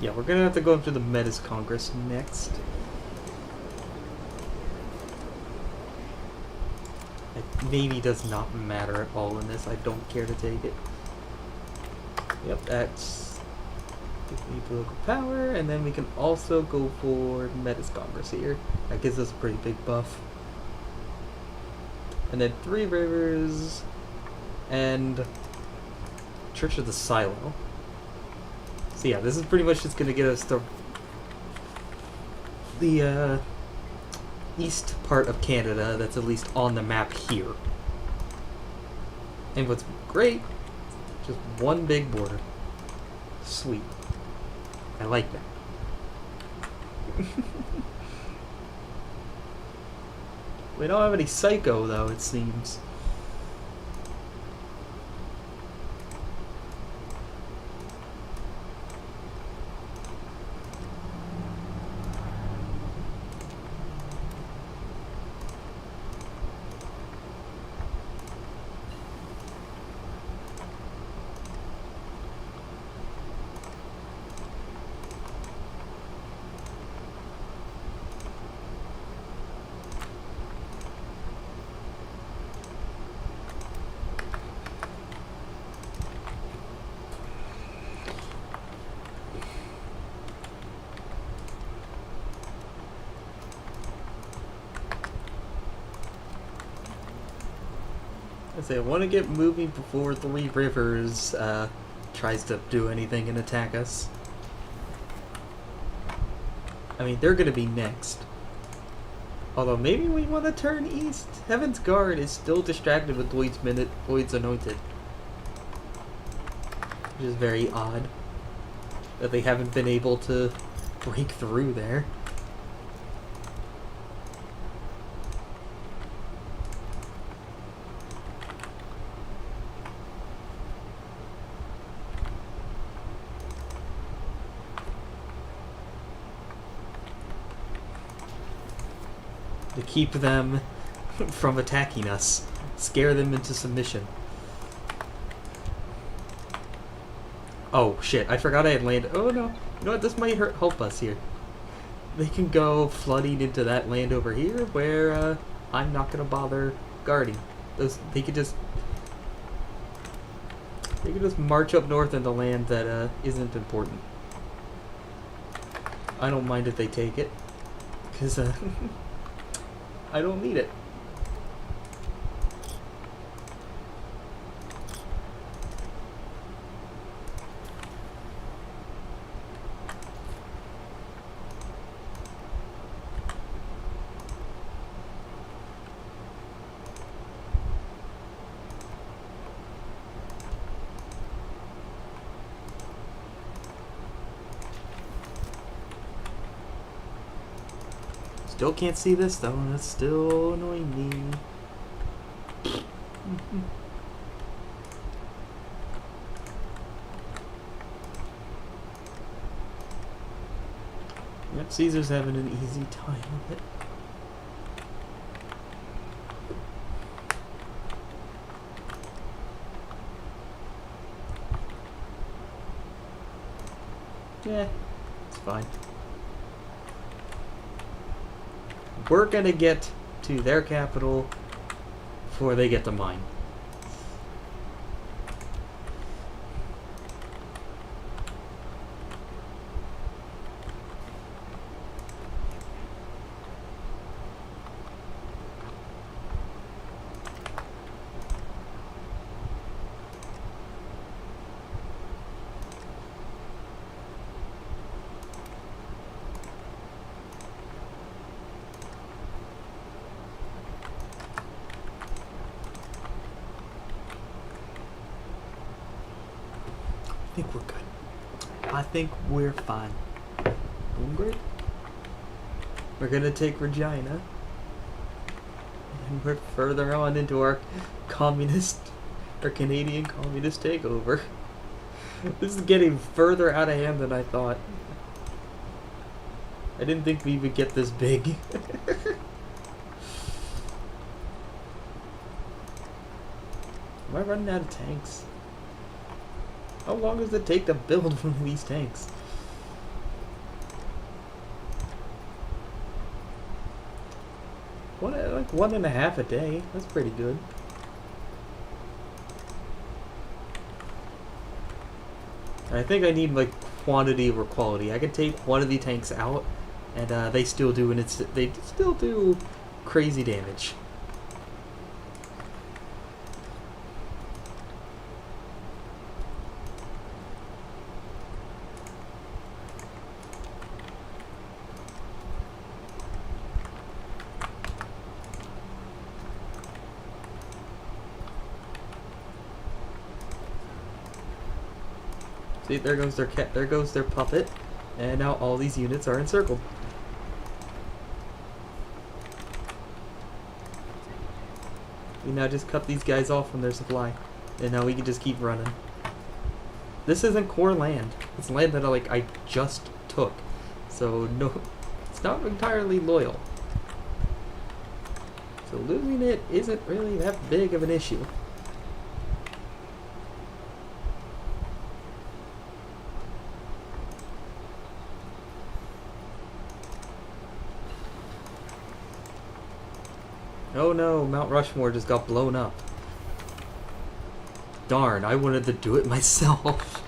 Yeah, we're gonna have to go into the Metis Congress next. It maybe does not matter at all in this. I don't care to take it. Yep, that's... Give me political power, and then we can also go for Metis Congress here. That gives us a pretty big buff. And then 3 rivers and Church of the Silo. So yeah, this is pretty much just gonna get us to the east part of Canada that's at least on the map here. And what's great, just one big border. Sweet. I like that. We don't have any Psycho, though, it seems. say I want to get moving before Three Rivers tries to do anything and attack us. I mean, they're gonna be next. Although maybe we want to turn east. Heaven's Guard is still distracted with Lloyd's Anointed. Which is very odd. That they haven't been able to break through there. To keep them from attacking us. Scare them into submission. Oh shit, I forgot I had landed. Oh no. You know what, this might help us here. They can go flooding into that land over here where I'm not gonna bother guarding. They could just march up north into land that isn't important. I don't mind if they take it. Cause I don't need it. Still can't see this though, and that's still annoying me. Yep, Caesar's having an easy time with it. Yeah, it's fine. We're gonna get to their capital before they get to mine. I think we're good. I think we're fine. Doing great. We're gonna take Regina. And we're further on into our Canadian communist takeover. This is getting further out of hand than I thought. I didn't think we would get this big. Am I running out of tanks? How long does it take to build one of these tanks? Like 1.5 a day. That's pretty good. I think I need like quantity over quality. I can take one of the tanks out, and they still do crazy damage. See, there goes their puppet, and now all these units are encircled. We now just cut these guys off from their supply, and now we can just keep running. This isn't core land. It's land that I just took, so no, it's not entirely loyal. So losing it isn't really that big of an issue. Oh no, Mount Rushmore just got blown up. Darn, I wanted to do it myself.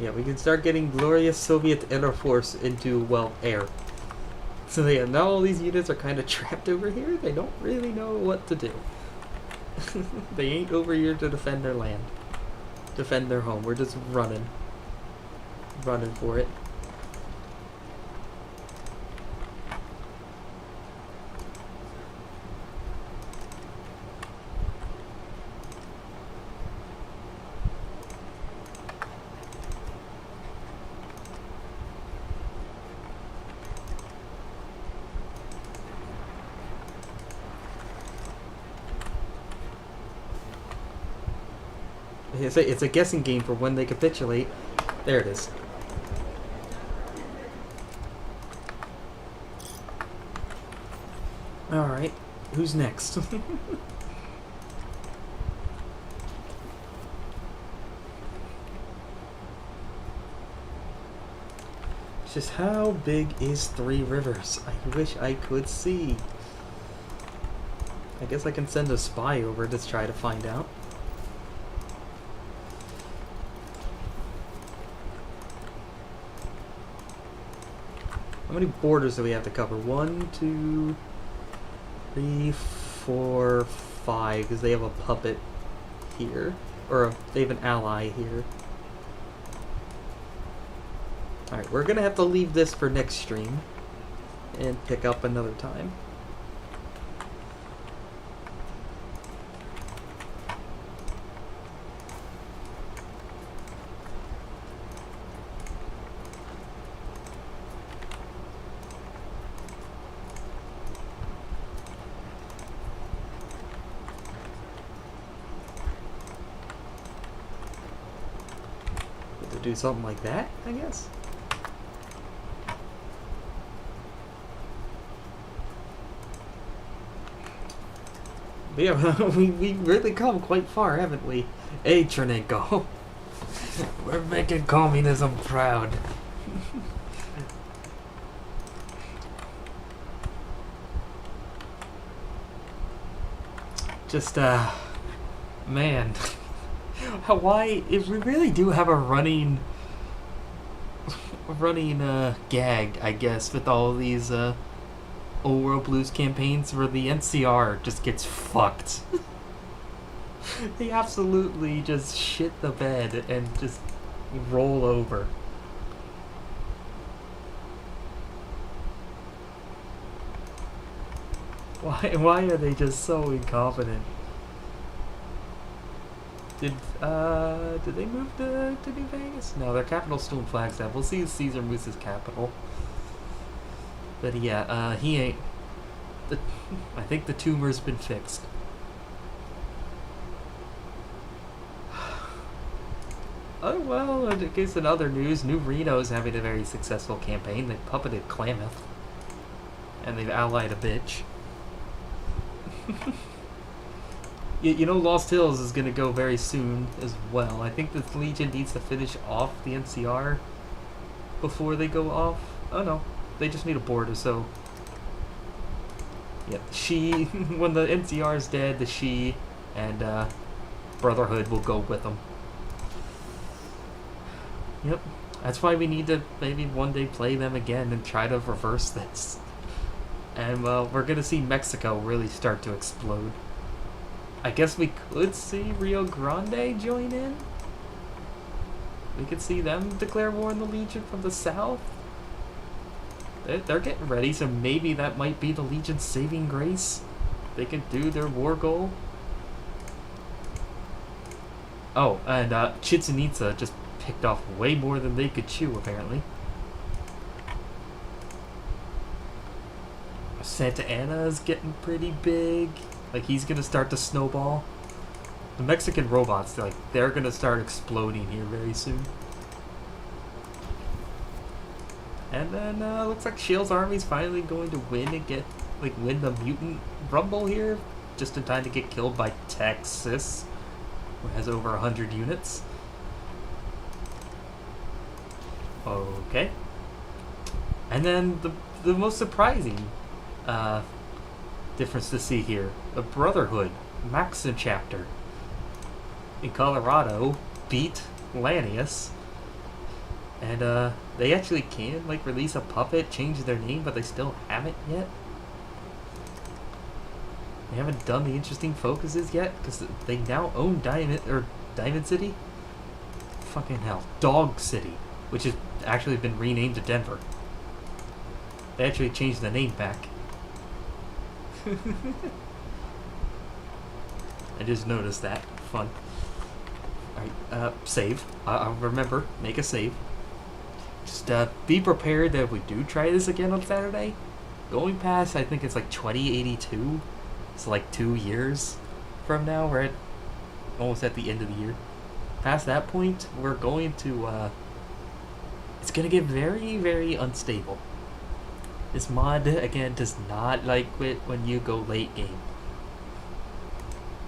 Yeah, we can start getting glorious Soviet Air Force into, well, air. So yeah, now all these units are kind of trapped over here. They don't really know what to do. They ain't over here to defend their land. Defend their home. We're just running. Running for it. It's a guessing game for when they capitulate. There it is. Alright, who's next? Just how big is Three Rivers? I wish I could see. I guess I can send a spy over to try to find out. How many borders do we have to cover? 1, 2, 3, 4, 5, because they have a puppet here. They have an ally here. Alright, we're gonna have to leave this for next stream and pick up another time. Do something like that, I guess. But yeah, we really come quite far, haven't we? Hey, Chernenko. We're making communism proud. Just, man. Why, if we really do have a running gag, I guess, with all these Old World Blues campaigns where the NCR just gets fucked. They absolutely just shit the bed and just roll over. Why are they just so incompetent? Did they move to New Vegas? No, their capital's still in Flagstaff. We'll see Caesar Moose's capital. But yeah, he ain't. I think the tumor's been fixed. Oh well, in case in other news, New Reno is having a very successful campaign. They puppeted Klamath. And they've allied a bitch. You know, Lost Hills is going to go very soon as well. I think the Legion needs to finish off the NCR before they go off. Oh no, they just need a border, so... Yeah, when the NCR is dead, the She and Brotherhood will go with them. Yep, that's why we need to maybe one day play them again and try to reverse this. And well, we're going to see Mexico really start to explode. I guess we could see Rio Grande join in. We could see them declare war on the Legion from the south. They're getting ready, so maybe that might be the Legion's saving grace. They can do their war goal. Oh, and Chichen Itza just picked off way more than they could chew, apparently. Santa Ana is getting pretty big. Like, he's gonna start to snowball. The Mexican robots, they're gonna start exploding here very soon. And then, looks like Shield's army's finally going to win and win the mutant rumble here. Just in time to get killed by Texas, who has over 100 units. Okay. And then the most surprising, difference to see here. The Brotherhood, Maxim chapter in Colorado beat Lanius. And they actually can like release a puppet, change their name, but they still haven't yet. They haven't done the interesting focuses yet because they now own Diamond City. Fucking hell, Dog City, which has actually been renamed to Denver. They actually changed the name back. I just noticed that. Fun. Alright, save. I'll remember. Make a save. Just be prepared that if we do try this again on Saturday, going past, I think it's like 2082. So like 2 years from now, we're almost at the end of the year. Past that point, we're going to, it's going to get very, very unstable. This mod, again, does not like it when you go late game.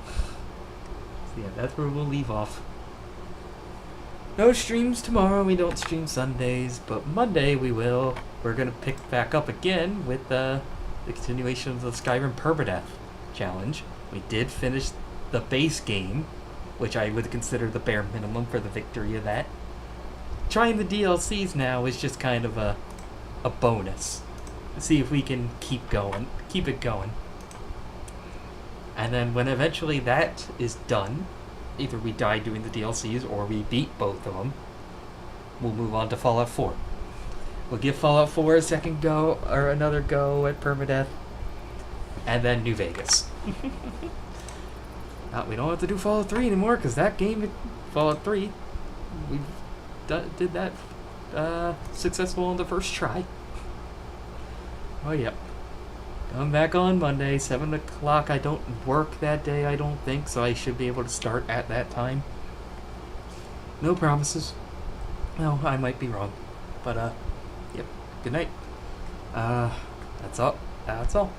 So yeah, that's where we'll leave off. No streams tomorrow, we don't stream Sundays, but Monday we will. We're going to pick back up again with the continuation of the Skyrim Permadeath challenge. We did finish the base game, which I would consider the bare minimum for the victory of that. Trying the DLCs now is just kind of a bonus. See if we can keep it going. And then when eventually that is done, either we die doing the DLCs or we beat both of them, we'll move on to Fallout 4. We'll give Fallout 4 a second go, or another go at Permadeath, and then New Vegas. We don't have to do Fallout 3 anymore, because that game, Fallout 3, we did that successful on the first try. Oh, yep. Come back on Monday, 7 o'clock. I don't work that day, I don't think, so I should be able to start at that time. No promises. No, I might be wrong. But, yep. Good night. That's all. That's all.